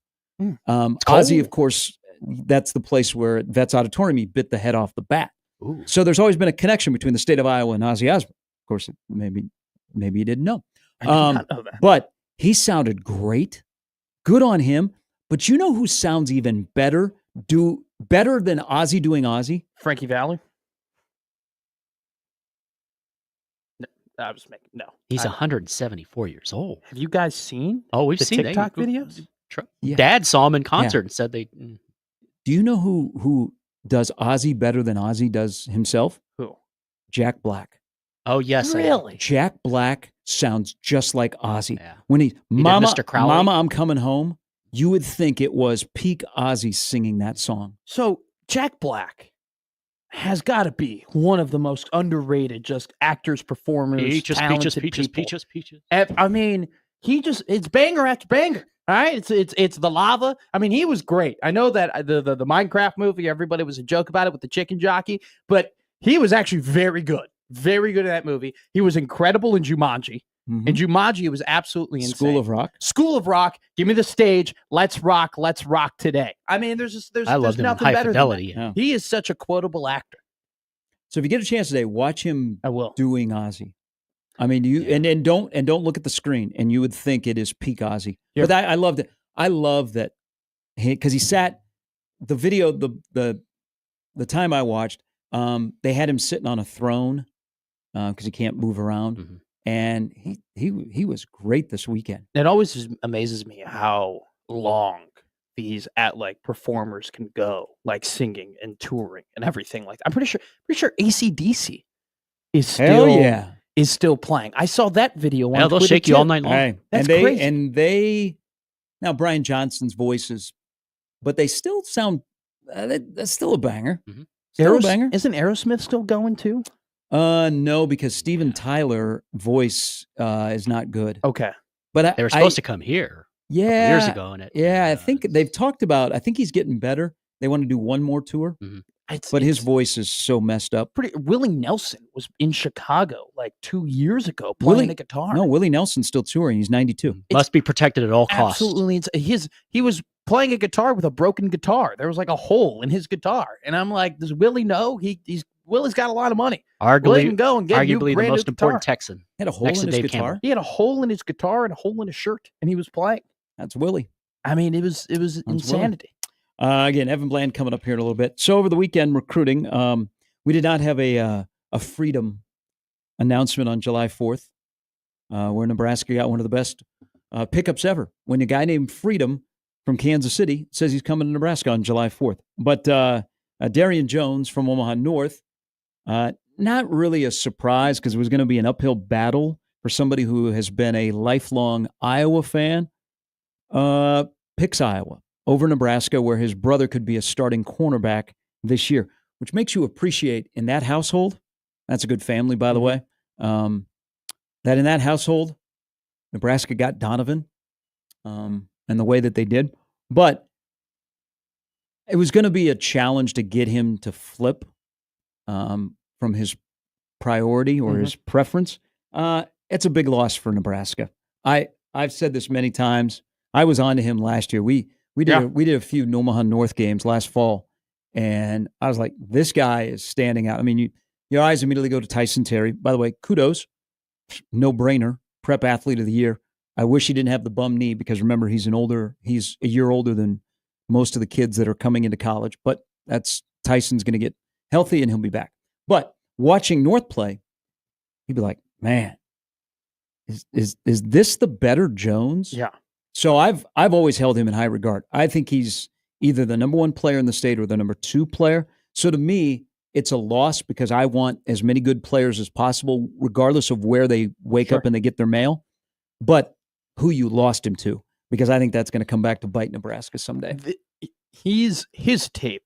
Ozzy, of course, that's the place where Vets Auditorium, he bit the head off the bat. Ooh. So there's always been a connection between the state of Iowa and Ozzy Osbourne. Of course, maybe you didn't know. I did not know that. But he sounded great. Good on him. But you know who sounds even better? Better than Ozzy doing Ozzy? Frankie Valli? No, I was making, no. He's 174 years old. Have you guys seen we've the seen TikTok videos? Yeah. Dad saw him in concert and said they... Do you know who does Ozzy better than Ozzy does himself? Who? Jack Black. Oh, yes. Really? Jack Black sounds just like Ozzy. Yeah. When he did Mama, Mr. Crowley. Mama, I'm Coming Home, you would think it was peak Ozzy singing that song. So Jack Black has got to be one of the most underrated just actors, performers, talented people. Peaches. I mean, it's banger after banger. All right, it's the lava. I mean, he was great. I know that the Minecraft movie, everybody was a joke about it with the chicken jockey, but he was actually very good in that movie. He was incredible in Jumanji. Mm-hmm. In Jumanji, it was absolutely insane. School of Rock. School of Rock. Give me the stage. Let's rock today. I mean, there's nothing better than that. Yeah. He is such a quotable actor. So if you get a chance today, watch him doing Ozzy. I mean, and don't look at the screen, and you would think it is peak Ozzy. Yeah. But I loved it. I love that because he sat the video the time I watched. They had him sitting on a throne because he can't move around, and he was great this weekend. It always just amazes me how long these performers can go, like singing and touring and everything like that. I'm pretty sure AC/DC is still is still playing. I saw that video on Twitter. They'll shake you all night long. Hey, That's crazy. crazy. Now Brian Johnson's voices, but they still sound. That's still a banger. Mm-hmm. Still a banger. Isn't Aerosmith still going too? No, because Steven Tyler voice is not good. Okay, but they were supposed to come here. Yeah, years ago, I think they've talked about. I think he's getting better. They want to do one more tour. Mm-hmm. but his voice is so messed up. Willie Nelson was in Chicago like 2 years ago playing a guitar. No, Willie Nelson's still touring. He's 92. Must be protected at all costs. Absolutely. He was playing a guitar with a broken guitar. There was like a hole in his guitar. And I'm like, does Willie know? Willie's got a lot of money. Let him go and get arguably the most important Texan. He had a hole in his guitar. Campbell. He had a hole in his guitar and a hole in his shirt, and he was playing. That's Willie. I mean, it was insanity. Again, Evan Bland coming up here in a little bit. So over the weekend, recruiting, we did not have a Freedom announcement on July 4th, where Nebraska got one of the best pickups ever. When a guy named Freedom from Kansas City says he's coming to Nebraska on July 4th. But Darian Jones from Omaha North, not really a surprise because it was going to be an uphill battle for somebody who has been a lifelong Iowa fan. Picks Iowa over Nebraska, where his brother could be a starting cornerback this year, which makes you appreciate in that household. That's a good family, by the way. That in that household, Nebraska got Donovan and the way that they did. But it was going to be a challenge to get him to flip from his priority or his preference. It's a big loss for Nebraska. I've said this many times. I was on to him last year. We did a few Omaha North games last fall, and I was like, this guy is standing out. I mean, your eyes immediately go to Tyson Terry. By the way, kudos, no brainer, prep athlete of the year. I wish he didn't have the bum knee because remember, he's a year older than most of the kids that are coming into college. But Tyson's going to get healthy and he'll be back. But watching North play, he'd be like, man, is this the better Jones? Yeah. So I've always held him in high regard. I think he's either the number one player in the state or the number two player. So to me, it's a loss because I want as many good players as possible, regardless of where they wake up and they get their mail. But who you lost him to, because I think that's going to come back to bite Nebraska someday. His tape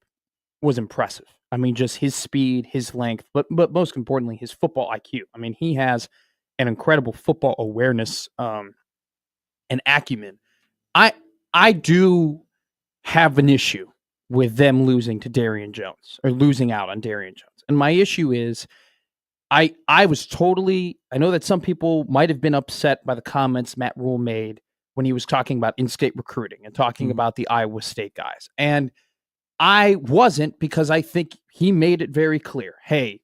was impressive. I mean, just his speed, his length, but most importantly, his football IQ. I mean, he has an incredible football awareness and acumen. I do have an issue with them losing to Darian Jones or losing out on Darian Jones. And my issue is I know that some people might have been upset by the comments Matt Rule made when he was talking about in-state recruiting and talking about the Iowa State guys. And I wasn't, because I think he made it very clear. Hey,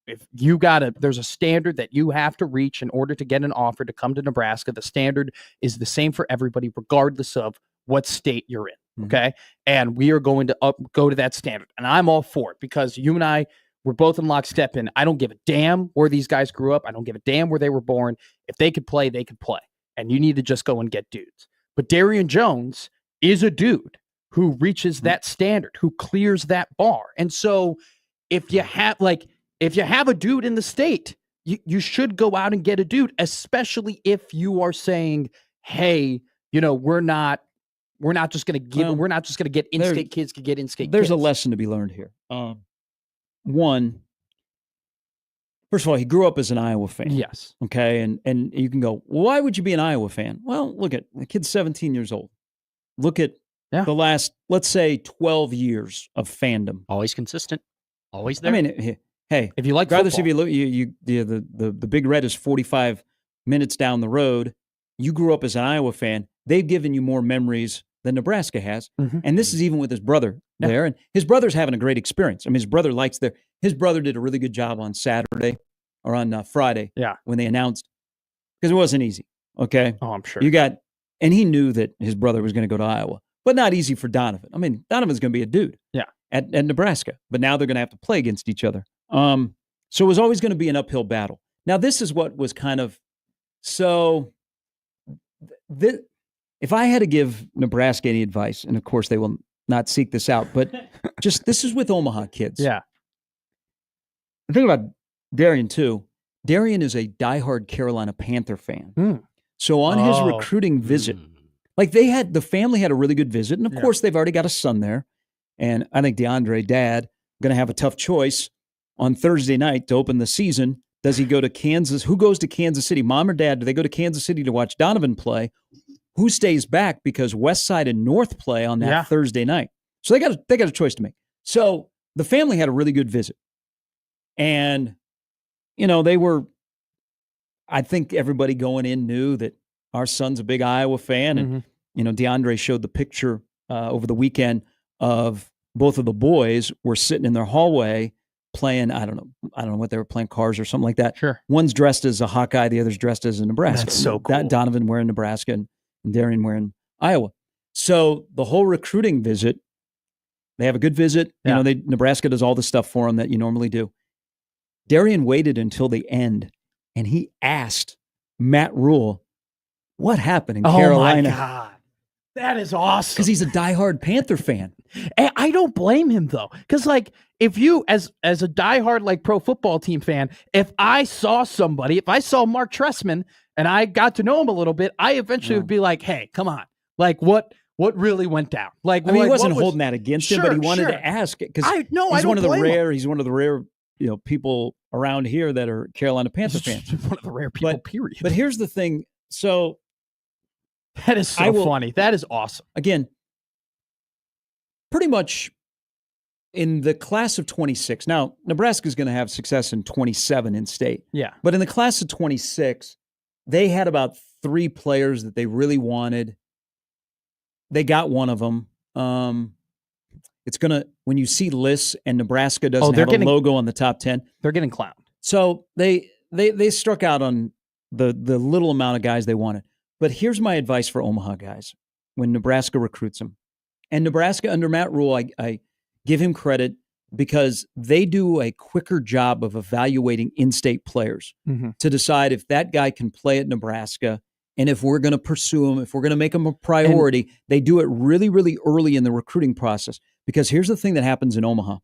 if there's a standard that you have to reach in order to get an offer to come to Nebraska. The standard is the same for everybody, regardless of what state you're in. Okay. And we are going to go to that standard. And I'm all for it because you and I, we're both in lockstep in. I don't give a damn where these guys grew up. I don't give a damn where they were born. If they could play, they could play. And you need to just go and get dudes. But Darian Jones is a dude who reaches that standard, who clears that bar. And so if you have a dude in the state, you should go out and get a dude, especially if you are saying, hey, we're not just going to get in-state kids to get in-state kids. There's a lesson to be learned here. One, first of all, he grew up as an Iowa fan. Yes. Okay. And you can go, well, why would you be an Iowa fan? Well, look at the kid's 17 years old. Look at the last, let's say, 12 years of fandom. Always consistent. Always there. I mean, hey, if you like regardless football. if you look, the Big Red is 45 minutes down the road. You grew up as an Iowa fan. They've given you more memories than Nebraska has. And this is even with his brother there. And his brother's having a great experience. I mean, his brother his brother did a really good job on Saturday or on Friday when they announced, because it wasn't easy. Okay. Oh, I'm sure. And he knew that his brother was going to go to Iowa, but not easy for Donovan. I mean, Donovan's going to be a dude at Nebraska, but now they're going to have to play against each other. So it was always going to be an uphill battle. Now, this is what was kind of, if I had to give Nebraska any advice, and of course they will not seek this out, but just this is with Omaha kids. Yeah. The thing about Darian too, Darian is a diehard Carolina Panther fan. So on his recruiting visit, like the family had a really good visit. And of course they've already got a son there. And I think DeAndre, dad, going to have a tough choice on Thursday night to open the season. Does he go to Kansas? Who goes to Kansas City? Mom or dad? Do they go to Kansas City to watch Donovan play? Who stays back because West Side and North play on that Thursday night? So they got a choice to make. So the family had a really good visit. And, I think everybody going in knew that our son's a big Iowa fan. And, DeAndre showed the picture over the weekend of both of the boys were sitting in their hallway playing, I don't know what they were playing, Cars or something like that. Sure. One's dressed as a Hawkeye, the other's dressed as a Nebraska. That's so cool. Donovan wearing Nebraska and Darian wearing Iowa. So the whole recruiting visit, they have a good visit. Yeah. Nebraska does all the stuff for them that you normally do. Darian waited until the end, and he asked Matt Rule what happened in Carolina. Oh, my God. That is awesome. Because he's a diehard Panther fan. And I don't blame him, though. Because, if you, as a diehard, pro football team fan, if I saw Mark Trestman and I got to know him a little bit, I eventually would be like, hey, come on. What really went down? He wasn't holding that against him, but he wanted to ask it because he's one of the rare people around here that are Carolina Panther fans. One of the rare people, period. But here's the thing. So that is so funny. That is awesome. Again, pretty much in the class of 26. Now, Nebraska is going to have success in 27 in state. Yeah. But in the class of 26, they had about 3 players that they really wanted. They got one of them. It's going to, when you see lists and Nebraska doesn't have a logo on the top 10, they're getting clowned. So they struck out on the little amount of guys they wanted. But here's my advice for Omaha guys when Nebraska recruits them. And Nebraska under Matt Rule, I give him credit because they do a quicker job of evaluating in-state players to decide if that guy can play at Nebraska and if we're going to pursue him, if we're going to make him a priority. They do it really, really early in the recruiting process. Because here's the thing that happens in Omaha.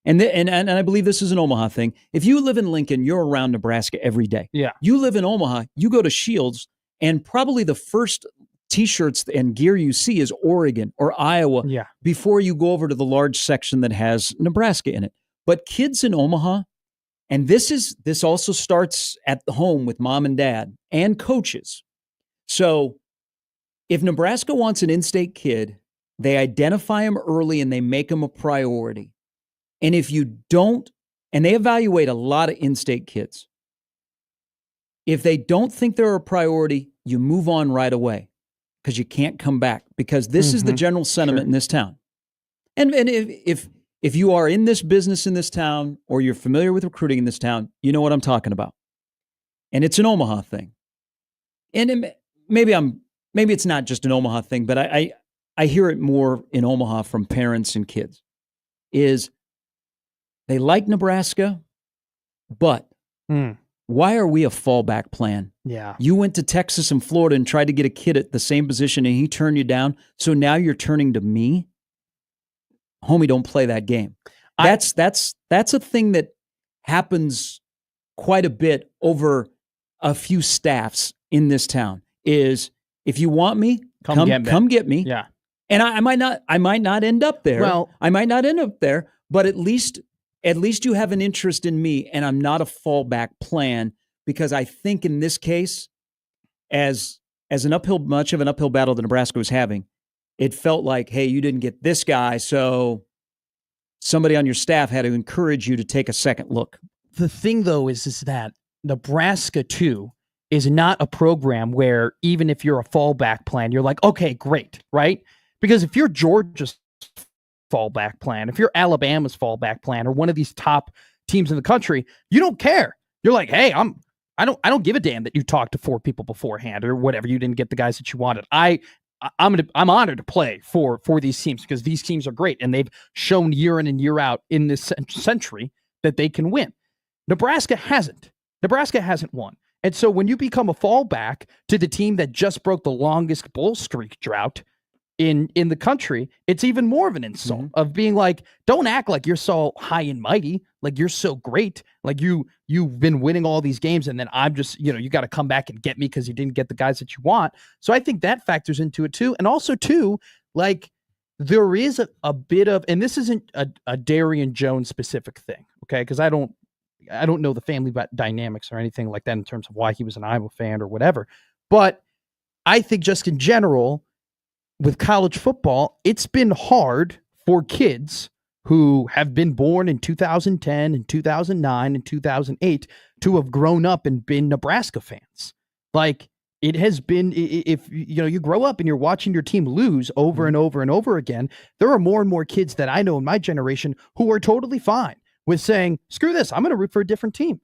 And I believe this is an Omaha thing. If you live in Lincoln, you're around Nebraska every day. Yeah. You live in Omaha, you go to Shields, and probably the first T-shirts and gear you see is Oregon or Iowa before you go over to the large section that has Nebraska in it. But kids in Omaha, and this also starts at the home with mom and dad and coaches. So if Nebraska wants an in-state kid, they identify them early and they make them a priority. And if you don't, and they evaluate a lot of in-state kids, if they don't think they're a priority, you move on right away because you can't come back because this is the general sentiment in this town. And if you are in this business in this town or you're familiar with recruiting in this town, you know what I'm talking about. And it's an Omaha thing. And maybe it's not just an Omaha thing, but I hear it more in Omaha from parents and kids, is they like Nebraska, but why are we a fallback plan? Yeah. You went to Texas and Florida and tried to get a kid at the same position and he turned you down, so now you're turning to me? Homie, don't play that game. That's a thing that happens quite a bit over a few staffs in this town, is if you want me, come get me. Yeah. And I might not end up there. Well, I might not end up there, but at least you have an interest in me, and I'm not a fallback plan, because I think in this case, as much of an uphill battle that Nebraska was having, it felt like, hey, you didn't get this guy, so somebody on your staff had to encourage you to take a second look. The thing, though, is that Nebraska, too, is not a program where even if you're a fallback plan, you're like, okay, great, right? Because if you're Georgia's fallback plan, if you're Alabama's fallback plan, or one of these top teams in the country, you don't care. You're like, hey, I don't give a damn that you talked to 4 people beforehand or whatever. You didn't get the guys that you wanted. I'm honored to play for these teams because these teams are great and they've shown year in and year out in this century that they can win. Nebraska hasn't. Nebraska hasn't won. And so when you become a fallback to the team that just broke the longest bowl streak drought in the country, it's even more of an insult of being like, don't act like you're so high and mighty, like you're so great, like you've been winning all these games, and then I'm just, you got to come back and get me because you didn't get the guys that you want. So I think that factors into it too. And also too, like there is a bit of, and this isn't a Darian Jones specific thing, okay? Because I don't know the family dynamics or anything like that in terms of why he was an Iowa fan or whatever. But I think just in general, with college football, it's been hard for kids who have been born in 2010 and 2009 and 2008 to have grown up and been Nebraska fans. Like, it has been, if you grow up and you're watching your team lose over and over and over again, there are more and more kids that I know in my generation who are totally fine with saying, screw this, I'm going to root for a different team.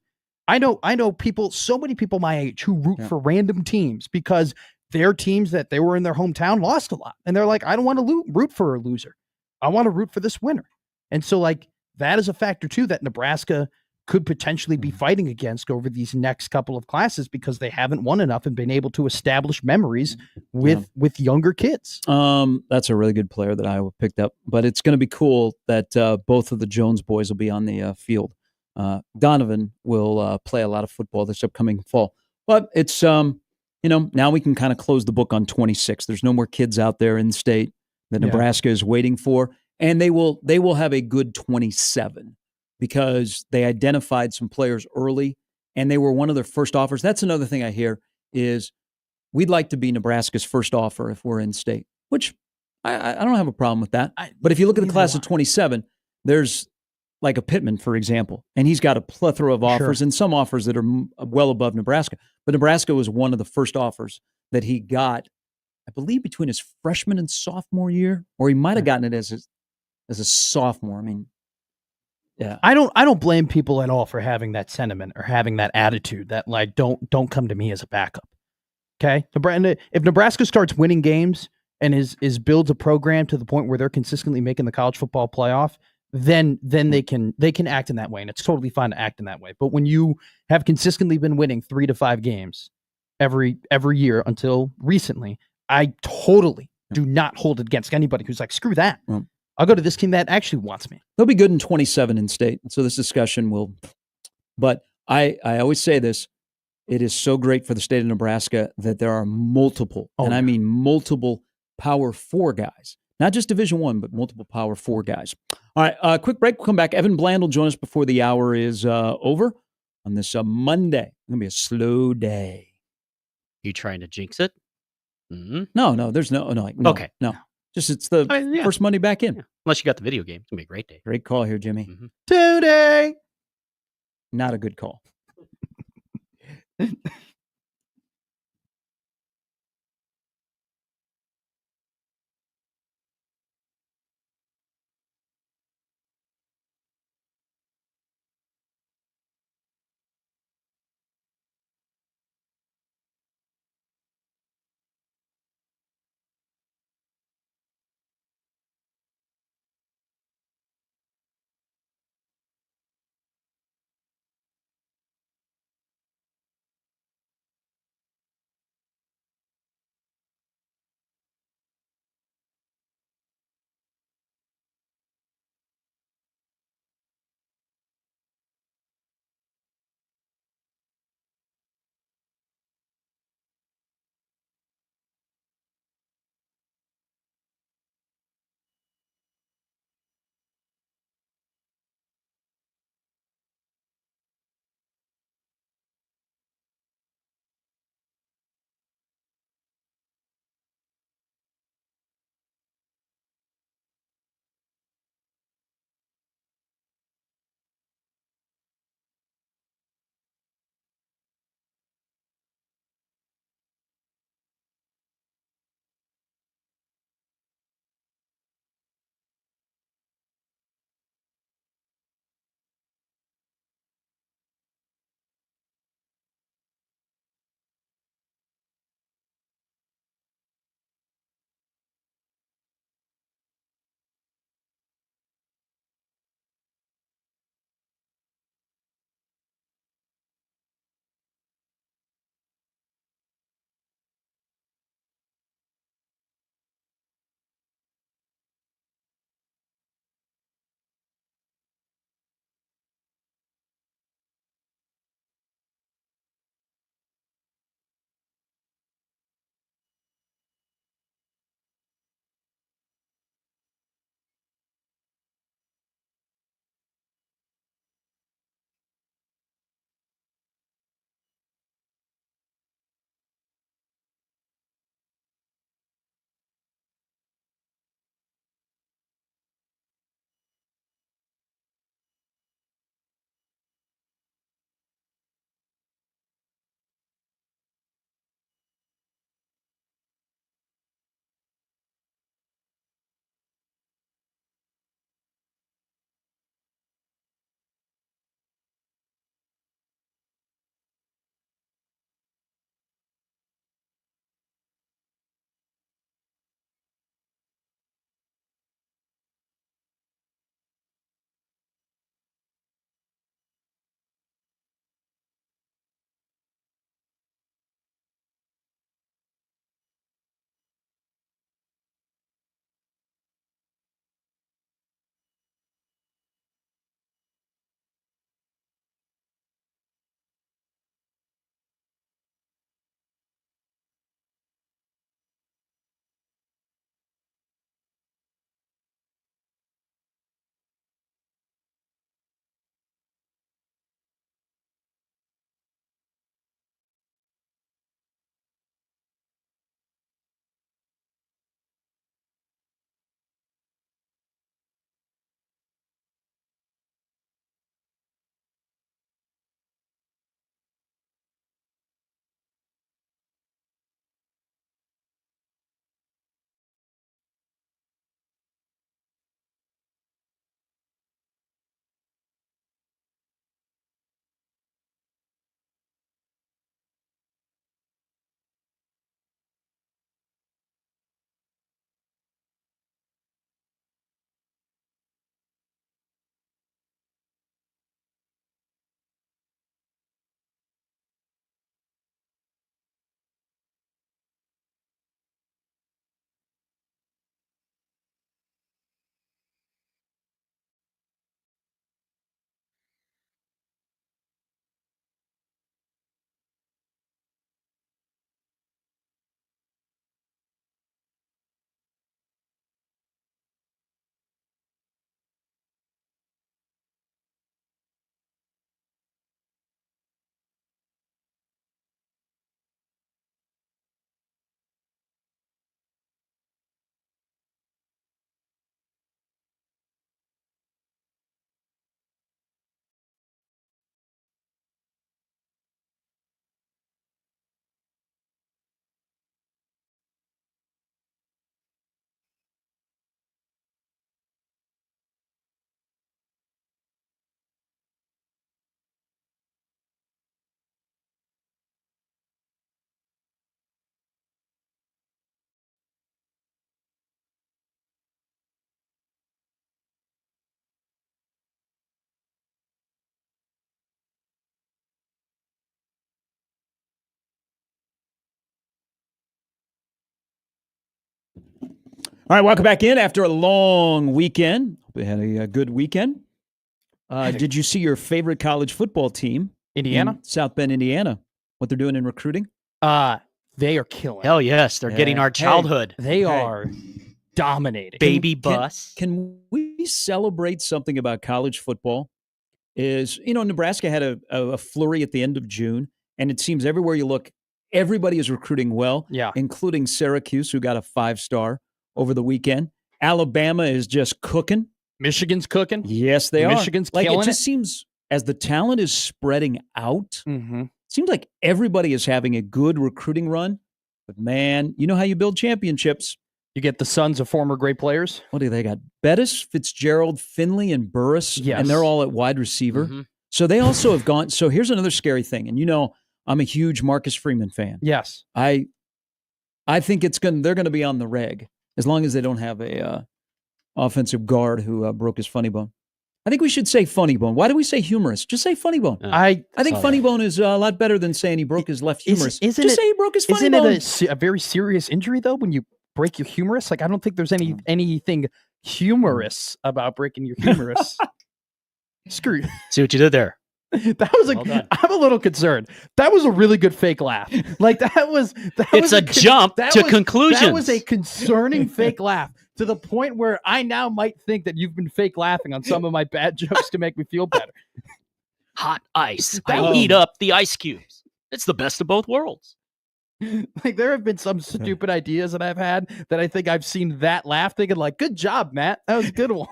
I know people, so many people my age who root for random teams because their teams that they were in their hometown lost a lot. And they're like, I don't want to root for a loser. I want to root for this winner. And so, like, that is a factor too that Nebraska could potentially be fighting against over these next couple of classes because they haven't won enough and been able to establish memories with younger kids. That's a really good player that Iowa picked up, but it's going to be cool that both of the Jones boys will be on the field. Donovan will play a lot of football this upcoming fall, but it's now we can kind of close the book on 26. There's no more kids out there in state that Nebraska is waiting for, and they will have a good 27 because they identified some players early and they were one of their first offers. That's another thing I hear is we'd like to be Nebraska's first offer if we're in state, which I don't have a problem with that. But if you look at the class of 27, there's like a Pittman, for example, and he's got a plethora of offers and some offers that are well above Nebraska. But Nebraska was one of the first offers that he got, I believe, between his freshman and sophomore year, or he might have gotten it as a sophomore. I mean, yeah, I don't blame people at all for having that sentiment or having that attitude that, like, don't come to me as a backup. Okay, if Nebraska starts winning games and is builds a program to the point where they're consistently making the college football playoff, then they can act in that way, and it's totally fine to act in that way. But when you have consistently been winning 3 to 5 games every year until recently, I totally do not hold it against anybody who's like, screw that. I'll go to this team that actually wants me. They'll be good in 27 in state. So this discussion will, but I always say this, it is so great for the state of Nebraska that there are multiple, I mean multiple Power 4 guys, not just Division I, but multiple Power 4 guys. All right, quick break. We'll come back. Evan Bland will join us before the hour is over on this Monday. It's going to be a slow day. You trying to jinx it? Mm-hmm. No, there's no. Okay. No. Just it's the first Monday back in. Yeah. Unless you got the video game. It's going to be a great day. Great call here, Jimmy. Mm-hmm. Today. Not a good call. All right, welcome back in after a long weekend. Hope you had a good weekend. Did you see your favorite college football team, Indiana? in South Bend, Indiana? What they're doing in recruiting? They are killing. Hell yes, they're getting our childhood. They are dominating. Baby bus. Can we celebrate something about college football? Nebraska had a flurry at the end of June, and it seems everywhere you look, everybody is recruiting well, including Syracuse, who got a 5-star over the weekend. Alabama is just cooking. Michigan's cooking. Yes, they are. Michigan's like killing it just seems as the talent is spreading out, Mm-hmm. seems like everybody is having a good recruiting run. But man, you know how you build championships. You get the sons of former great players. What do they got? Bettis, Fitzgerald, Finley, and Burris. Yes. And they're all at wide receiver. So they also have gone. So here's another scary thing. And I'm a huge Marcus Freeman fan. Yes. I think they're going to be on the reg as long as they don't have a offensive guard who broke his funny bone. I think we should say funny bone. Why do we say humorous? Just say funny bone. I think funny bone is a lot better than saying he broke his left humerus. Just say he broke his funny bone. Isn't it a very serious injury though when you break your humerus? Like I don't think there's anything humorous about breaking your humerus. Screw you. See what you did there. That was I'm a little concerned. That was a really good fake laugh. Like It's a jump to conclusions. That was a concerning fake laugh to the point where I now might think that you've been fake laughing on some of my bad jokes to make me feel better. Hot ice. I heat up the ice cubes. It's the best of both worlds. Like there have been some stupid ideas that I've had that I think I've seen that laugh thinking like, good job, Matt. That was a good one.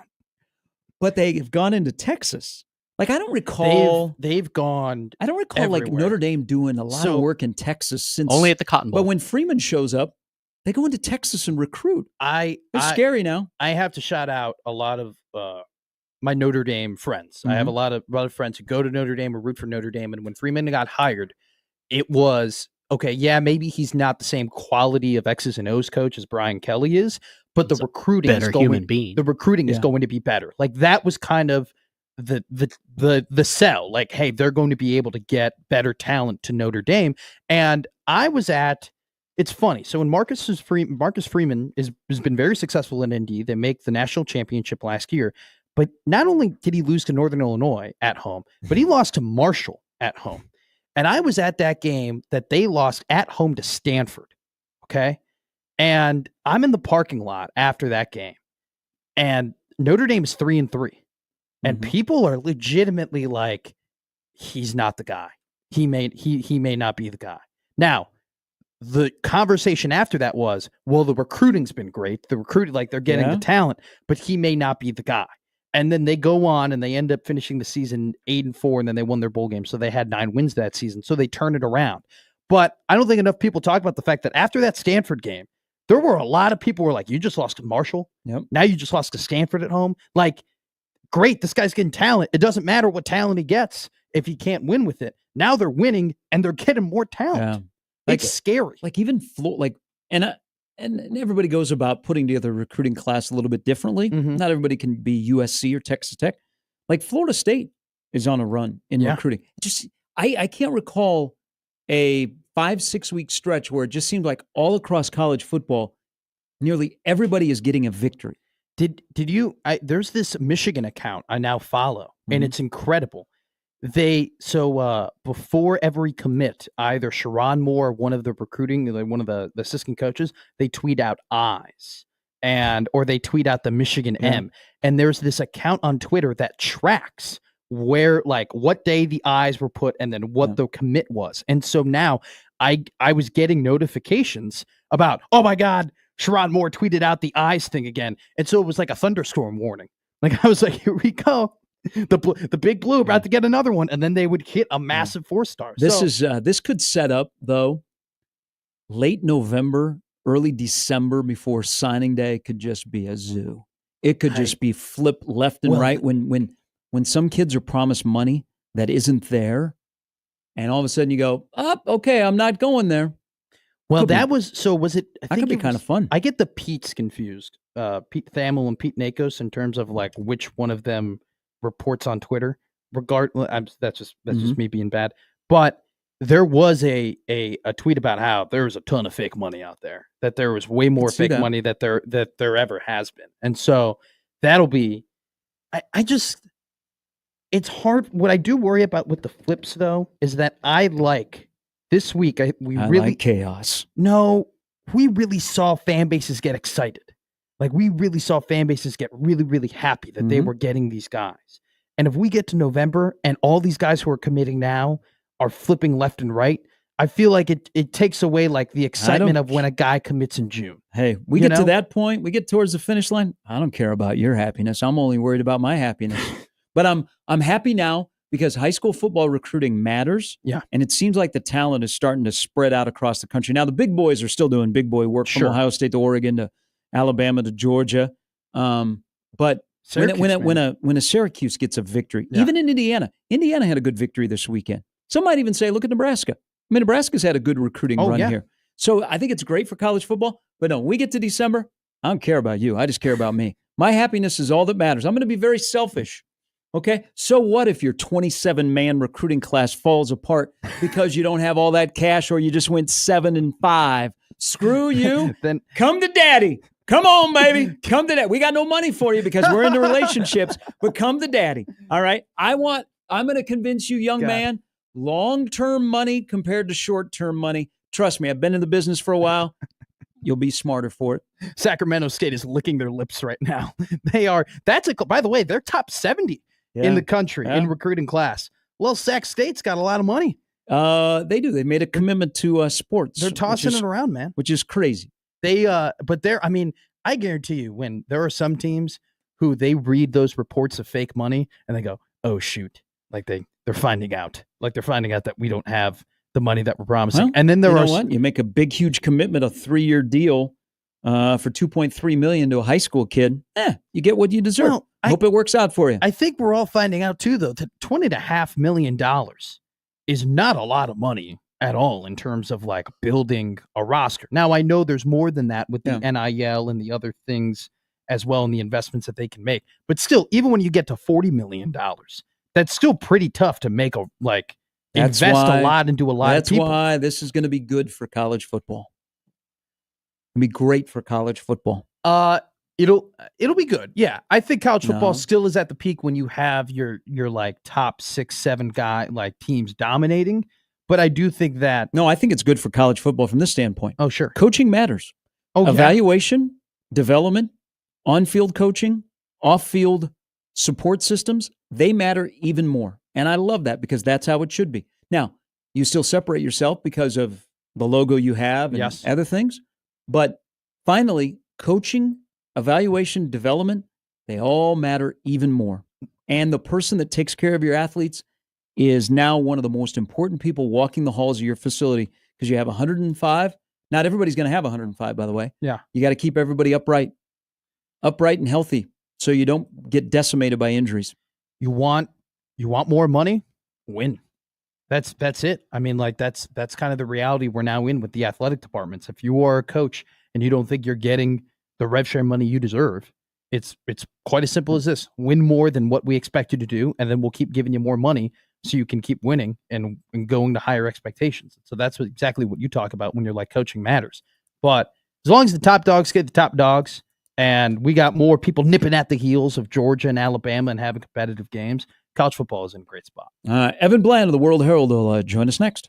But they've gone into Texas. Like I don't recall they've gone. I don't recall everywhere. like Notre Dame doing a lot of work in Texas since only at the Cotton Bowl. But when Freeman shows up, they go into Texas and recruit. It's scary now. I have to shout out a lot of my Notre Dame friends. I have a lot of friends who go to Notre Dame or root for Notre Dame. And when Freeman got hired, it was okay. Yeah, maybe he's not the same quality of X's and O's coach as Brian Kelly is, but the recruiting is going. The recruiting is going to be better. Like that was kind of the sell. Like, hey, they're going to be able to get better talent to Notre Dame. And I was at. It's funny. So when Marcus Freeman has been very successful in Indy, they make the national championship last year. But not only did he lose to Northern Illinois at home, but he lost to Marshall at home. And I was at that game that they lost at home to Stanford. Okay. And I'm in the parking lot after that game. And Notre Dame is 3-3. And people are legitimately like, he's not the guy. He may not be the guy. Now, the conversation after that was, well, the recruiting's been great. The recruiting, like they're getting the talent, but he may not be the guy. And then they go on and they end up finishing the season 8-4, and then they won their bowl game. So they had 9 wins that season. So they turn it around. But I don't think enough people talk about the fact that after that Stanford game, there were a lot of people who were like, you just lost to Marshall. Yep. Now you just lost to Stanford at home. Like, great, this guy's getting talent. It doesn't matter what talent he gets if he can't win with it. Now they're winning and they're getting more talent. Yeah. It's scary. Like even and everybody goes about putting together a recruiting class a little bit differently. Not everybody can be USC or Texas Tech. Like Florida State is on a run in recruiting. I can't recall a 5-6 week stretch where it just seemed like all across college football, nearly everybody is getting a victory. Did you? There's this Michigan account I now follow, and it's incredible. Before every commit, either Sharon Moore, one of the recruiting, one of the assistant coaches, they tweet out eyes, or they tweet out the Michigan M. And there's this account on Twitter that tracks where, like, what day the eyes were put and then what the commit was. And so now I was getting notifications about, oh my God, Sharon Moore tweeted out the eyes thing again. And so it was like a thunderstorm warning. Like I was like, here we go. The big blue about to get another one, and then they would hit a massive 4-star. This could set up though late November, early December before signing day could just be a zoo. It could just be flipped left and right when some kids are promised money that isn't there, and all of a sudden you go, okay, I'm not going there. Well, was it? I think could be kind of fun. I get the Pete's confused, Pete Thamel and Pete Nakos, in terms of like which one of them reports on Twitter. That's just me being bad. But there was a tweet about how there was a ton of fake money out there, that there was way more see fake that. money that there ever has been. And so that'll be, I just, it's hard. What I do worry about with the flips though, is that this week, I really like chaos. No, we really saw fan bases get excited. Like we really saw fan bases get really, really happy that they Mhm. were getting these guys. And if we get to November and all these guys who are committing now are flipping left and right, I feel like it takes away like the excitement of when a guy commits in June. Hey, we You get to know? that point, we get towards the finish line. I don't care about your happiness. I'm only worried about my happiness. But I'm happy now because high school football recruiting matters. Yeah. And it seems like the talent is starting to spread out across the country. Now the big boys are still doing big boy work from Sure. Ohio State to Oregon to Alabama to Georgia. But Syracuse, when a Syracuse gets a victory, Yeah. even in Indiana had a good victory this weekend. Some might even say, look at Nebraska. I mean, Nebraska's had a good recruiting Oh, run yeah. here. So I think it's great for college football. But no, when we get to December, I don't care about you. I just care about me. My happiness is all that matters. I'm going to be very selfish. Okay. So what if your 27-man recruiting class falls apart because you don't have all that cash or you just went 7-5? Screw you. Then come to daddy. Come on, baby. Come to that. We got no money for you because we're into relationships, but come to daddy. All right. I'm going to convince you, young man, long-term money compared to short-term money. Trust me, I've been in the business for a while. You'll be smarter for it. Sacramento State is licking their lips right now. They are. By the way, they're top 70 Yeah. in the country Yeah. in recruiting class. Well, Sac State's got a lot of money. They do. They made a commitment to sports. They're tossing which is- it around, man. which is crazy. But I mean, I guarantee you, when there are some teams who they read those reports of fake money and they go, "Oh shoot!" Like they're finding out, that we don't have the money that we're promising. Well, and then there you are know what? You make a big, huge commitment, a 3-year deal for $2.3 million to a high school kid. You get what you deserve. Well, I hope it works out for you. I think we're all finding out too, though, that $20.5 million is not a lot of money at all in terms of like building a roster. Now, I know there's more than that with the NIL and the other things as well, and the investments that they can make. But still, even when you get to $40 million, that's still pretty tough to make invest a lot into a lot of people. That's why this is going to be good for college football. It'll be great for college football. It'll be good. Yeah. I think college football No. still is at the peak when you have your like top 6-7 guy like teams dominating. But I do think that No, I think it's good for college football from this standpoint. Oh, sure. Coaching matters. Oh, yeah. Evaluation, development, on-field coaching, off-field support systems, they matter even more. And I love that because that's how it should be. Now, you still separate yourself because of the logo you have and Yes. other things. But finally, coaching, evaluation, development, they all matter even more. And the person that takes care of your athletes is now one of the most important people walking the halls of your facility because you have 105. Not everybody's going to have 105, by the way. Yeah. You got to keep everybody upright and healthy so you don't get decimated by injuries. You want more money? Win. That's it. I mean, like that's kind of the reality we're now in with the athletic departments. If you are a coach and you don't think you're getting the rev share money you deserve, it's quite as simple as this. Win more than what we expect you to do, and then we'll keep giving you more money so you can keep winning and going to higher expectations. So that's exactly what you talk about when you're like coaching matters. But as long as the top dogs get the top dogs, and we got more people nipping at the heels of Georgia and Alabama and having competitive games, college football is in a great spot. Evan Bland of the World Herald will join us next.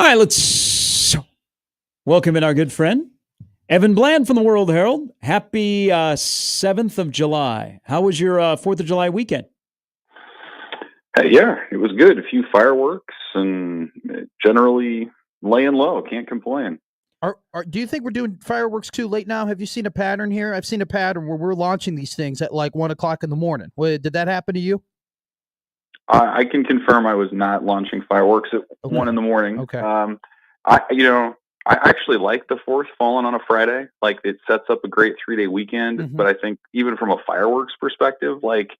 All right, let's welcome in our good friend, Evan Bland from the World Herald. Happy 7th of July. How was your 4th of July weekend? Yeah, it was good. A few fireworks and generally laying low. Can't complain. Do you think we're doing fireworks too late now? Have you seen a pattern here? I've seen a pattern where we're launching these things at like 1 o'clock in the morning. Did that happen to you? I can confirm I was not launching fireworks at 1 in the morning. Okay. I actually like the 4th falling on a Friday. Like, it sets up a great 3-day weekend. But I think even from a fireworks perspective, like,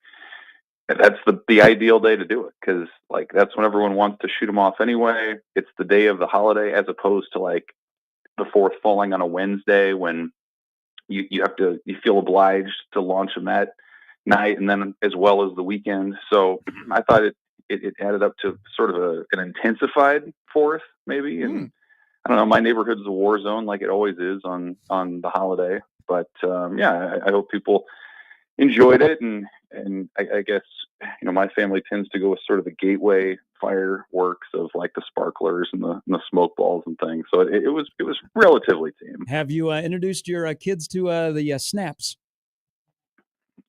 that's the ideal day to do it, because like that's when everyone wants to shoot them off anyway. It's the day of the holiday, as opposed to like the 4th falling on a Wednesday when you feel obliged to launch them that night and then as well as the weekend. So I thought it added up to sort of an intensified 4th maybe. And I don't know, my neighborhood's a war zone like it always is on the holiday. But I hope people enjoyed it. And I guess, my family tends to go with sort of the gateway fireworks of like the sparklers and the smoke balls and things. So it was relatively tame. Have you introduced your kids to the snaps?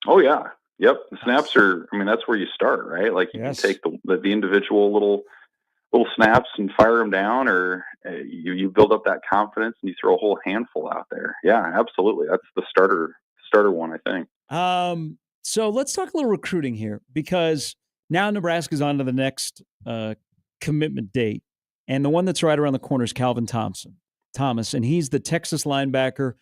Oh yeah. Yep. The snaps are, that's where you start, right? Like you can take the individual little snaps and fire them down, or you build up that confidence and you throw a whole handful out there. Yeah, absolutely. That's the starter one, I think. So let's talk a little recruiting here, because now Nebraska's on to the next commitment date. And the one that's right around the corner is Calvin Thomas. And he's the Texas linebacker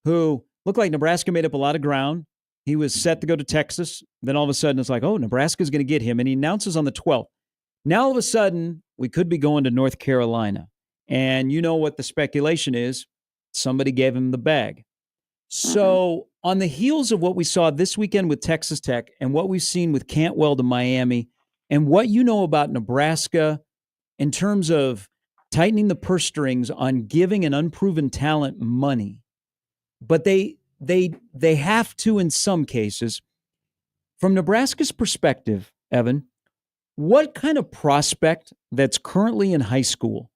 who looked like Nebraska made up a lot of ground. He was set to go to Texas. Then all of a sudden it's like, oh, Nebraska's going to get him. And he announces on the 12th. Now all of a sudden we could be going to North Carolina. And you know what the speculation is. Somebody gave him the bag. So on the heels of what we saw this weekend with Texas Tech and what we've seen with Cantwell to Miami, and what you know about Nebraska in terms of tightening the purse strings on giving an unproven talent money, but they have to in some cases. From Nebraska's perspective, Evan, what kind of prospect that's currently in high school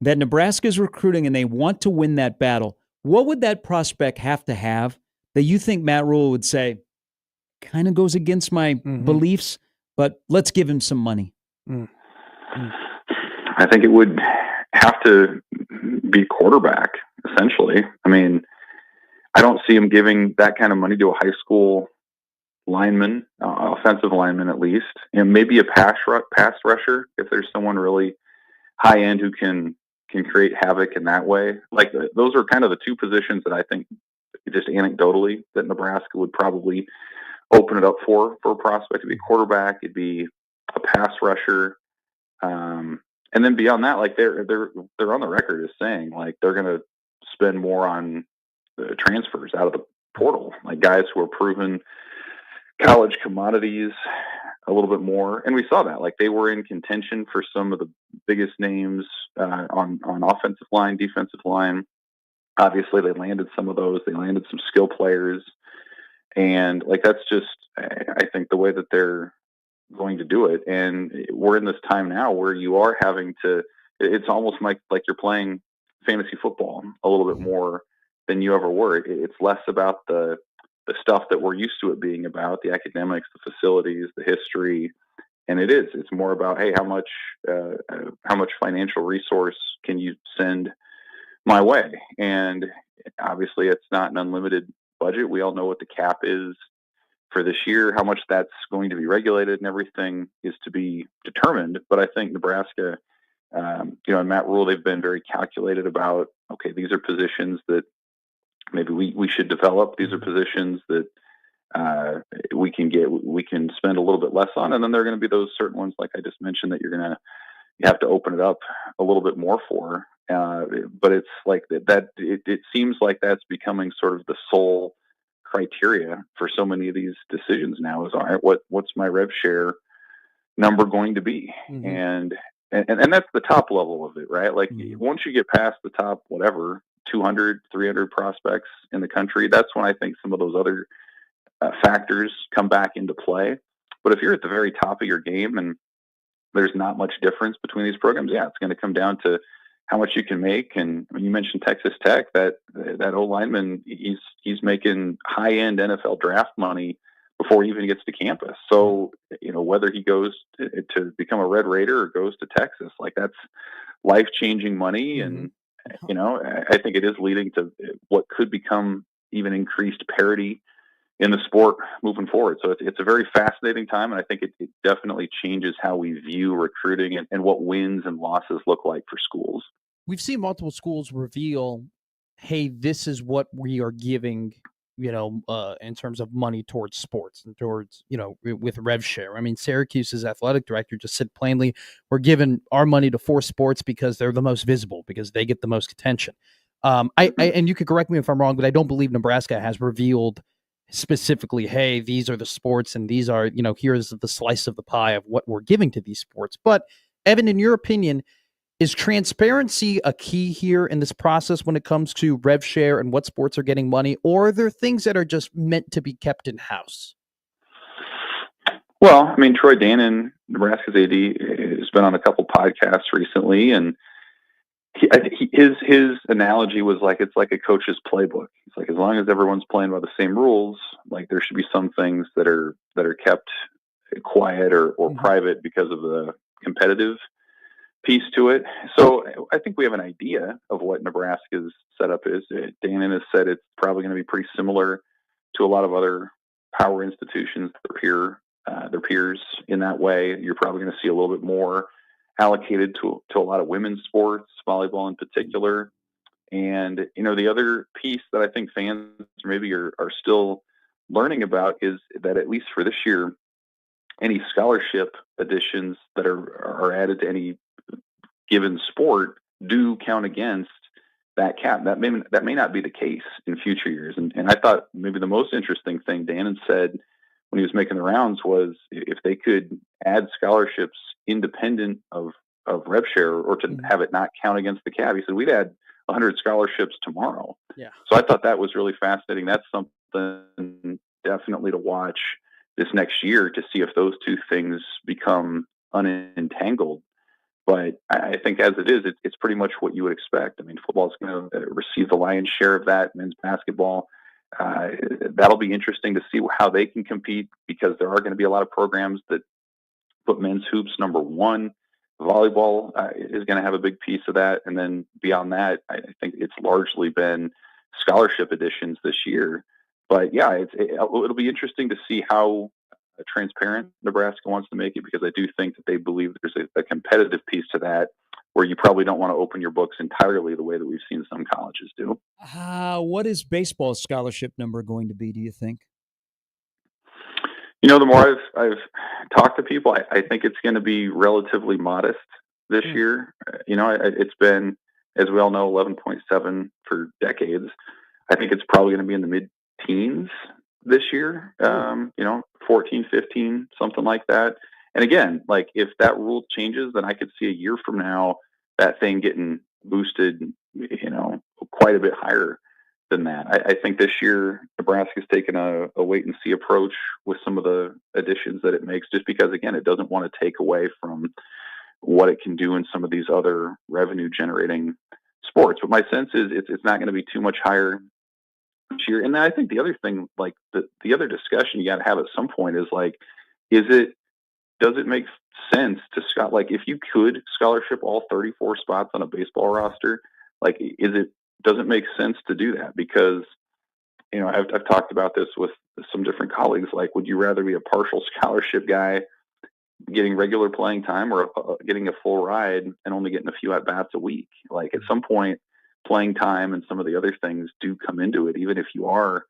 that Nebraska is recruiting and they want to win that battle, what would that prospect have to have that you think Matt Rhule would say kind of goes against my beliefs, but let's give him some money? I think it would have to be quarterback, essentially. I don't see him giving that kind of money to a high school lineman, offensive lineman at least. Maybe a pass rusher if there's someone really high end who can create havoc in that way. Like those are kind of the two positions that I think, just anecdotally, that Nebraska would probably open it up for a prospect. It'd be quarterback, it'd be a pass rusher, and then beyond that, like they're on the record as saying like they're going to spend more on the transfers out of the portal, like guys who are proven college commodities a little bit more. And we saw that, like they were in contention for some of the biggest names on offensive line, defensive line. Obviously they landed some of those. They landed some skill players, and like that's just, I think, the way that they're going to do it. And we're in this time now where you are having to, it's almost like you're playing fantasy football a little bit more than you ever were. It's less about the stuff that we're used to it being about, the academics, the facilities, the history. And it's more about, hey, how much financial resource can you send my way? And obviously it's not an unlimited budget. We all know what the cap is for this year. How much that's going to be regulated and everything is to be determined. But I think Nebraska, and Matt Rhule, they've been very calculated about, okay, these are positions that maybe we should develop. These are positions that we can spend a little bit less on. And then there are going to be those certain ones, like I just mentioned, that you have to open it up a little bit more for. But it's like that it seems like that's becoming sort of the sole criteria for so many of these decisions now is, all right, what's my rev share number going to be? And that's the top level of it, right? Like once you get past the top, 200, 300 prospects in the country, that's when I think some of those other factors come back into play. But if you're at the very top of your game and there's not much difference between these programs, it's going to come down to how much you can make. And when you mentioned Texas Tech, that O lineman, he's making high end NFL draft money before he even gets to campus. So, whether he goes to become a Red Raider or goes to Texas, like that's life-changing money. And, I think it is leading to what could become even increased parity in the sport moving forward. So it's a very fascinating time. And I think it definitely changes how we view recruiting and what wins and losses look like for schools. We've seen multiple schools reveal, hey, this is what we are giving, in terms of money towards sports and towards, with rev share. I mean, Syracuse's athletic director just said plainly, we're giving our money to 4 sports because they're the most visible, because they get the most attention. And you could correct me if I'm wrong, but I don't believe Nebraska has revealed specifically, hey, these are the sports and these are, here's the slice of the pie of what we're giving to these sports. But Evan, in your opinion, is transparency a key here in this process when it comes to rev share and what sports are getting money, or are there things that are just meant to be kept in-house? Well, I mean, Troy Danon, Nebraska's AD, has been on a couple podcasts recently, and his analogy was like, it's like a coach's playbook. It's like, as long as everyone's playing by the same rules, like there should be some things that are kept quiet or private because of the competitive piece to it. So I think we have an idea of what Nebraska's setup is. Danon has said it's probably going to be pretty similar to a lot of other power institutions, their peers in that way. You're probably going to see a little bit more allocated to a lot of women's sports, volleyball in particular. And, the other piece that I think fans maybe are still learning about is that, at least for this year, any scholarship additions that are added to any given sport do count against that cap. That may not be the case in future years. And I thought maybe the most interesting thing Danon said when he was making the rounds was, if they could add scholarships independent of rev share, or to have it not count against the cap, he said, we'd add 100 scholarships tomorrow. Yeah. So I thought that was really fascinating. That's something definitely to watch this next year, to see if those two things become unentangled. But I think as it is, it's pretty much what you would expect. I mean, football is going to receive the lion's share of that. Men's basketball, that'll be interesting to see how they can compete, because there are going to be a lot of programs that put men's hoops number one. Volleyball is going to have a big piece of that. And then beyond that, I think it's largely been scholarship additions this year. But yeah, it'll be interesting to see how transparent Nebraska wants to make it, because I do think that they believe there's a competitive piece to that, where you probably don't want to open your books entirely the way that we've seen some colleges do. What is baseball's scholarship number going to be, do you think? The more I've talked to people, I think it's going to be relatively modest this year. It's been, as we all know, 11.7 for decades. I think it's probably going to be in the mid-teens this year, 14, 15, something like that. And again, like, if that rule changes, then I could see a year from now that thing getting boosted, quite a bit higher than that. I think this year Nebraska's taken a wait and see approach with some of the additions that it makes, just because, again, it doesn't want to take away from what it can do in some of these other revenue generating sports. But my sense is it's not going to be too much higher this year. And then I think the other thing, like the other discussion you got to have at some point is like, does it make sense to like, if you could scholarship all 34 spots on a baseball roster, like, does it make sense to do that? Because, I've talked about this with some different colleagues. Like, would you rather be a partial scholarship guy getting regular playing time, or getting a full ride and only getting a few at bats a week? Like, at some point, playing time and some of the other things do come into it, even if you are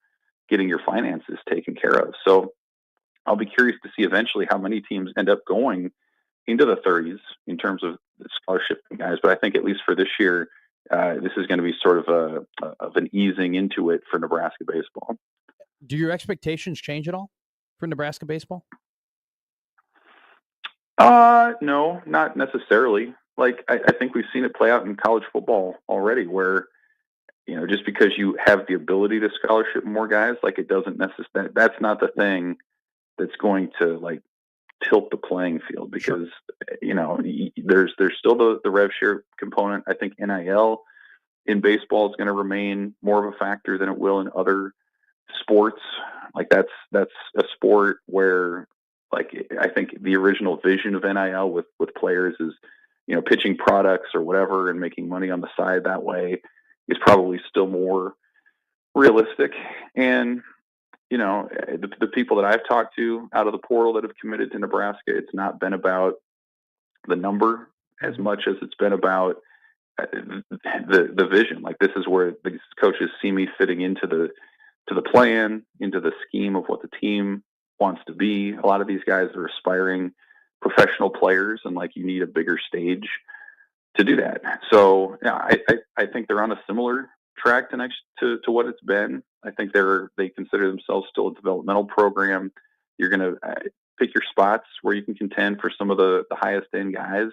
getting your finances taken care of. So I'll be curious to see eventually how many teams end up going into the 30s in terms of the scholarship guys. But I think, at least for this year, this is going to be sort of an easing into it for Nebraska baseball. Do your expectations change at all for Nebraska baseball? No, not necessarily. Like, I think we've seen it play out in college football already, where, just because you have the ability to scholarship more guys, like, it doesn't necessarily, that's not the thing that's going to, like, tilt the playing field because, there's still the rev share component. I think NIL in baseball is going to remain more of a factor than it will in other sports. Like that's a sport where, like, I think the original vision of NIL with players is, pitching products or whatever and making money on the side that way is probably still more realistic. And, the people that I've talked to out of the portal that have committed to Nebraska, it's not been about the number as much as it's been about the vision. Like, this is where these coaches see me fitting into the plan, into the scheme of what the team wants to be. A lot of these guys are aspiring professional players, and like, you need a bigger stage to do that. So yeah, I think they're on a similar track to what it's been. I think they consider themselves still a developmental program. You're going to pick your spots where you can contend for some of the highest end guys.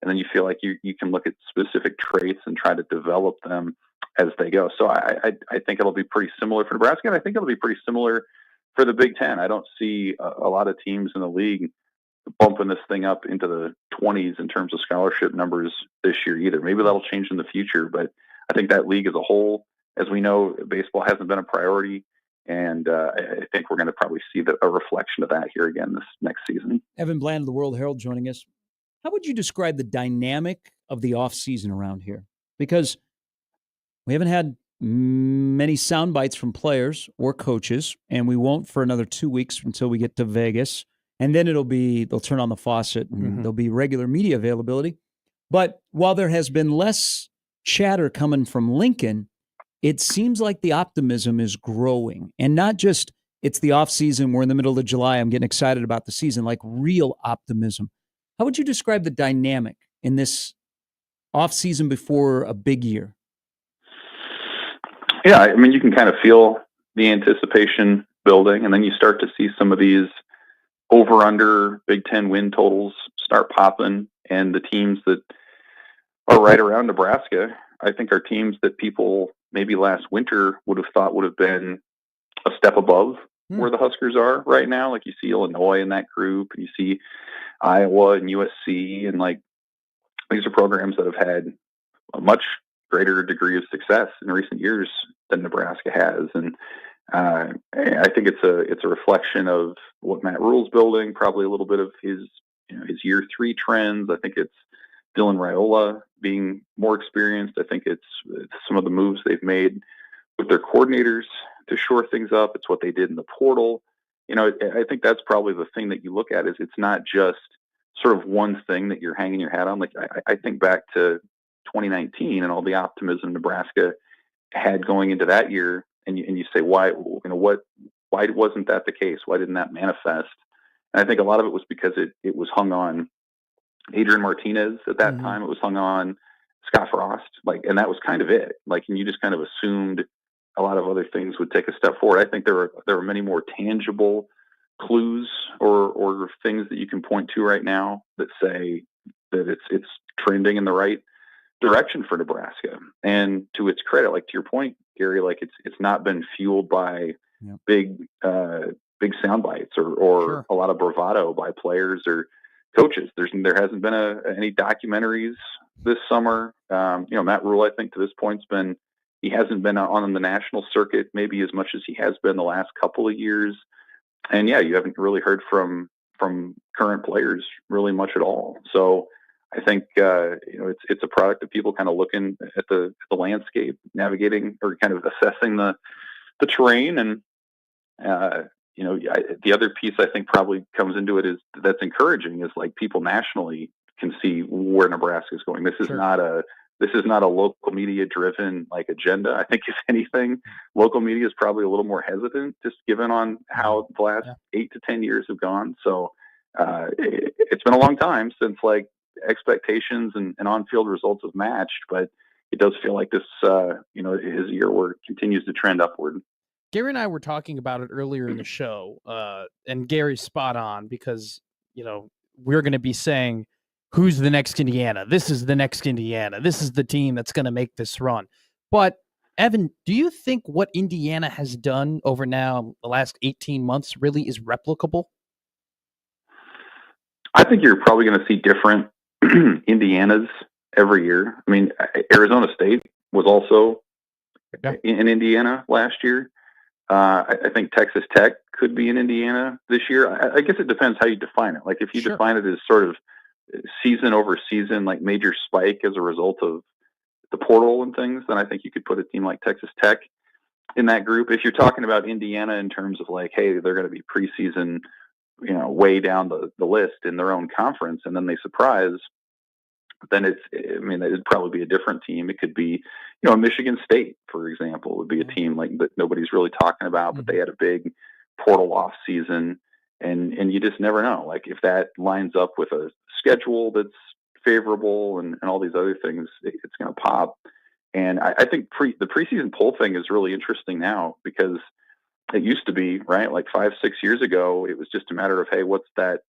And then you feel like you can look at specific traits and try to develop them as they go. So I think it'll be pretty similar for Nebraska, and I think it'll be pretty similar for the Big Ten. I don't see a lot of teams in the league bumping this thing up into the 20s in terms of scholarship numbers this year either. Maybe that'll change in the future, but I think that league as a whole, as we know, baseball hasn't been a priority. And I think we're going to probably see a reflection of that here again this next season. Evan Bland of the World Herald joining us. How would you describe the dynamic of the offseason around here? Because we haven't had many sound bites from players or coaches, and we won't for another 2 weeks until we get to Vegas. And then they'll turn on the faucet and there'll be regular media availability. But while there has been less chatter coming from Lincoln, it seems like the optimism is growing. And not just it's the offseason, we're in the middle of July, I'm getting excited about the season, like real optimism. How would you describe the dynamic in this offseason before a big year? Yeah, I mean, you can kind of feel the anticipation building, and then you start to see some of these over-under Big Ten win totals start popping, and the teams that are right around Nebraska, I think, are teams that people maybe last winter would have thought would have been a step above where the Huskers are right now. Like, you see Illinois in that group, and you see Iowa and USC, and like, these are programs that have had a much greater degree of success in recent years than Nebraska has. And I think it's a reflection of what Matt Rule's building, probably a little bit of his year 3 trends. I think it's Dylan Raiola being more experienced. I think it's some of the moves they've made with their coordinators to shore things up. It's what they did in the portal. I think that's probably the thing that you look at, is it's not just sort of one thing that you're hanging your hat on. Like, I think back to 2019 and all the optimism Nebraska had going into that year, and you say, why wasn't that the case? Why didn't that manifest? And I think a lot of it was because it was hung on Adrian Martinez at that time. It was hung on Scott Frost, and that was kind of it. And you just kind of assumed a lot of other things would take a step forward. I think there were many more tangible clues or things that you can point to right now that say that it's trending in the right direction for Nebraska. And to its credit, like, to your point, Gary, like, it's not been fueled by big sound bites or a lot of bravado by players or coaches. There hasn't been any documentaries this summer. Matt Rule, I think, to this point, he hasn't been on the national circuit maybe as much as he has been the last couple of years. And yeah, you haven't really heard from current players really much at all. So I think it's a product of people kind of looking at the landscape, navigating or kind of assessing the terrain. And the other piece I think probably comes into it that's encouraging is, like, people nationally can see where Nebraska is going. This is not a local media driven agenda. I think, if anything, local media is probably a little more hesitant, just given on how the last 8 to 10 years have gone. So it's been a long time since expectations and on-field results have matched, but it does feel like this is a year where it continues to trend upward. Gary and I were talking about it earlier in the show, and Gary's spot on, because we're going to be saying, who's the next Indiana? This is the next Indiana. This is the team that's going to make this run. But Evan, do you think what Indiana has done over now the last 18 months really is replicable? I think you're probably going to see different Indianas every year. I mean, Arizona State was also in Indiana last year. I think Texas Tech could be in Indiana this year. I guess it depends how you define it. Like if you define it as sort of season over season, like major spike as a result of the portal and things, then I think you could put a team like Texas Tech in that group. If you're talking about Indiana in terms of like, hey, they're going to be preseason, way down the list in their own conference, and then they surprise, then it'd probably be a different team. It could be, Michigan State, for example, would be a team like that nobody's really talking about, but they had a big portal off season, and you just never know. Like if that lines up with a schedule that's favorable and all these other things, it's going to pop. And I think the preseason poll thing is really interesting now because it used to be, right, like 5-6 years ago, it was just a matter of, hey, what's that?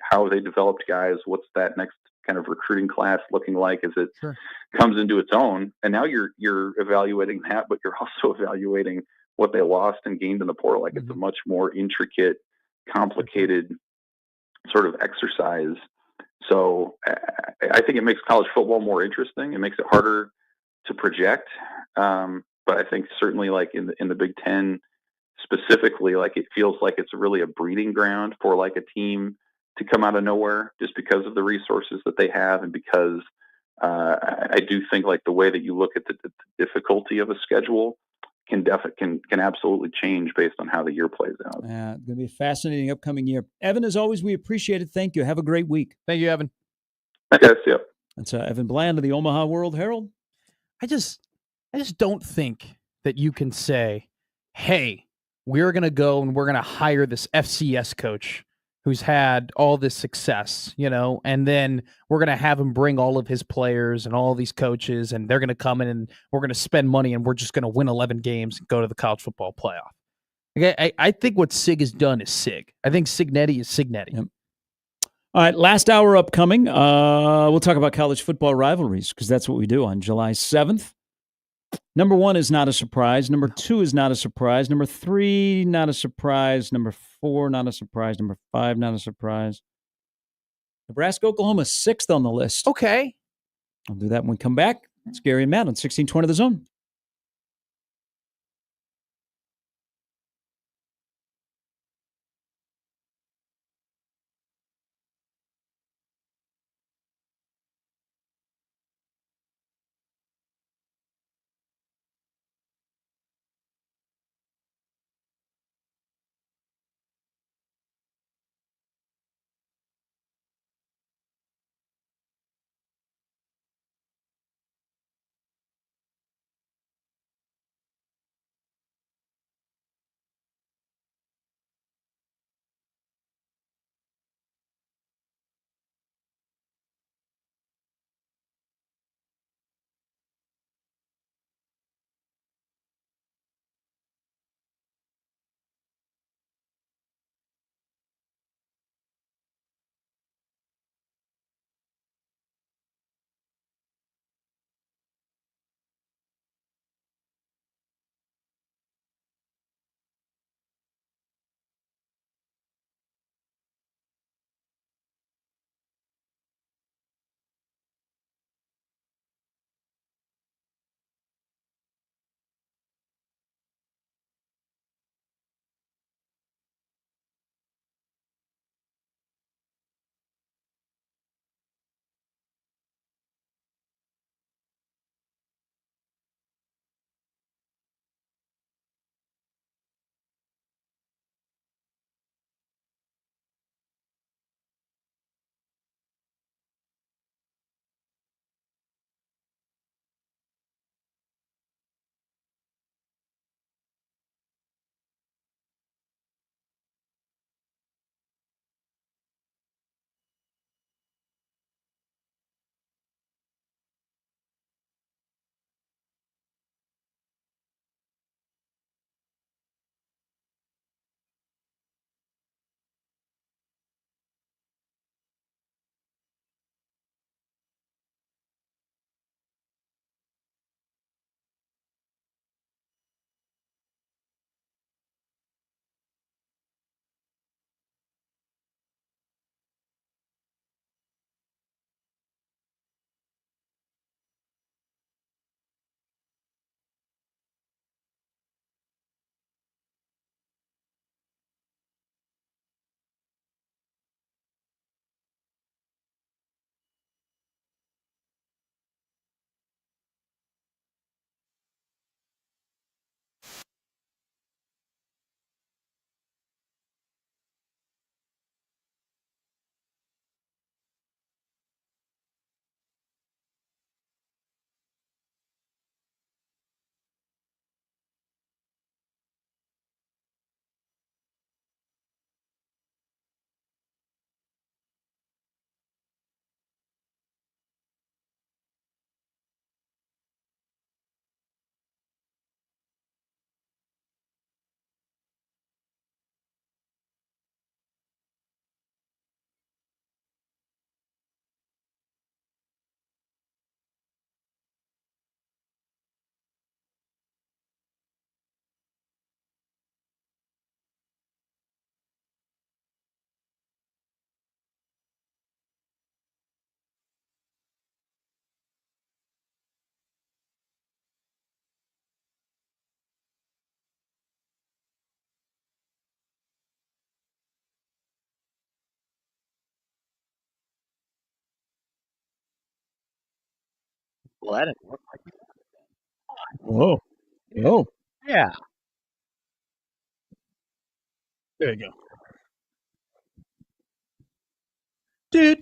How have they developed guys? What's that next kind of recruiting class looking like as it comes into its own? And now you're evaluating that, but you're also evaluating what they lost and gained in the portal. Like it's a much more intricate, complicated sort of exercise. So I think it makes college football more interesting. It makes it harder to project. But I think certainly like in the Big Ten specifically, like it feels like it's really a breeding ground for like a team to come out of nowhere just because of the resources that they have. And because I do think like the way that you look at the difficulty of a schedule can absolutely change based on how the year plays out. Yeah, it's going to be a fascinating upcoming year. Evan, as always, we appreciate it. Thank you. Have a great week. Thank you, Evan. Okay, see ya. That's Evan Bland of the Omaha World Herald. I just don't think that you can say, hey, we're going to go and we're going to hire this FCS coach who's had all this success, and then we're going to have him bring all of his players and all these coaches, and they're going to come in and we're going to spend money and we're just going to win 11 games and go to the college football playoff. Okay, I think what Sig has done is Sig. I think Signetti is Signetti. Yep. All right, last hour upcoming. We'll talk about college football rivalries because that's what we do on July 7th. Number 1 is not a surprise. Number 2 is not a surprise. Number 3, not a surprise. Number 4, not a surprise. Number 5, not a surprise. Nebraska, Oklahoma, 6th on the list. Okay. I'll do that when we come back. It's Gary and Matt on 1620 The Zone. Well, that didn't work like Whoa. Whoa. Yeah. There you go. Do.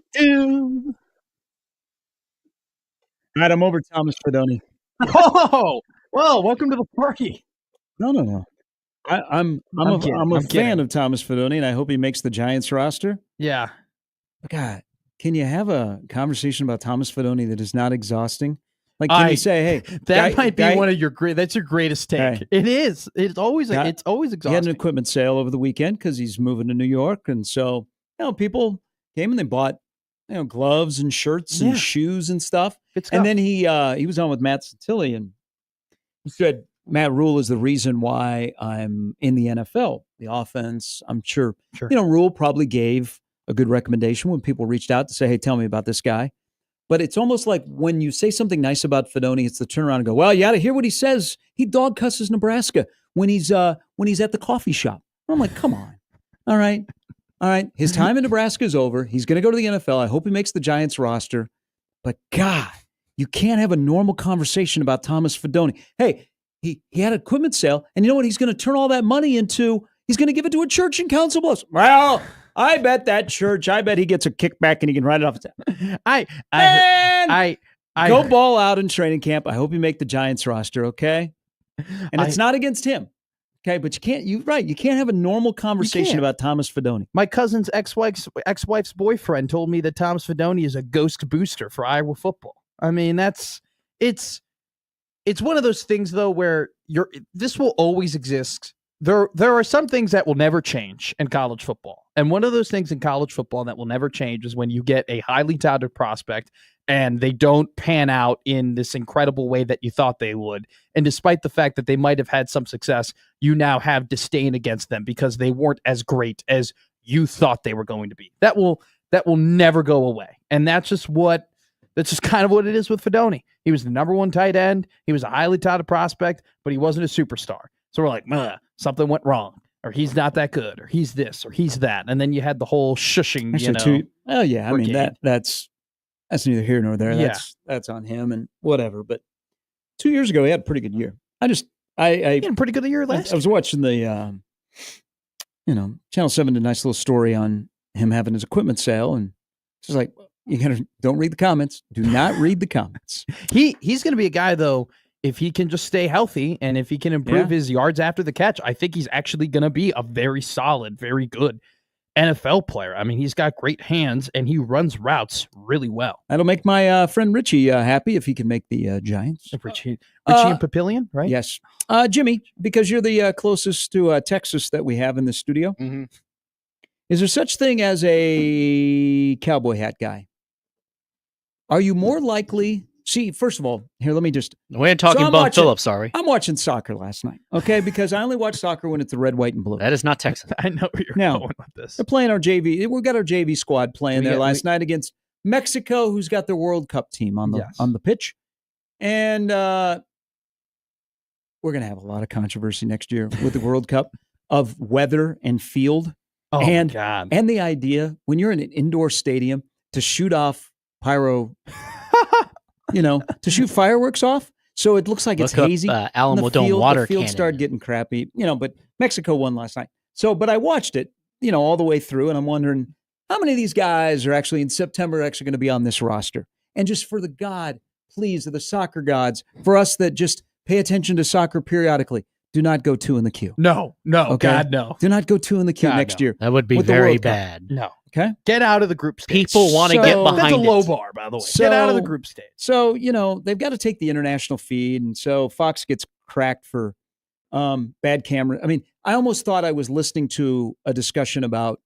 All right, I'm over Thomas Fidone. Oh, well, welcome to the party. No. I'm a fan of Thomas Fidone, and I hope he makes the Giants roster. Yeah. But God, can you have a conversation about Thomas Fidone that is not exhausting? Like, can you say, hey, that might be one of your great. That's your greatest take. Hey. It is. It's always He exhausting. had an equipment sale over the weekend because he's moving to New York, and so people came and they bought gloves and shirts and shoes and stuff. And then he was on with Matt Santilli, and he said Matt Rule is the reason why I'm in the NFL. The offense, I'm sure. Rule probably gave a good recommendation when people reached out to say, hey, tell me about this guy. But it's almost like when you say something nice about Fidone, it's the turnaround and go, well, you got to hear what he says. He dog cusses Nebraska when he's at the coffee shop. I'm like, come on. All right. His time in Nebraska is over. He's going to go to the NFL. I hope he makes the Giants roster. But God, you can't have a normal conversation about Thomas Fidone. Hey, he had an equipment sale, and you know what? He's going to turn all that money into. He's going to give it to a church in Council Bluffs. Well, I bet that church. I bet he gets a kickback and he can write it off. Go ball out in training camp. I hope you make the Giants roster. Okay, and it's not against him. Okay, but you can't. You can't have a normal conversation about Thomas Fidone. My cousin's ex-wife's boyfriend told me that Thomas Fidone is a ghost booster for Iowa football. I mean, it's one of those things though where this will always exist. There are some things that will never change in college football. And one of those things in college football that will never change is when you get a highly touted prospect and they don't pan out in this incredible way that you thought they would. And despite the fact that they might have had some success, you now have disdain against them because they weren't as great as you thought they were going to be. That will never go away. And that's just kind of what it is with Fidone. He was the number one tight end. He was a highly touted prospect, but he wasn't a superstar. So we're like, something went wrong, or he's not that good, or he's this, or he's that. And then you had the whole shushing, I mean, that's neither here nor there. Yeah. That's on him and whatever. But 2 years ago, he had a pretty good year. I had a pretty good year last I was watching the, Channel 7 did a nice little story on him having his equipment sale. And it's just like, don't read the comments. Do not read the comments. He's going to be a guy, though, if he can just stay healthy and if he can improve his yards after the catch, I think he's actually going to be a very solid, very good NFL player. I mean, he's got great hands and he runs routes really well. That'll make my friend Richie happy if he can make the Giants. Richie and Papillion, right? Yes. Jimmy, because you're the closest to Texas that we have in the studio, is there such thing as a cowboy hat guy? Are you more likely... See, first of all, here, let me just... We ain't talking Bum Phillips, sorry. I'm watching soccer last night, okay? Because I only watch soccer when it's the red, white, and blue. That is not Texas. I know where you're going with this. They're playing our JV. We've got our JV squad playing there last night against Mexico, who's got their World Cup team on the pitch. And we're going to have a lot of controversy next year with the World Cup of weather and field. Oh, and, God. And the idea, when you're in an indoor stadium, to shoot off pyro... to shoot fireworks off, so it looks like it's hazy. Alamo Dome water the field cannon. started getting crappy, but Mexico won last night. So, but I watched it, all the way through, and I'm wondering how many of these guys are actually in September going to be on this roster. And just for the God, please, of the soccer gods, for us that just pay attention to soccer periodically, do not go 2 in the queue. No, okay? God, no. Do not go 2 in the queue next year. That would be very bad. No. Okay. Get out of the group stage. People want to get behind That's a low it. bar, by the way. Get out of the group stage. So, they've got to take the international feed. And so Fox gets cracked for bad camera. I mean, I almost thought I was listening to a discussion about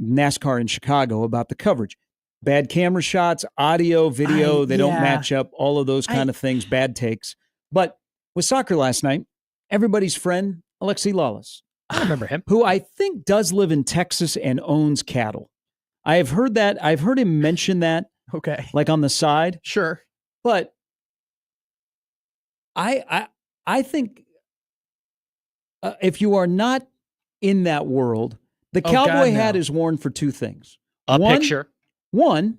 NASCAR in Chicago about the coverage. Bad camera shots, audio, video, they don't match up, all of those kind of things, bad takes. But with soccer last night, everybody's friend, Alexi Lawless. I remember him. Who I think does live in Texas and owns cattle. I have heard that. I've heard him mention that. Okay. Like on the side. Sure. But I think if you are not in that world, the cowboy hat is worn for 2 things. Picture. One,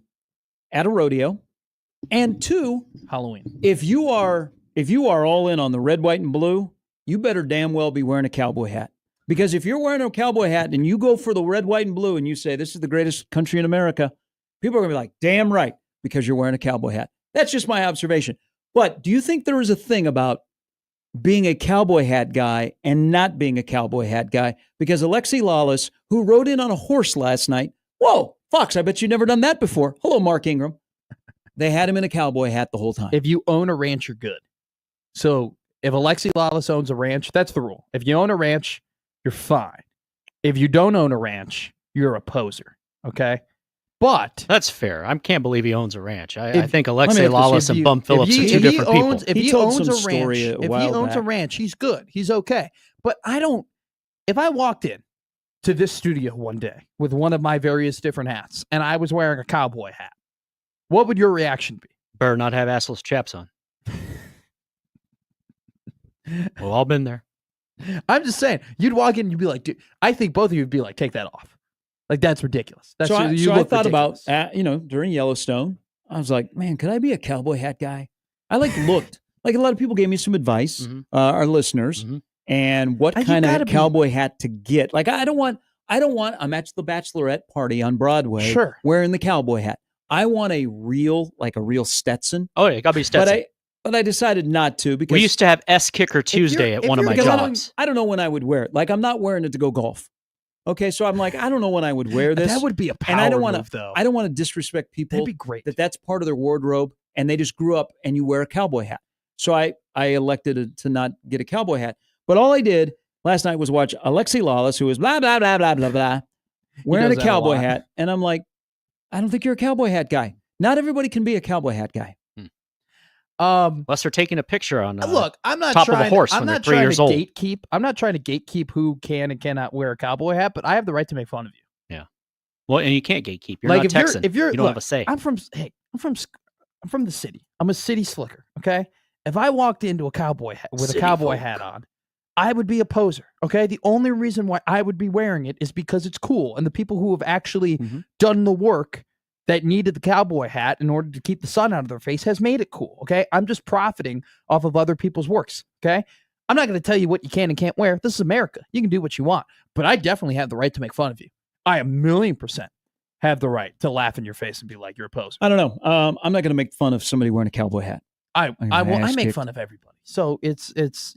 at a rodeo. And two, Halloween. If you are all in on the red, white, and blue, you better damn well be wearing a cowboy hat. Because if you're wearing a cowboy hat and you go for the red, white, and blue and you say this is the greatest country in America, people are going to be like, damn right, because you're wearing a cowboy hat. That's just my observation. But do you think there is a thing about being a cowboy hat guy and not being a cowboy hat guy? Because Alexi Lawless, who rode in on a horse last night, whoa, Fox, I bet you've never done that before. Hello, Mark Ingram. They had him in a cowboy hat the whole time. If you own a ranch, you're good. So if Alexi Lawless owns a ranch, that's the rule. If you own a ranch, you're fine. If you don't own a ranch, you're a poser. Okay? But that's fair. I can't believe he owns a ranch. I think Alexi Lawless and Bum Phillips are two different people. If he owns a ranch, he's good. He's okay. But if I walked in to this studio one day with one of my various different hats and I was wearing a cowboy hat, what would your reaction be? Better not have assless chaps on. We've all been there. I'm just saying, you'd walk in and you'd be like, dude, I think both of you would be like, take that off. Like, that's ridiculous. That's so I thought ridiculous. about, during Yellowstone, I was like, man, could I be a cowboy hat guy? I looked. Like a lot of people gave me some advice, our listeners, and what kind of cowboy hat to get. Like, I don't want, I'm at the bachelorette party on Broadway wearing the cowboy hat. I want a real Stetson. Oh, yeah, it got to be Stetson. But I decided not to because we used to have S Kicker Tuesday at one of my jobs. I don't know when I would wear it. Like, I'm not wearing it to go golf. Okay, so I'm like, I don't know when I would wear this. That would be a power and I don't move, though. I don't want to disrespect people. That'd be great. That's part of their wardrobe, and they just grew up and you wear a cowboy hat. So I elected to not get a cowboy hat. But all I did last night was watch Alexi Lawless, who was blah, blah, blah, blah, blah, blah, wearing a cowboy hat. And I'm like, I don't think you're a cowboy hat guy. Not everybody can be a cowboy hat guy. Unless they're taking a picture on look, I'm not top trying, of a horse I'm when they're not 3 trying years to old. gatekeep. I'm not trying to gatekeep who can and cannot wear a cowboy hat, but I have the right to make fun of you. Yeah. Well, and you can't gatekeep. You're Like, not if you're- Texan. if you're- you don't look, have a say. I'm from the city. I'm a city slicker. Okay. If I walked into a cowboy hat with City a cowboy folk. hat on, I would be a poser. Okay. The only reason why I would be wearing it is because it's cool, and the people who have actually done the work that needed the cowboy hat in order to keep the sun out of their face has made it cool. Okay. I'm just profiting off of other people's works. Okay. I'm not going to tell you what you can and can't wear. This is America. You can do what you want, but I definitely have the right to make fun of you. I 1,000,000% have the right to laugh in your face and be like, you're a poser. I don't know. I'm not going to make fun of somebody wearing a cowboy hat. I make fun of everybody. So it's that's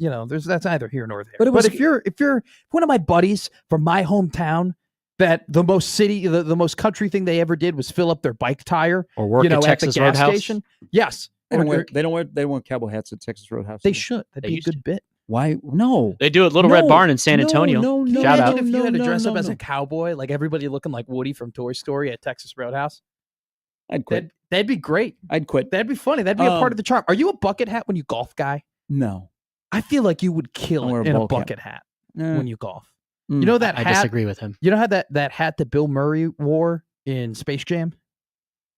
neither here nor there. But it was- if you're one of my buddies from my hometown, that the most country thing they ever did was fill up their bike tire Or work at at Texas the gas Roadhouse? station. Yes. They don't Or- wear cowboy hats at Texas Roadhouse. They should. That'd be a good bit. Why? No. They do at Little Red No, Barn in San no, Antonio. no, Shout out. Imagine if you had to no, dress no, up as no. a cowboy, like everybody looking like Woody from Toy Story at Texas Roadhouse. I'd quit. That'd be great. I'd quit. That'd be funny. That'd be a part of the charm. Are you a bucket hat when you golf, guy? No. I feel like you would kill I wear it a in a ball cap. bucket hat Nah. when you golf. Mm. You know that I hat? disagree with him. You know how that hat that Bill Murray wore in Space Jam?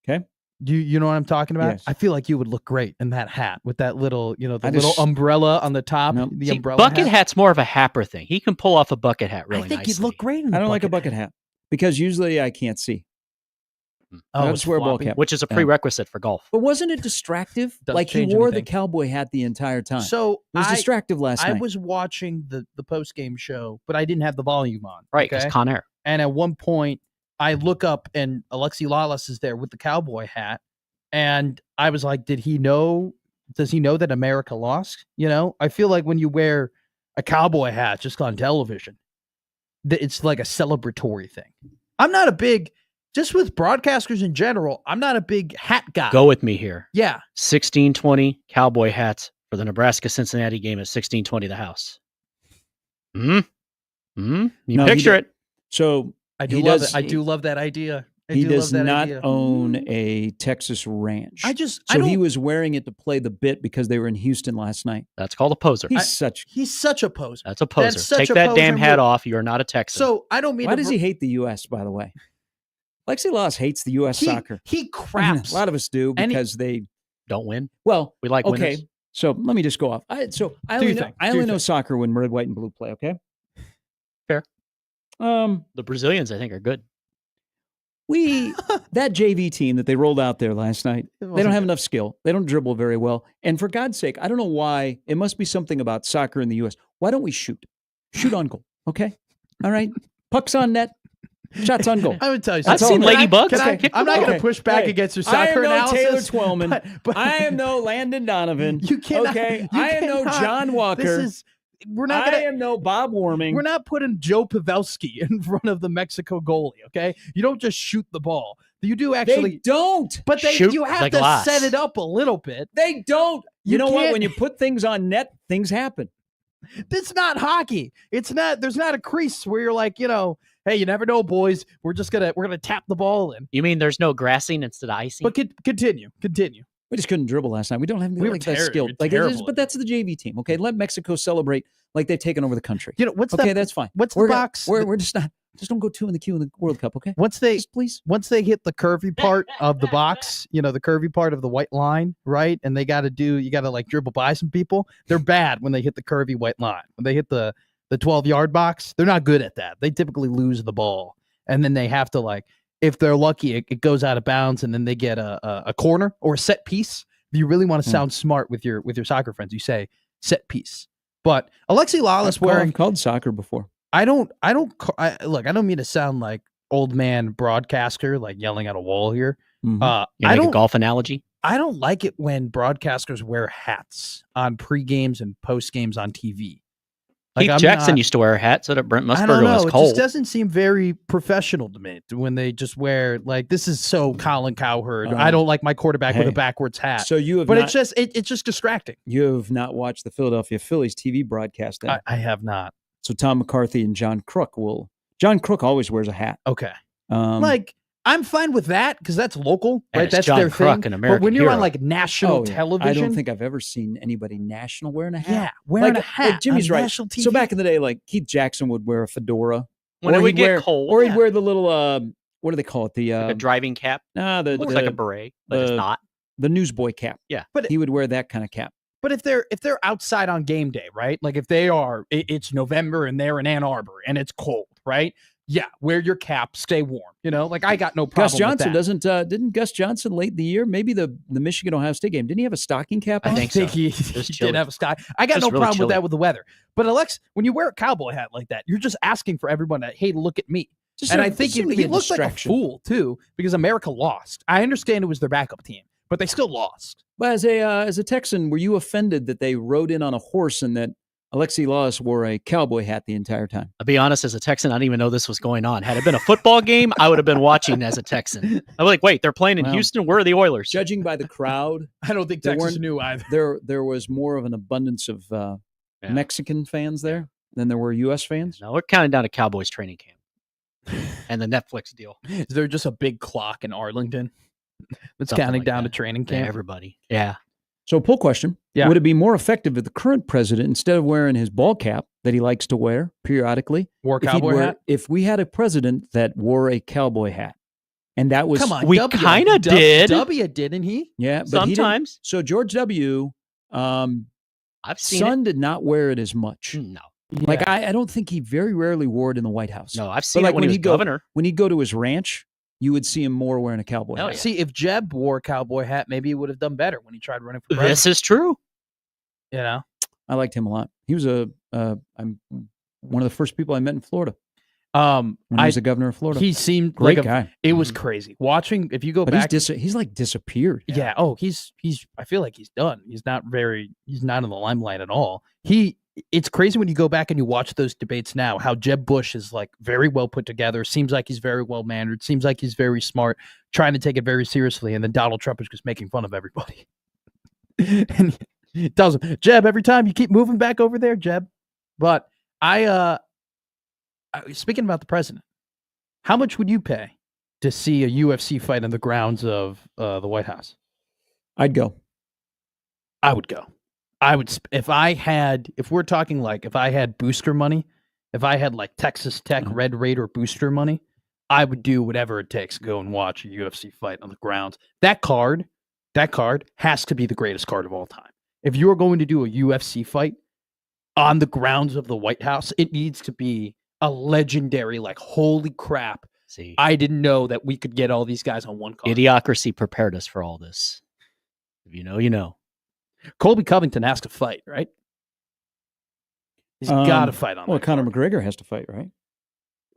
Okay. You know what I'm talking about? Yes. I feel like you would look great in that hat with that little, the I little just- umbrella on the top. Nope. The See, umbrella bucket hat. hat's more of a Happer thing. He can pull off a bucket hat really I think nicely. you'd look great in I don't like a bucket hat because usually I can't see. I Oh, just wear a ball cap. which is a Yeah. prerequisite for golf. But wasn't it distractive? Doesn't Like he change wore anything. the cowboy hat the entire time. So it was distractive last I night. was watching the post game show, but I didn't have the volume on. Right, because okay? Con Air. And at one point, I look up and Alexi Lawless is there with the cowboy hat, and I was like, "Did he know? Does he know that America lost?" I feel like when you wear a cowboy hat just on television, it's like a celebratory thing. I'm not a big, just with broadcasters in general, I'm not a big hat guy. Go with me here. Yeah. 1620 cowboy hats for the Nebraska-Cincinnati game at 1620 the house. You No, he picture did- it. So I do he love does- it. I do love that idea. I He do does love that not idea. own a Texas ranch. I So he don't- was wearing it to play the bit because they were in Houston last night. That's called a poser. He's such. He's such a poser. That's a poser. That's such Take a that damn poser hat move. off. You are not a Texan. So I don't mean. Why to does he hate the U.S., by the way? Lexi Laws hates the U.S. He- soccer. He craps. A lot of us do And he- because they don't win. Well, We like okay. winners. So let me just go off. I Do only your know, thing. I Do only your know thing. soccer when red, white, and blue play. Okay. Fair. Um, The Brazilians, I think, are good. that JV team that they rolled out there last night, they don't have enough skill. They don't dribble very well. And for God's sake, I don't know why. It must be something about soccer in the U.S. Why don't we shoot? Shoot on goal, okay? All right? Pucks on net, shots on goal. I would tell you I've something. seen Ladybugs. I'm not going to push back against your soccer I am no analysis. Taylor Twellman. but I am no Landon Donovan. You cannot. Okay, you I am no cannot. John Walker. We're not gonna, I am no Bob Warming. We're not putting Joe Pavelski in front of the Mexico goalie, okay? You don't just shoot the ball. You do actually. They don't. But Shoot you have the to glass. set it up a little bit. They don't. You know what? can't- When you put things on net, things happen. It's not hockey. It's not. There's not a crease where you're like, hey, you never know, boys. We're gonna tap the ball in. You mean there's no grassing instead of icing? But continue. We just couldn't dribble last night. We don't have We were like that skill. we're Like it is, terrible. but that's the JV team. Okay, let Mexico celebrate like they've taken over the country. What's okay? that? That's fine. What's we're the gonna- box? We're just not. Just don't go 2 in the queue in the World Cup. Okay. Once they please. Once they hit the curvy part of the box, the curvy part of the white line, right? And you got to like dribble by some people. They're bad when they hit the curvy white line. When they hit the 12-yard box, they're not good at that. They typically lose the ball, and then they have to if they're lucky, it goes out of bounds, and then they get a corner or a set piece. If you really want to sound smart with your soccer friends, you say set piece. But Alexi Lawless I've called soccer before. I don't mean to sound like old man broadcaster, like yelling at a wall here. Mm-hmm. You make a golf analogy? I don't like it when broadcasters wear hats on pre-games and post-games on TV. Keith Jackson used to wear a hat so that Brent I don't Musburger know. was It cold. just doesn't seem very professional to me when they just wear this is so Colin Cowherd. I don't like my quarterback with a backwards hat. So you have but not, it's just distracting. You have not watched the Philadelphia Phillies TV broadcast. Then. I have not. So Tom McCarthy and John Crook John Crook always wears a hat. Okay. I'm fine with that because that's local, And right? it's That's John their Crook, thing. an But when you're on American national yeah. television, I don't think I've ever seen anybody national wearing a hat. Yeah, wearing a hat Like Jimmy's on right. national TV. So back in the day, like Keith Jackson would wear a fedora. When or it would he'd get wear, cold, or he'd wear the little what do they call it? The like a driving cap. looks Looks like a beret, but it's not. The newsboy cap. Yeah, but he would wear that kind of cap. But if they're outside on game day, right? Like if they are, it's November and they're in Ann Arbor and it's cold, right? Yeah, wear your cap, stay warm. I got no problem. Gus Johnson with that. didn't Gus Johnson late in the year? Maybe the Michigan Ohio State game. Didn't he have a stocking cap on? I think he did have a stock. I got no problem with that with the weather. But Alex, when you wear a cowboy hat like that, you're just asking for everyone to, hey, look at me. And I think he looked like a fool too because America lost. I understand it was their backup team, but they still lost. But as a Texan, were you offended that they rode in on a horse and that Alexi Lawless wore a cowboy hat the entire time? I'll be honest, as a Texan, I didn't even know this was going on. Had it been a football game, I would have been watching as a Texan. I'm like, wait, they're playing in Houston? Where are the Oilers? Judging by the crowd, I don't think Texas knew either. There was more of an abundance of Mexican fans there than there were U.S. fans. No, we're counting down to Cowboys training camp and the Netflix deal. Is there just a big clock in Arlington that's Something counting like down that. to training Yeah, camp? everybody. Yeah. So, poll question. Yeah. Would it be more effective if the current president, instead of wearing his ball cap that he likes to wear periodically, wore a if he'd cowboy hat? If we had a president that wore a cowboy hat, and that was... Come on, we kind of did. W, didn't he? Yeah, but he didn't- Sometimes. So George W. I've seen son it. did not wear it as much. No. Like I don't think he very rarely wore it in the White House. No, I've But seen it when he was he'd go, governor. When he'd go to his ranch, you would see him more wearing a cowboy hat. See, if Jeb wore a cowboy hat, maybe he would have done better when he tried running for president. This is true. I liked him a lot. He was I'm one of the first people I met in Florida. When he was the governor of Florida. He seemed Great like guy. It was crazy watching. If you go But back, he's like disappeared. yeah. Oh, he's. I feel like he's done. He's not in the limelight at all. It's crazy when you go back and you watch those debates now. How Jeb Bush is like very well put together. Seems like he's very well mannered. Seems like he's very smart, trying to take it very seriously. And then Donald Trump is just making fun of everybody. And he tells him, Jeb, every time you keep moving back over there, Jeb. But speaking about the president, how much would you pay to see a UFC fight on the grounds of the White House? I'd go. I would go. I would, if I had booster money, if I had like Texas Tech Red Raider booster money, I would do whatever it takes to go and watch a UFC fight on the grounds. That card has to be the greatest card of all time. If you are going to do a UFC fight on the grounds of the White House, it needs to be a legendary, like, holy crap, See, I didn't know that we could get all these guys on one card. Idiocracy prepared us for all this. If you know, you know. Colby Covington has to fight, right? He's got to fight on Well, that Conor card. McGregor has to fight, right?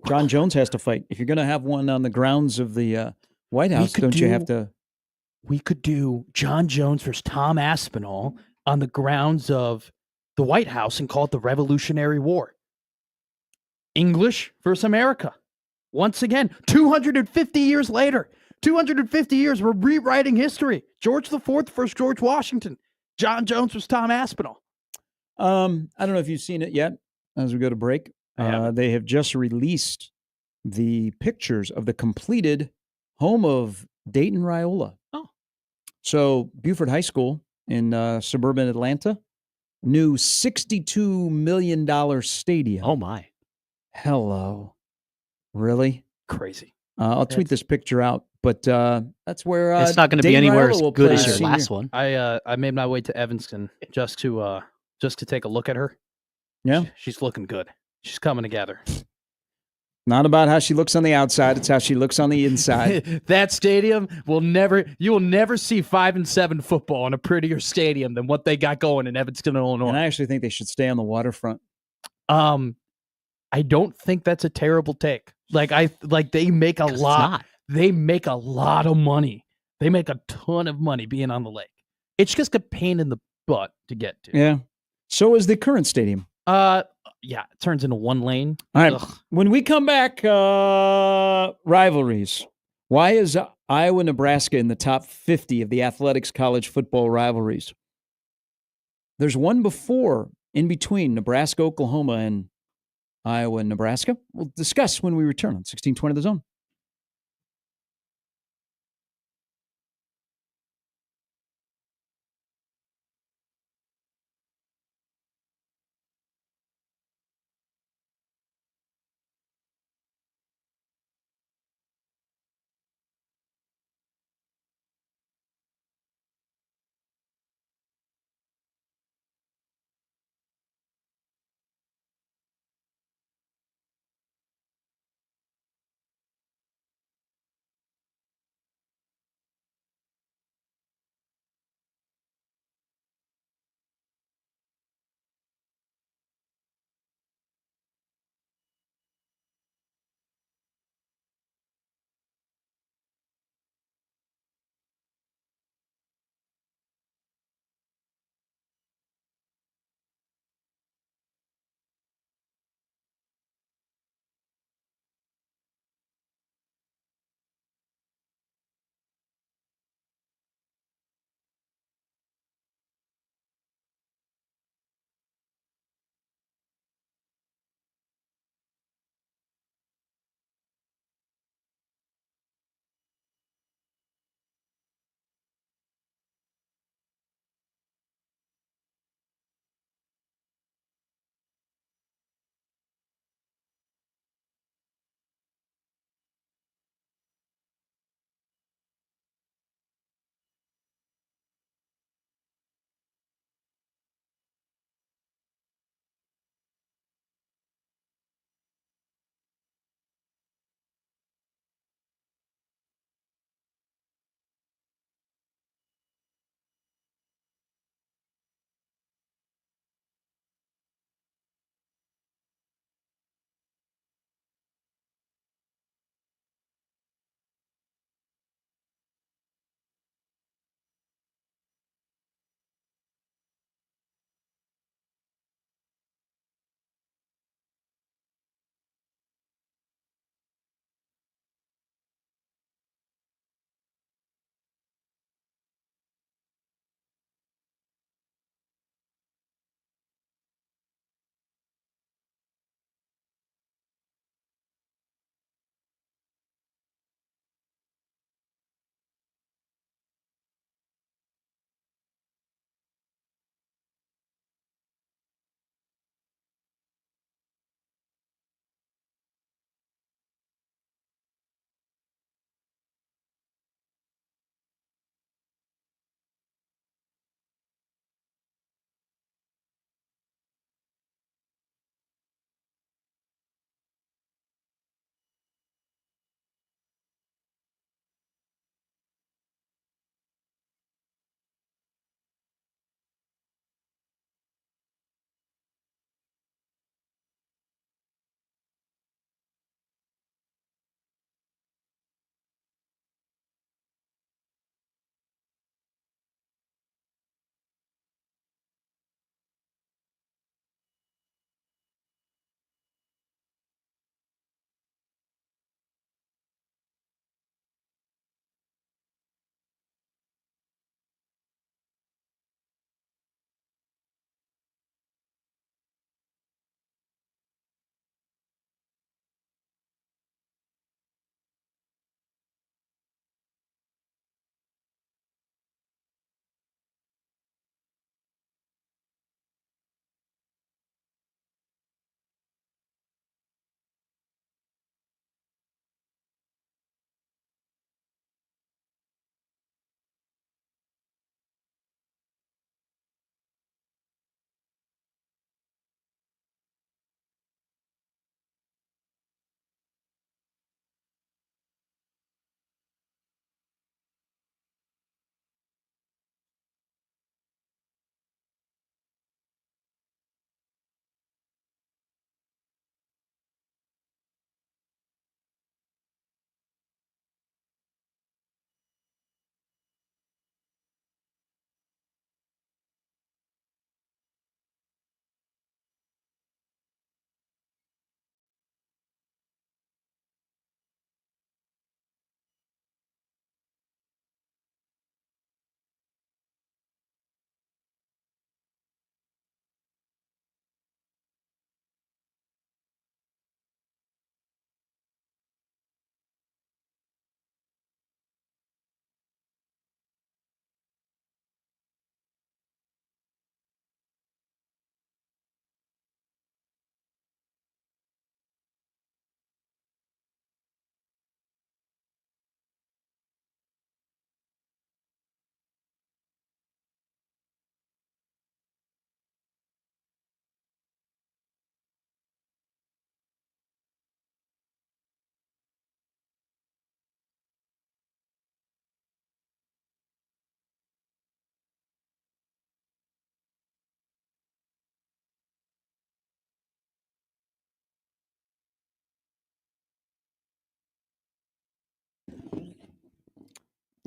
John Jones has to fight. If you're going to have one on the grounds of the White House, don't you have to? We could do John Jones versus Tom Aspinall on the grounds of the White House and call it the Revolutionary War. English versus America. Once again, 250 years later. 250 years, we're rewriting history. George IV versus George Washington. John Jones versus Tom Aspinall. I don't know if you've seen it yet as we go to break. They have just released the pictures of the completed home of Dayton Raiola. Oh. So Buford High School in suburban Atlanta, new $62 million stadium. Oh, my. Hello. Really? Crazy. I'll tweet this picture out, but that's where it's not going to be Dayton anywhere Raiola as will good play as your senior. last one. I made my way to Evanston just to take a look at her. Yeah. She's looking good. She's coming together. Not about how she looks on the outside; it's how she looks on the inside. That stadium you will never see 5-7 football in a prettier stadium than what they got going in Evanston, Illinois. And I actually think they should stay on the waterfront. I don't think that's a terrible take. They make a lot. They make a lot of money. They make a ton of money being on the lake. It's just a pain in the butt to get to. Yeah. So is the current stadium. Yeah, it turns into one lane. All right. Ugh. When we come back, rivalries. Why is Iowa, Nebraska in the top 50 of the athletics college football rivalries? There's one before, in between Nebraska, Oklahoma, and Iowa, Nebraska. We'll discuss when we return on 1620 The Zone.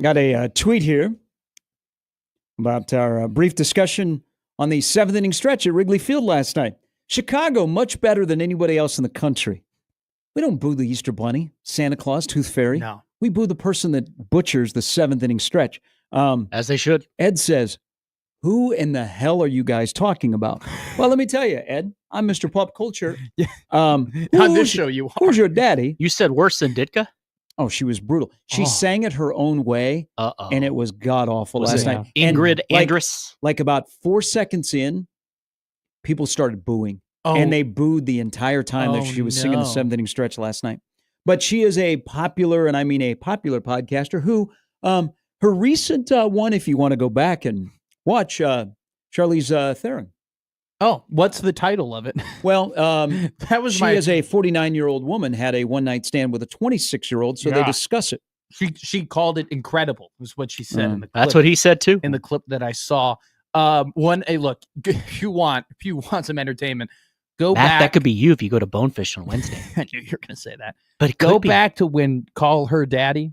Got a tweet here about our brief discussion on the 7th inning stretch at Wrigley Field last night. Chicago, much better than anybody else in the country. We don't boo the Easter Bunny, Santa Claus, Tooth Fairy. No. We boo the person that butchers the 7th inning stretch. As they should. Ed says, who in the hell are you guys talking about? Well, let me tell you, Ed, I'm Mr. Pop Culture. On this show, you are. Who's your daddy? You said worse than Ditka? Oh, she was brutal. She sang it her own way, and it was god-awful last night. Ingrid And Andress? Like about 4 seconds in, people started booing. Oh. And they booed the entire time that she was singing the 7th inning stretch last night. But she is a popular, and I mean a popular podcaster who, her recent one, if you want to go back and watch, Charlize Theron. Oh, what's the title of it? Well, that was she as a 49-year-old woman had a one-night stand with a 26-year-old, so they discuss it. She called it incredible, was what she said in the clip. That's what he said too. In the clip that I saw. Hey, look, if you want some entertainment, go Matt, back. that could be you if you go to Bonefish on Wednesday. I knew you were going to say that. But it go could be. back to when Call Her Daddy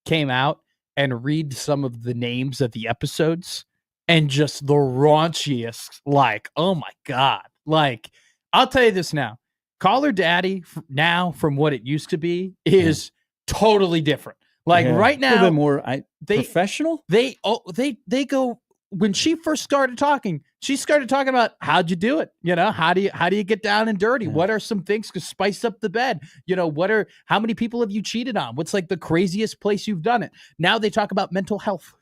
came out and read some of the names of the episodes and just the raunchiest, like, oh my God. Like, I'll tell you this now. Call Her Daddy now from what it used to be is totally different. Like right now, a little bit more professional. They go. When she first started talking, she started talking about how'd you do it? You know, how do you get down and dirty? What are some things to spice up the bed? You know, how many people have you cheated on? What's like the craziest place you've done it? Now they talk about mental health.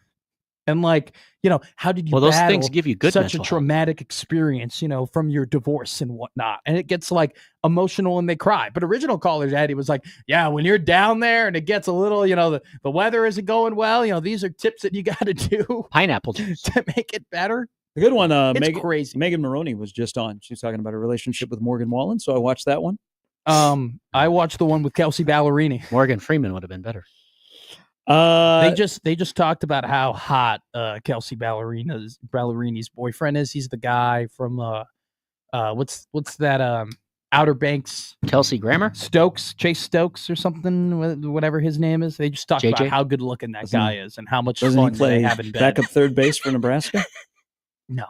And like, you know, how did you Well, those battle things give you good such a mental health. traumatic experience, you know, from your divorce and whatnot. And it gets like emotional and they cry. But original Call Her Daddy was like, yeah, when you're down there and it gets a little, you know, the weather isn't going well, you know, these are tips that you got to do Pineapple juice to make it better. A good one. It's crazy. Megan Maroney was just on. She was talking about her relationship with Morgan Wallen, so I watched that one. I watched the one with Kelsey Ballerini. Morgan Freeman would have been better. They just talked about how hot Kelsey Ballerini's boyfriend is. He's the guy from what's that Outer Banks? Kelsey Grammer? Chase Stokes or something, whatever his name is. They just talked JJ? about how good looking that guy is and how much Doesn't fun he play they have in bed. backup third base for Nebraska? No.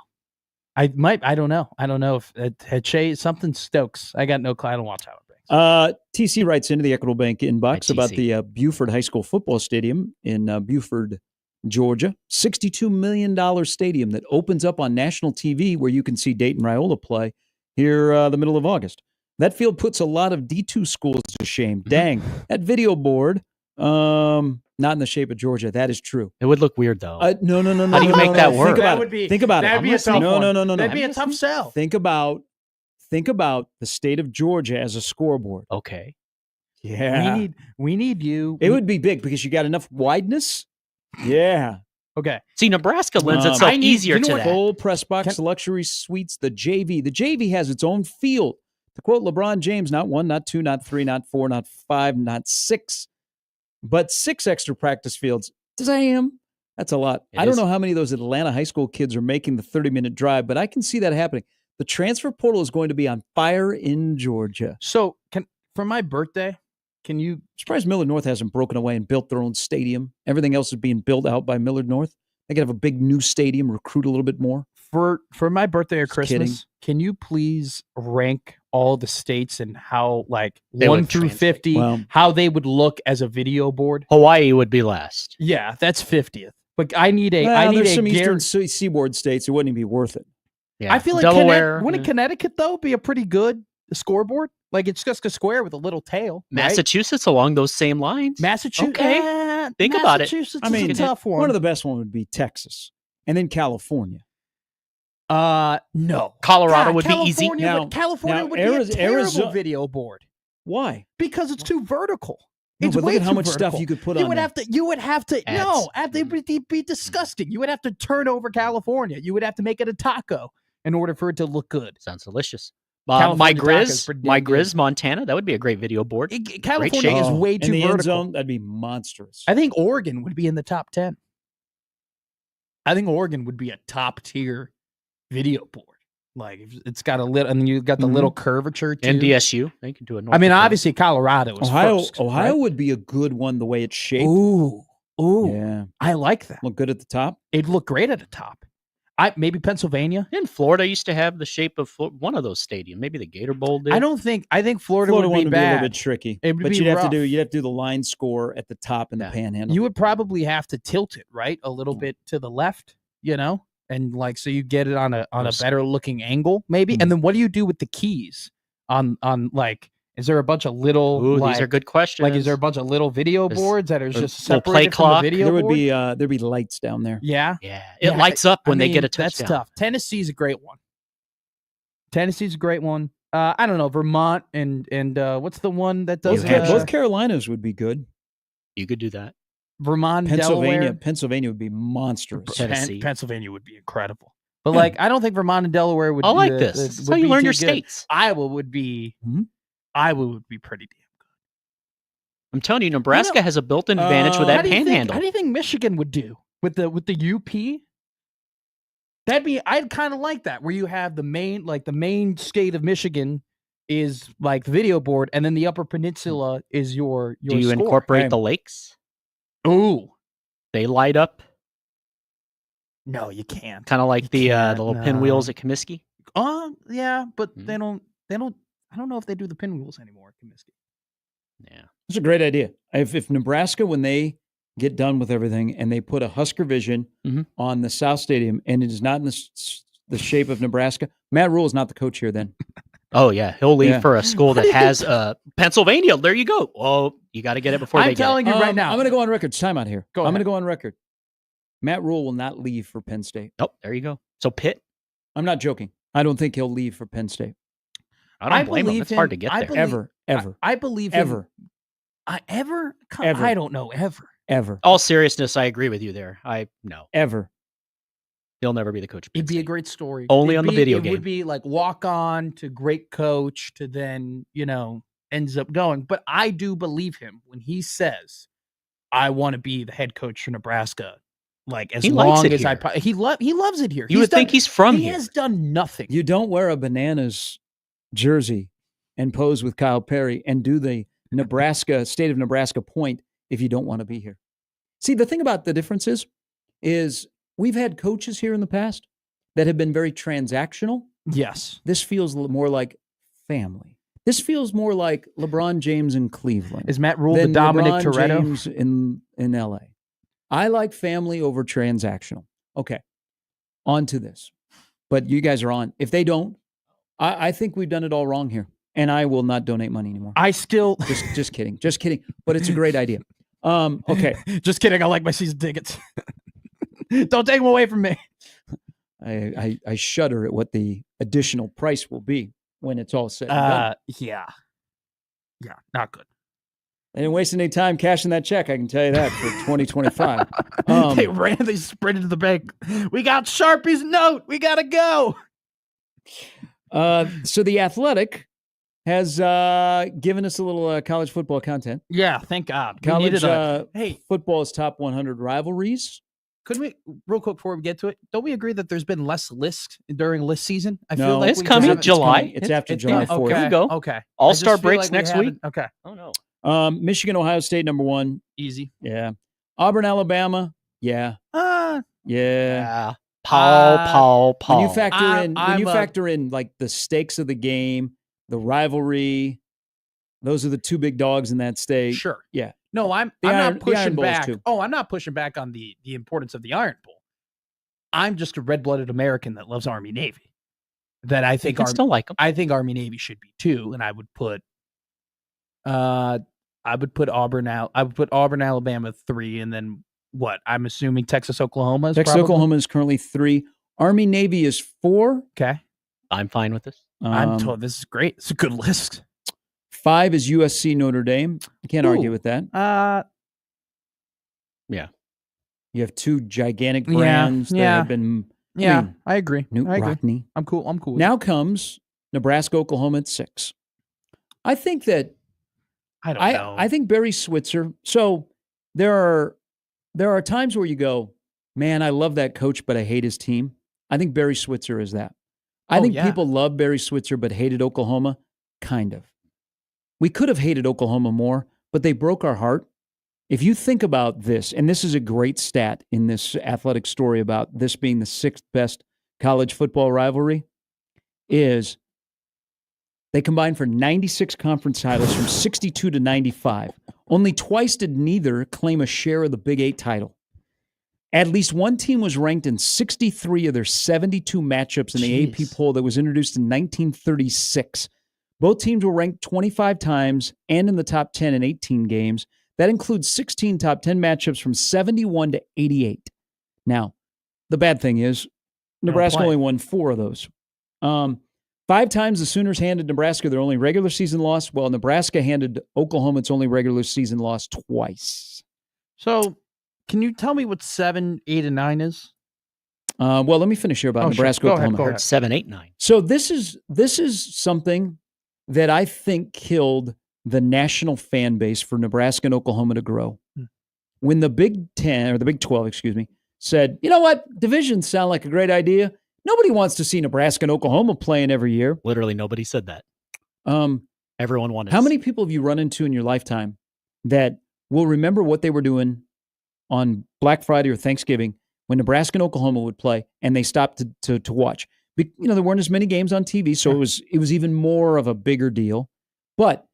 I don't know. I don't know if had Chase something Stokes. I got no clue. I don't watch Outer Banks. TC writes into the Equitable Bank inbox Hi, about TC. the Buford High School football stadium in Buford, Georgia. $62 million stadium that opens up on national TV where you can see Dayton Raiola play here the middle of August. That field puts a lot of D2 schools to shame. Dang, that video board, not in the shape of Georgia. That is true. It would look weird though. No. How do you make that work? Think about That would it. be- Think about it. that'd be a tough No. one. That'd be a tough sell. Think about the state of Georgia as a scoreboard. Okay. Yeah. We need you. It would be big because you got enough wideness. Yeah. Okay. See, Nebraska lends itself easier to that. Full press box luxury suites, the JV. The JV has its own field. To quote LeBron James, not 1, not 2, not 3, not 4, not 5, not 6, but 6 extra practice fields. Damn. That's a lot. I don't know how many of those Atlanta high school kids are making the 30-minute drive, but I can see that happening. The transfer portal is going to be on fire in Georgia. So, for my birthday, can you? Surprised Millard North hasn't broken away and built their own stadium. Everything else is being built out by Millard North. They could have a big new stadium, recruit a little bit more. For my birthday or Christmas, kidding. can you please rank all the states and how like They 1 would through translate. 50, Well- how they would look as a video board? Hawaii would be last. Yeah, that's 50th. But I need a. Well, I need there's a some Eastern guarantee. Seaboard states. It wouldn't even be worth it. Yeah. I feel like Delaware. wouldn't Connecticut though be a pretty good scoreboard? Like it's just a square with a little tail. right? Massachusetts along those same lines. Massachusetts. Okay. Think about it. Massachusetts I mean, is a tough one. One of the best one would be Texas, and then California. No. Colorado God, would be easy. California Now, would be a terrible Arizona- video board Why? because it's too vertical. No, It's but look way at how too much stuff vertical. you could put You on would there. have to. You would have to. Ads. No, it would be disgusting. You would have to turn over California. You would have to make it a taco in order for it to look good. Sounds delicious. California My tacos pretty damn good. Grizz, Montana. That would be a great video board. California shape. is way in too the end vertical. zone, that'd be monstrous. I think Oregon would be in the top 10. I think Oregon would be a top tier video board. Like it's got a little, and you got the little curvature too. NDSU. They can do a. I mean, obviously Colorado is Ohio first. Ohio right? would be a good one the way it's shaped. Ooh, Ooh, Yeah. I like that. Look good at the top. It'd look great at the top. Maybe Pennsylvania. In Florida, used to have the shape of one of those stadiums. Maybe the Gator Bowl did. I think Florida Florida would one be would bad. be a little bit tricky. It would but be you'd have rough. to do the line score at the top and the panhandle. You would probably have to tilt it right a little bit to the left, and like so you get it on a better looking angle, maybe. And then what do you do with the keys on like? Is there a bunch of little? Ooh, these are good questions. Like, is there a bunch of little video boards that are just little play separated from the clock? video There would board? be there'd be lights down there. Yeah, It lights up when they get a touchdown. That's tough. Tennessee's a great one. Tennessee's a great one. I don't know, Vermont and what's the one that does Both Carolinas would be good. You could do that. Vermont, Pennsylvania, Delaware. Pennsylvania would be monstrous. Pennsylvania would be incredible. But like, I don't think Vermont and Delaware would. I like this. That's how you learn your states. Iowa would be. Iowa would be pretty damn good. I'm telling you, Nebraska has a built-in advantage with that panhandle. How do you think Michigan would do with the UP? I'd kind of like that, where you have the main state of Michigan is like the video board, and then the Upper Peninsula is your. Do you score. incorporate the lakes? Ooh, they light up. No, you can't. Kind of like the little pinwheels at Comiskey. Yeah, but they don't. I don't know if they do the pinwheels anymore at Comiskey. Yeah, It's a great idea. If Nebraska, when they get done with everything and they put a Husker Vision on the South Stadium and it is not in the shape of Nebraska, Matt Rule is not the coach here then. Oh, yeah. He'll leave for a school that has Pennsylvania. There you go. Oh, you got to get it before they get it. I'm telling you right now. I'm going to go on record. Time out here. Go I'm ahead. going to go on record. Matt Rule will not leave for Penn State. Oh, there you go. So Pitt? I'm not joking. I don't think he'll leave for Penn State. I don't blame him. It's hard to get there. Ever. I believe ever. Ever? Ever. I don't know. Ever. All seriousness, I agree with you there. No. Ever. He'll never be the coach. It'd be a great story. Only on the video game. It would be like walk on to great coach to then, ends up going. But I do believe him when he says, I want to be the head coach for Nebraska. Like, as He likes long it as here. he loves it here. You would think he's from he here. He has done nothing. You don't wear a Bananas jersey and pose with Kyle Perry and do the state of Nebraska point if you don't want to be here. See, the thing about the difference is we've had coaches here in the past that have been very transactional. Yes. This feels more like family. This feels more like LeBron James in Cleveland. Is Matt Rule the than Dominic LeBron Toretto? James in LA. I like family over transactional. Okay. On to this. But you guys are on. If they don't, I think we've done it all wrong here. And I will not donate money anymore. I still just kidding. Just kidding. But it's a great idea. Okay. Just kidding. I like my season tickets. Don't take them away from me. I shudder at what the additional price will be when it's all said and done. Yeah, not good. They didn't waste any time cashing that check, I can tell you that, for 2025. They sprinted to the bank. We got Sharpie's note. We got to go. So The Athletic has given us a little college football content. Yeah, thank God. We College needed football's top 100 rivalries. Couldn't we, real quick before we get to it, don't we agree that there's been less lists during list season? I No, like it's we coming haven't- July. It's after July 4th. Here we go. Okay. All-Star I just feel breaks like we next haven't- week. Okay. Oh, no. Michigan, Ohio State, number one. Easy. Yeah. Auburn, Alabama. Yeah. Yeah. Yeah. Paul. When you factor I'm a- factor in like the stakes of the game, the rivalry, those are the two big dogs in that state. Sure. Yeah. No, I'm The Iron not pushing Bowl is back. too. Oh, I'm not pushing back on the importance of the Iron Bowl. I'm just a red-blooded American that loves Army Navy. That I think can still like 'em. I think Army Navy should be too, and I would put Auburn out. I would put Auburn, Alabama 3, and then what? I'm assuming Texas, Oklahoma is Texas, probably? Oklahoma is currently 3. Army, Navy is 4. Okay. I'm fine with this. I'm told this is great. It's a good list. 5 is USC, Notre Dame. I can't argue Ooh. with that. Yeah. You have two gigantic Yeah, brands that yeah. have been. Yeah, I agree. Newt I agree. Rockne. I'm cool. I'm cool. Now comes Nebraska, Oklahoma at 6. I think that I don't know. I think Barry Switzer. So there are times where you go, man, I love that coach, but I hate his team. I think Barry Switzer is that. I think yeah. people love Barry Switzer but hated Oklahoma. Kind of. We could have hated Oklahoma more, but they broke our heart. If you think about this, and this is a great stat in this athletic story about this being the 6th best college football rivalry, is they combined for 96 conference titles from 62 to 95. Only twice did neither claim a share of the Big 8 title. At least one team was ranked in 63 of their 72 matchups in the AP poll that was introduced in 1936. Both teams were ranked 25 times and in the top 10 in 18 games. That includes 16 top 10 matchups from 71 to 88. Now, the bad thing is Nebraska only won 4 of those. 5 times the Sooners handed Nebraska their only regular season loss, while Nebraska handed Oklahoma its only regular season loss twice. So, can you tell me what 7, 8, and 9 is? Well, let me finish here about Nebraska, Sure. Oklahoma. Go ahead. 7, 8, 9. So this is something that I think killed the national fan base for Nebraska and Oklahoma to grow. When the Big 10 or the Big 12, said, you know what, divisions sound like a great idea. Nobody wants to see Nebraska and Oklahoma playing every year. Literally nobody said that. Everyone wanted. How many people have you run into in your lifetime that will remember what they were doing on Black Friday or Thanksgiving when Nebraska and Oklahoma would play, and they stopped to watch? There weren't as many games on TV, so it was even more of a bigger deal. But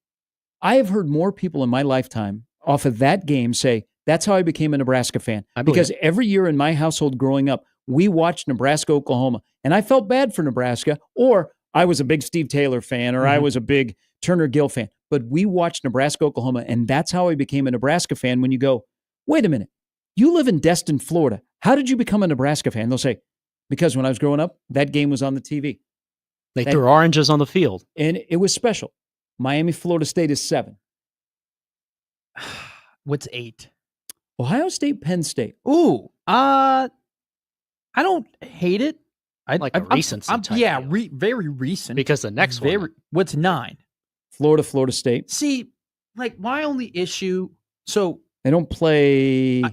I have heard more people in my lifetime off of that game say, that's how I became a Nebraska fan. Because every year in my household growing up, we watched Nebraska, Oklahoma, and I felt bad for Nebraska, or I was a big Steve Taylor fan, or I was a big Turner Gill fan. But we watched Nebraska, Oklahoma, and that's how I became a Nebraska fan. When you go, wait a minute, you live in Destin, Florida. How did you become a Nebraska fan? They'll say, because when I was growing up, that game was on the TV. They threw oranges on the field. And it was special. Miami, Florida State is 7. What's 8? Ohio State, Penn State. Ooh, I don't hate it. Recency type deal. Very recent. Because the next one. What's 9? Florida State. See, my only issue. So they don't play.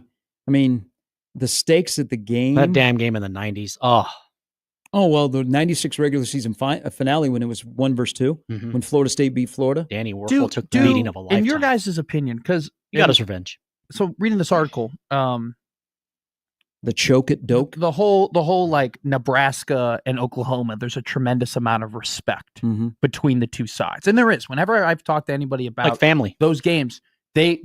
The stakes at the game. That damn game in the 90s. Oh, well, the 96 regular season finale when it was 1 versus 2, when Florida State beat Florida. Danny Werfel took the beating of a lifetime. In your guys' opinion, because he got his revenge. So reading this article, the choke at Doak, the whole Nebraska and Oklahoma, there's a tremendous amount of respect between the two sides, and there is. Whenever I've talked to anybody about family, those games, they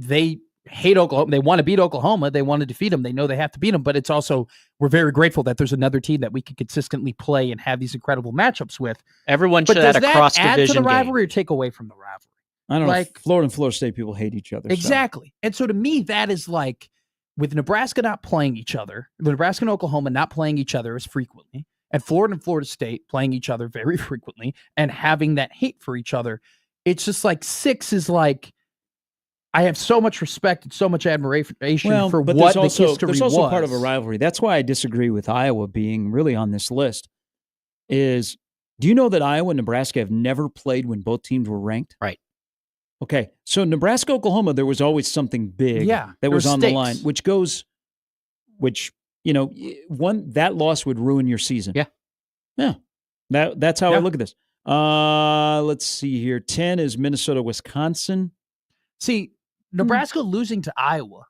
hate Oklahoma. They want to beat Oklahoma. They want to defeat them. They know they have to beat them, but it's also, we're very grateful that there's another team that we can consistently play and have these incredible matchups with. Everyone should add a cross division game. Does that add to the rivalry or take away from the rivalry? I don't know. Florida and Florida State people hate each other. Exactly. So. And so to me, that is with Nebraska not playing each other, Nebraska and Oklahoma not playing each other as frequently, and Florida and Florida State playing each other very frequently and having that hate for each other, it's just 6 is I have so much respect and so much admiration for what the history was. There's also part of a rivalry. That's why I disagree with Iowa being really on this list. Do you know that Iowa and Nebraska have never played when both teams were ranked? Right. Okay. So Nebraska, Oklahoma, there was always something big that was on the line, which that loss would ruin your season. Yeah. Yeah. That's how I look at this. Let's see here. 10 is Minnesota, Wisconsin. See, Nebraska losing to Iowa,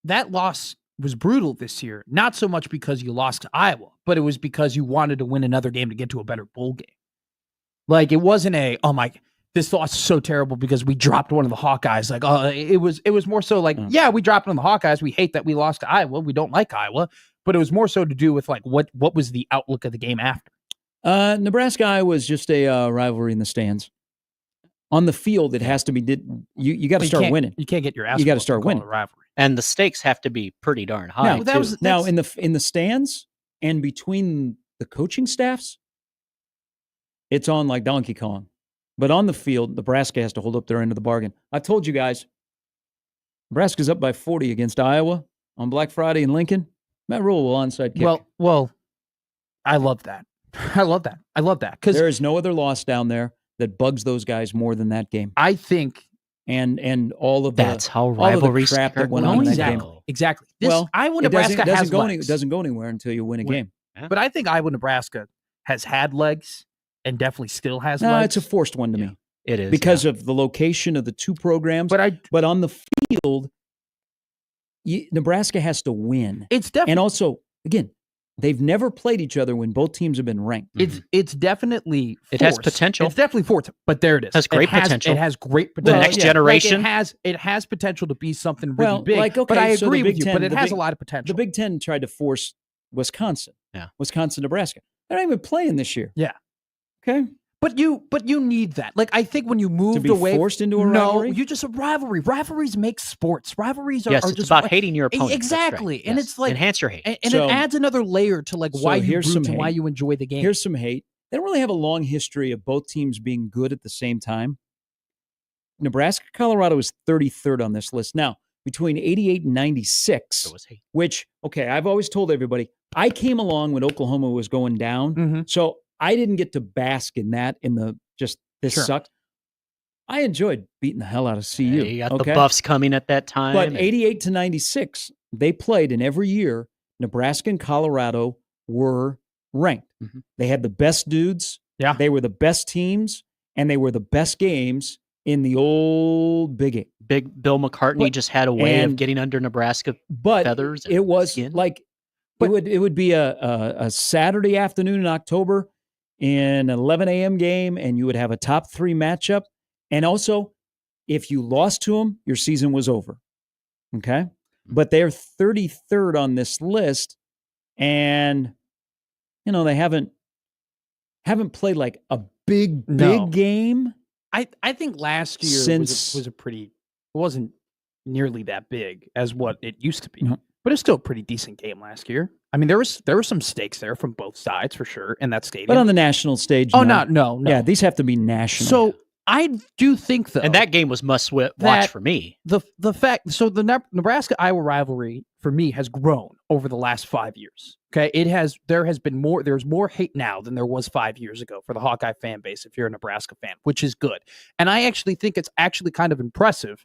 that loss was brutal this year. Not so much because you lost to Iowa, but it was because you wanted to win another game to get to a better bowl game. It wasn't this loss is so terrible because we dropped one of the Hawkeyes. It was more so we dropped one of the Hawkeyes. We hate that we lost to Iowa. We don't like Iowa, but it was more so to do with what was the outlook of the game after. Nebraska, Iowa is just a rivalry in the stands. On the field, it has to be. You got to start winning. You can't get your ass. You got to start winning. Rivalry, and the stakes have to be pretty darn high. Now in the stands and between the coaching staffs, it's on like Donkey Kong. But on the field, Nebraska has to hold up their end of the bargain. I told you guys, Nebraska's up by 40 against Iowa on Black Friday in Lincoln. Matt Rule will onside kick. Well, I love that. I love that because there is no other loss down there that bugs those guys more than that game. I think, and all of that's how rivalries crap that went on in that game. Exactly. Iowa Nebraska doesn't go anywhere until you win a game. Yeah. But I think Iowa Nebraska has had legs and definitely still has legs. No, it's a forced one to me. It is because of the location of the two programs. But on the field, Nebraska has to win. It's definitely, and also, again, they've never played each other when both teams have been ranked. It's definitely It has forced. potential. It's definitely forced, but there it is. Has great potential. It has great potential. The next generation. It has potential to be something really big. Like, okay, but I so agree the with Big you. Ten- But it the has Big- a lot of potential. The Big Ten tried to force Wisconsin. Yeah. Wisconsin, Nebraska. They're not even playing this year. Yeah. Okay. But you need that. Like, I think when you moved be away, forced into a rivalry? No, you just a rivalry. Rivalries make sports. Rivalries are, Yes, are it's just about hating your opponent. That's right. Exactly, and Yes. it's like Enhance your hate. and So- it adds another layer to like why you here's root some and why hate. you enjoy the game. Here's some hate. They don't really have a long history of both teams being good at the same time. Nebraska, Colorado is 33rd on this list. Now, between 88 and 96, which, okay, I've always told everybody, I came along when Oklahoma was going down. So I didn't get to bask in that, this Sure. sucked. I enjoyed beating the hell out of CU. Yeah, you got the Buffs coming at that time. But and- 88 to 96, they played, and every year, Nebraska and Colorado were ranked. They had the best dudes. Yeah. They were the best teams, and they were the best games in the old Big Eight. Big Bill McCartney just had a way of and- getting under Nebraska But feathers. and it was skin. like it would be a Saturday afternoon in October in an 11 a.m. game, and you would have a top 3 matchup. And also, if you lost to them, your season was over. Okay? But they're 33rd on this list, and they haven't played like a big No. game. I think last year Since- was a pretty. It wasn't nearly that big as what it used to be, Mhm. but it's still a pretty decent game last year. I mean, there were some stakes there from both sides for sure in that stadium. But on the national stage, Oh, no. no. Yeah, these have to be national. So I do think though, and that game was must watch that for me. the fact so the Nebraska Iowa rivalry for me has grown over the last 5 years. Okay, there's more hate now than there was 5 years ago for the Hawkeye fan base if you're a Nebraska fan, which is good. And I actually think it's actually kind of impressive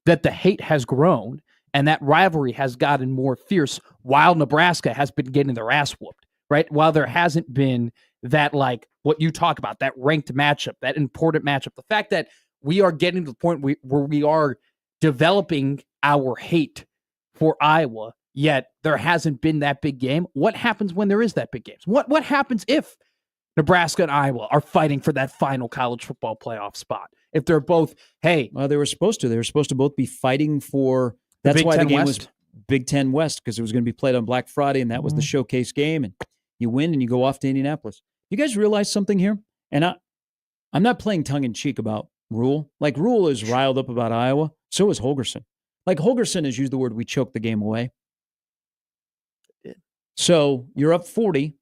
that the hate has grown and that rivalry has gotten more fierce while Nebraska has been getting their ass whooped, right? While there hasn't been that, like what you talk about, that ranked matchup, that important matchup. The fact that we are getting to the point where we are developing our hate for Iowa, yet there hasn't been that big game. What happens when there is that big game? What happens if Nebraska and Iowa are fighting for that final college football playoff spot? If they're both, hey, well, they were supposed to both be fighting for. That's Big why the Ten game West? was Big Ten West, because it was going to be played on Black Friday, and that was the showcase game. And you win, and you go off to Indianapolis. You guys realize something here? And I'm not playing tongue in cheek about Rule. Like, Rule is riled up about Iowa. So is Holgerson. Like, Holgerson has used the word, we choked the game away. So you're up 40,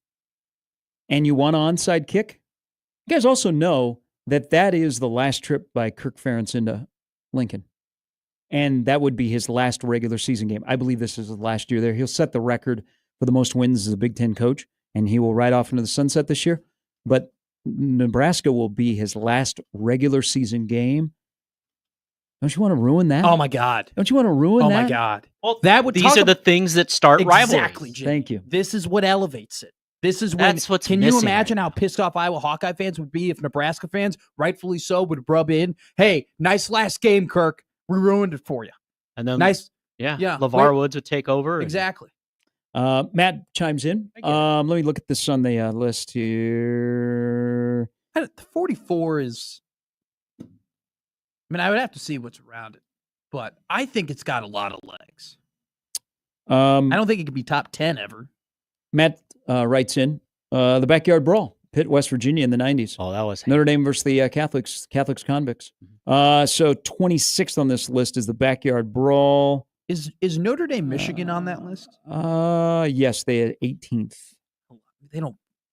and you want an onside kick. You guys also know that is the last trip by Kirk Ferentz into Lincoln. And that would be his last regular season game. I believe this is his last year there. He'll set the record for the most wins as a Big Ten coach, and he will ride off into the sunset this year. But Nebraska will be his last regular season game. Don't you want to ruin that? oh my God. Don't you want to ruin Oh that? my God. Well, that would these talk are the ab- things that start rivalries. Exactly, Jim. Thank you. This is what elevates it. This is when. That's what's can you missing imagine how pissed off Iowa Hawkeye fans would be if Nebraska fans, rightfully so, would rub in, "Hey, nice last game, Kirk. We ruined it for you." And then Nice. yeah, Yeah, LeVar wait. Woods would take over. and- Exactly. Matt chimes in. Let me look at this on the list here. 44 is. I mean, I would have to see what's around it, but I think it's got a lot of legs. I don't think it could be top 10 ever. Matt writes in the backyard brawl, Pitt, West Virginia in the 90s. Oh, that was Notre Dame versus the Catholics convicts. So 26th on this list is the backyard brawl. Is Notre Dame Michigan on that list? Yes, they had 18th. They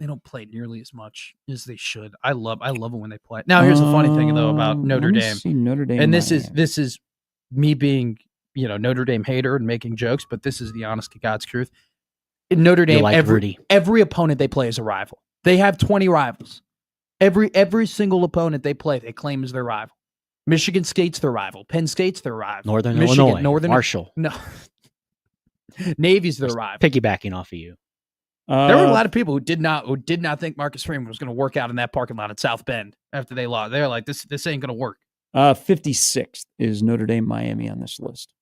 don't play nearly as much as they should. I love it when they play. Now here's the funny thing though about Notre let me Dame. see Notre Dame, And this Miami. is me being, Notre Dame hater and making jokes, but this is the honest to God's truth. In Notre Dame, like Rudy. every opponent they play is a rival. They have 20 rivals. Every single opponent they play, they claim is their rival. Michigan State's their rival. Penn State's their rival. Northern Michigan, Illinois, Marshall. No. Navy's their rival. Piggybacking off of you. There were a lot of people who did not think Marcus Freeman was going to work out in that parking lot at South Bend after they lost. They're like, this ain't going to work. 56th is Notre Dame, Miami on this list.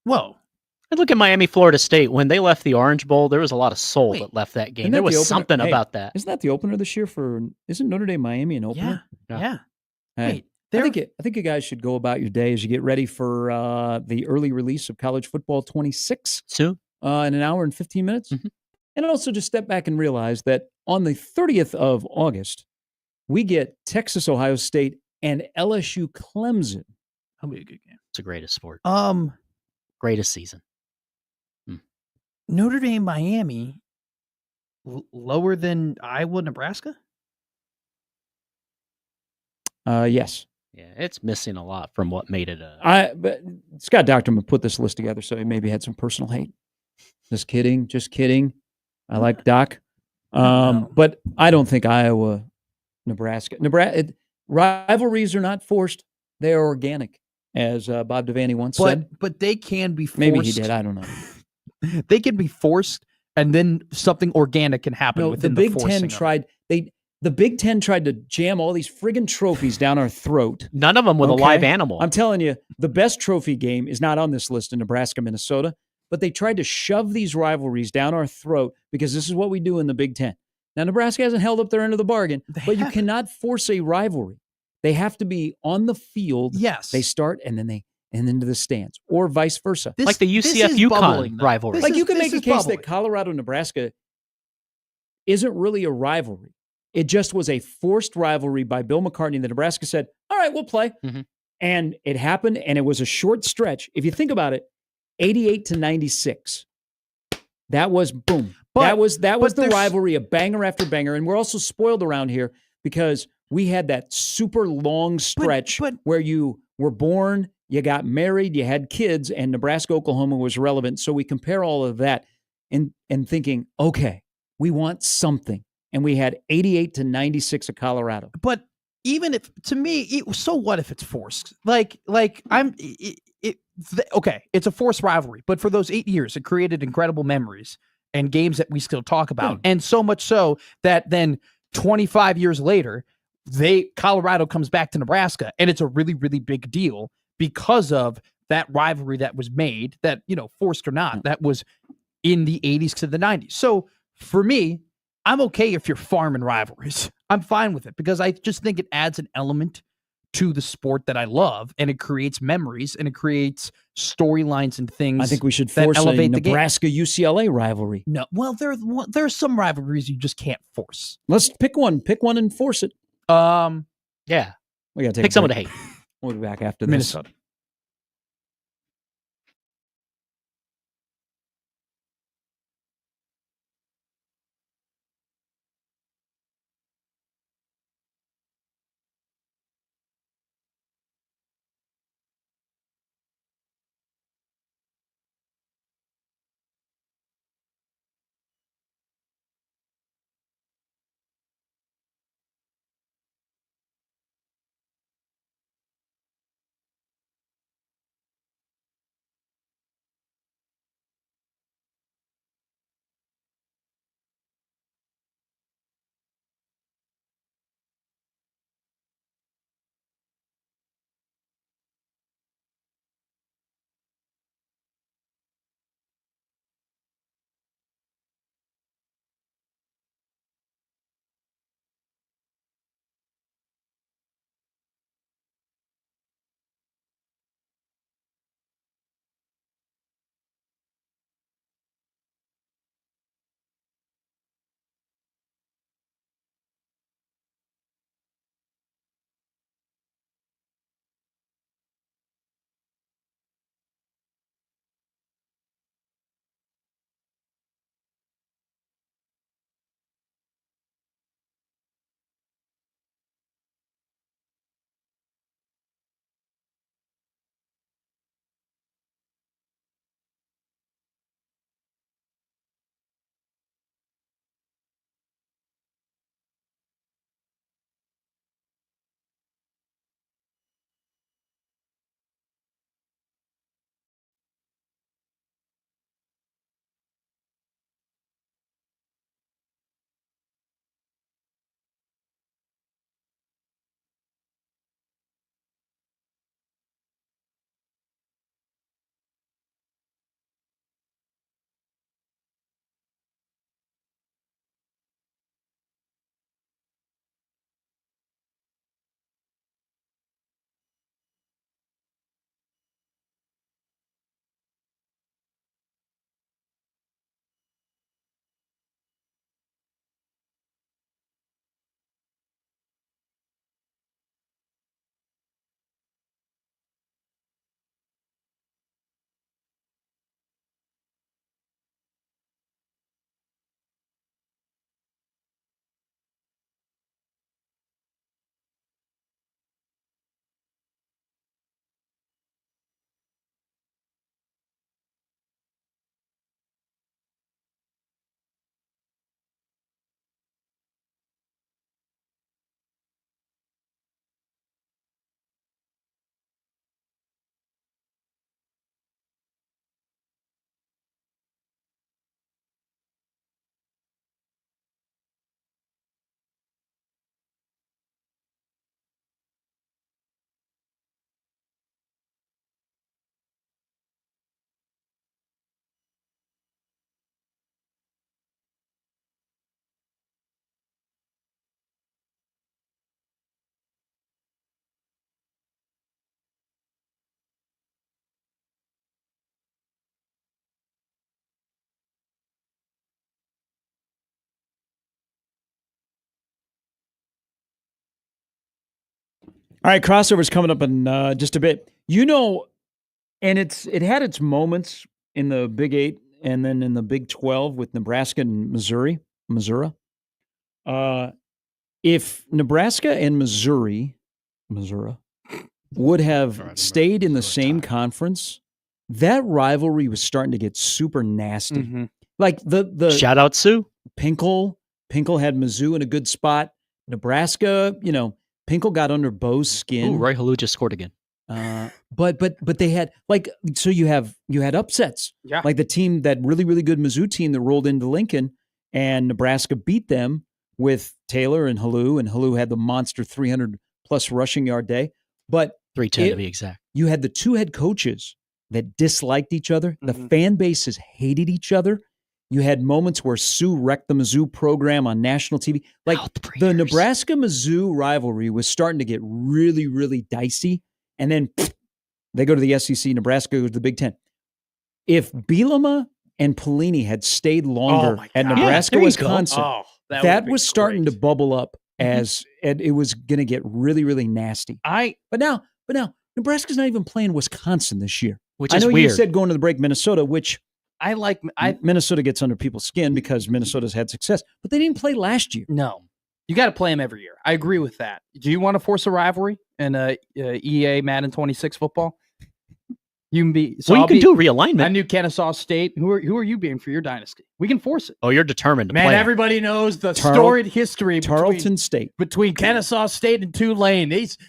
Whoa. I look at Miami, Florida State. When they left the Orange Bowl, there was a lot of soul that left that game. Isn't There that the was opener? something Hey, about that. Isn't that the opener this year for? Isn't Notre Dame Miami an opener? Yeah. Hey, I think you guys should go about your day as you get ready for the early release of College Football 26 soon in an hour and 15 minutes, and also just step back and realize that on the 30th of August we get Texas, Ohio State, and LSU Clemson. That'll be a good game. It's the greatest sport. Greatest season. Notre Dame, Miami, lower than Iowa, Nebraska? Yes. Yeah, it's missing a lot from what made it a. But Scott Docterman put this list together, so he maybe had some personal hate. Just kidding. I like Doc, but I don't think Iowa, Nebraska, rivalries are not forced; they are organic, as Bob Devaney once said. But they can be forced. Maybe he did. I don't know. They can be forced, and then something organic can happen. No, within the Big forcing Ten of it. tried. The Big Ten tried to jam all these friggin' trophies down our throat. None of them with a live animal. I'm telling you, the best trophy game is not on this list in Nebraska, Minnesota, but they tried to shove these rivalries down our throat because this is what we do in the Big Ten. Now, Nebraska hasn't held up their end of the bargain, but you cannot force a rivalry. They have to be on the field. Yes. They start and then into the stands, or vice versa. Like the UCF UConn rivalry. You can make a case that Colorado Nebraska isn't really a rivalry. It just was a forced rivalry by Bill McCartney that Nebraska said, all right, we'll play. And it happened, and it was a short stretch. If you think about it, 88 to 96. That was boom. That was the rivalry, a banger after banger. And we're also spoiled around here because we had that super long stretch where you were born, you got married, you had kids, and Nebraska, Oklahoma was relevant. So we compare all of that and thinking, okay, we want something. And we had 88 to 96 of Colorado. But even if, to me, so what if it's forced? Okay, it's a forced rivalry, but for those 8 years, it created incredible memories and games that we still talk about. And so much so that then 25 years later, Colorado comes back to Nebraska, and it's a really, really big deal because of that rivalry that was made, that, forced or not, that was in the 80s to the 90s. So for me, I'm okay if you're farming rivalries. I'm fine with it because I just think it adds an element to the sport that I love, and it creates memories and it creates storylines and things. I think we should force a Nebraska-UCLA rivalry. No, well, there's some rivalries you just can't force. Let's pick one and force it. Yeah, we got to pick someone to hate. We'll be back after this. Minnesota. All right, crossover's coming up in just a bit. And it had its moments in the Big 8 and then in the Big 12 with Nebraska and Missouri. If Nebraska and Missouri would have stayed in the same conference, that rivalry was starting to get super nasty. Mm-hmm. Like the shout out Sue Pinkel had Mizzou in a good spot. Nebraska, Pinkel got under Bo's skin. Ooh, Roy Halou just scored again. But they had you had upsets. Yeah. Like the team, that really, really good Mizzou team that rolled into Lincoln, and Nebraska beat them with Taylor and Halou had the monster 300+ rushing yard day. But 310 to be exact. You had the two head coaches that disliked each other. The fan bases hated each other. You had moments where Sue wrecked the Mizzou program on national TV. Like the Nebraska-Mizzou rivalry was starting to get really, really dicey. And then they go to the SEC. Nebraska goes to the Big Ten. If Bielema and Pelini had stayed longer at Nebraska, Wisconsin, that was starting to bubble up as it was going to get really, really nasty. But now Nebraska's not even playing Wisconsin this year. Which is I know weird. You said going to the break Minnesota, which I like. Minnesota gets under people's skin because Minnesota's had success, but they didn't play last year. No, you got to play them every year. I agree with that. Do you want to force a rivalry in EA Madden 26 football? You can be. So you can do realignment. I knew Kennesaw State. Who are you being for your dynasty? We can force it. Oh, you're determined to Man, play. everybody knows the storied history Tarleton State between Kennesaw State and Tulane.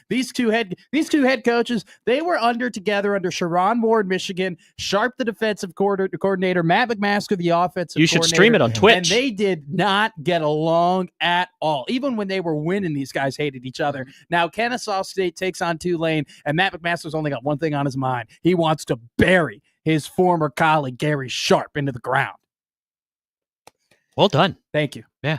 These two head coaches, they were together under Sharon Moore in Michigan, Sharp the defensive coordinator, Matt McMaster the offensive. You should stream it on Twitch. And they did not get along at all. Even when they were winning, these guys hated each other. Now Kennesaw State takes on Tulane, and Matt McMaster's only got one thing on his mind. He wants to bury his former colleague Gary Sharp into the ground. Well done. Thank you. Yeah.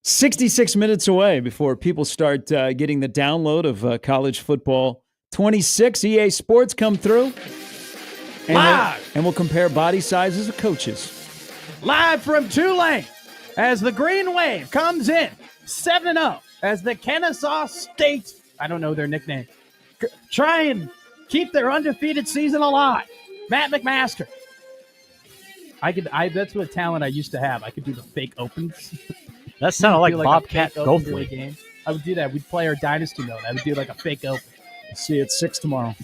66 minutes away before people start getting the download of college football 26. EA Sports come through. And we'll compare body sizes of coaches. Live from Tulane as the Green Wave comes in 7-0 as the Kennesaw State, I don't know their nickname, try and keep their undefeated season alive. Matt McMaster. That's what talent I used to have. I could do the fake opens. That sounded like Bobcat Goldthwait. I would do that. We'd play our dynasty mode. I would do like a fake open. See you at 6 tomorrow.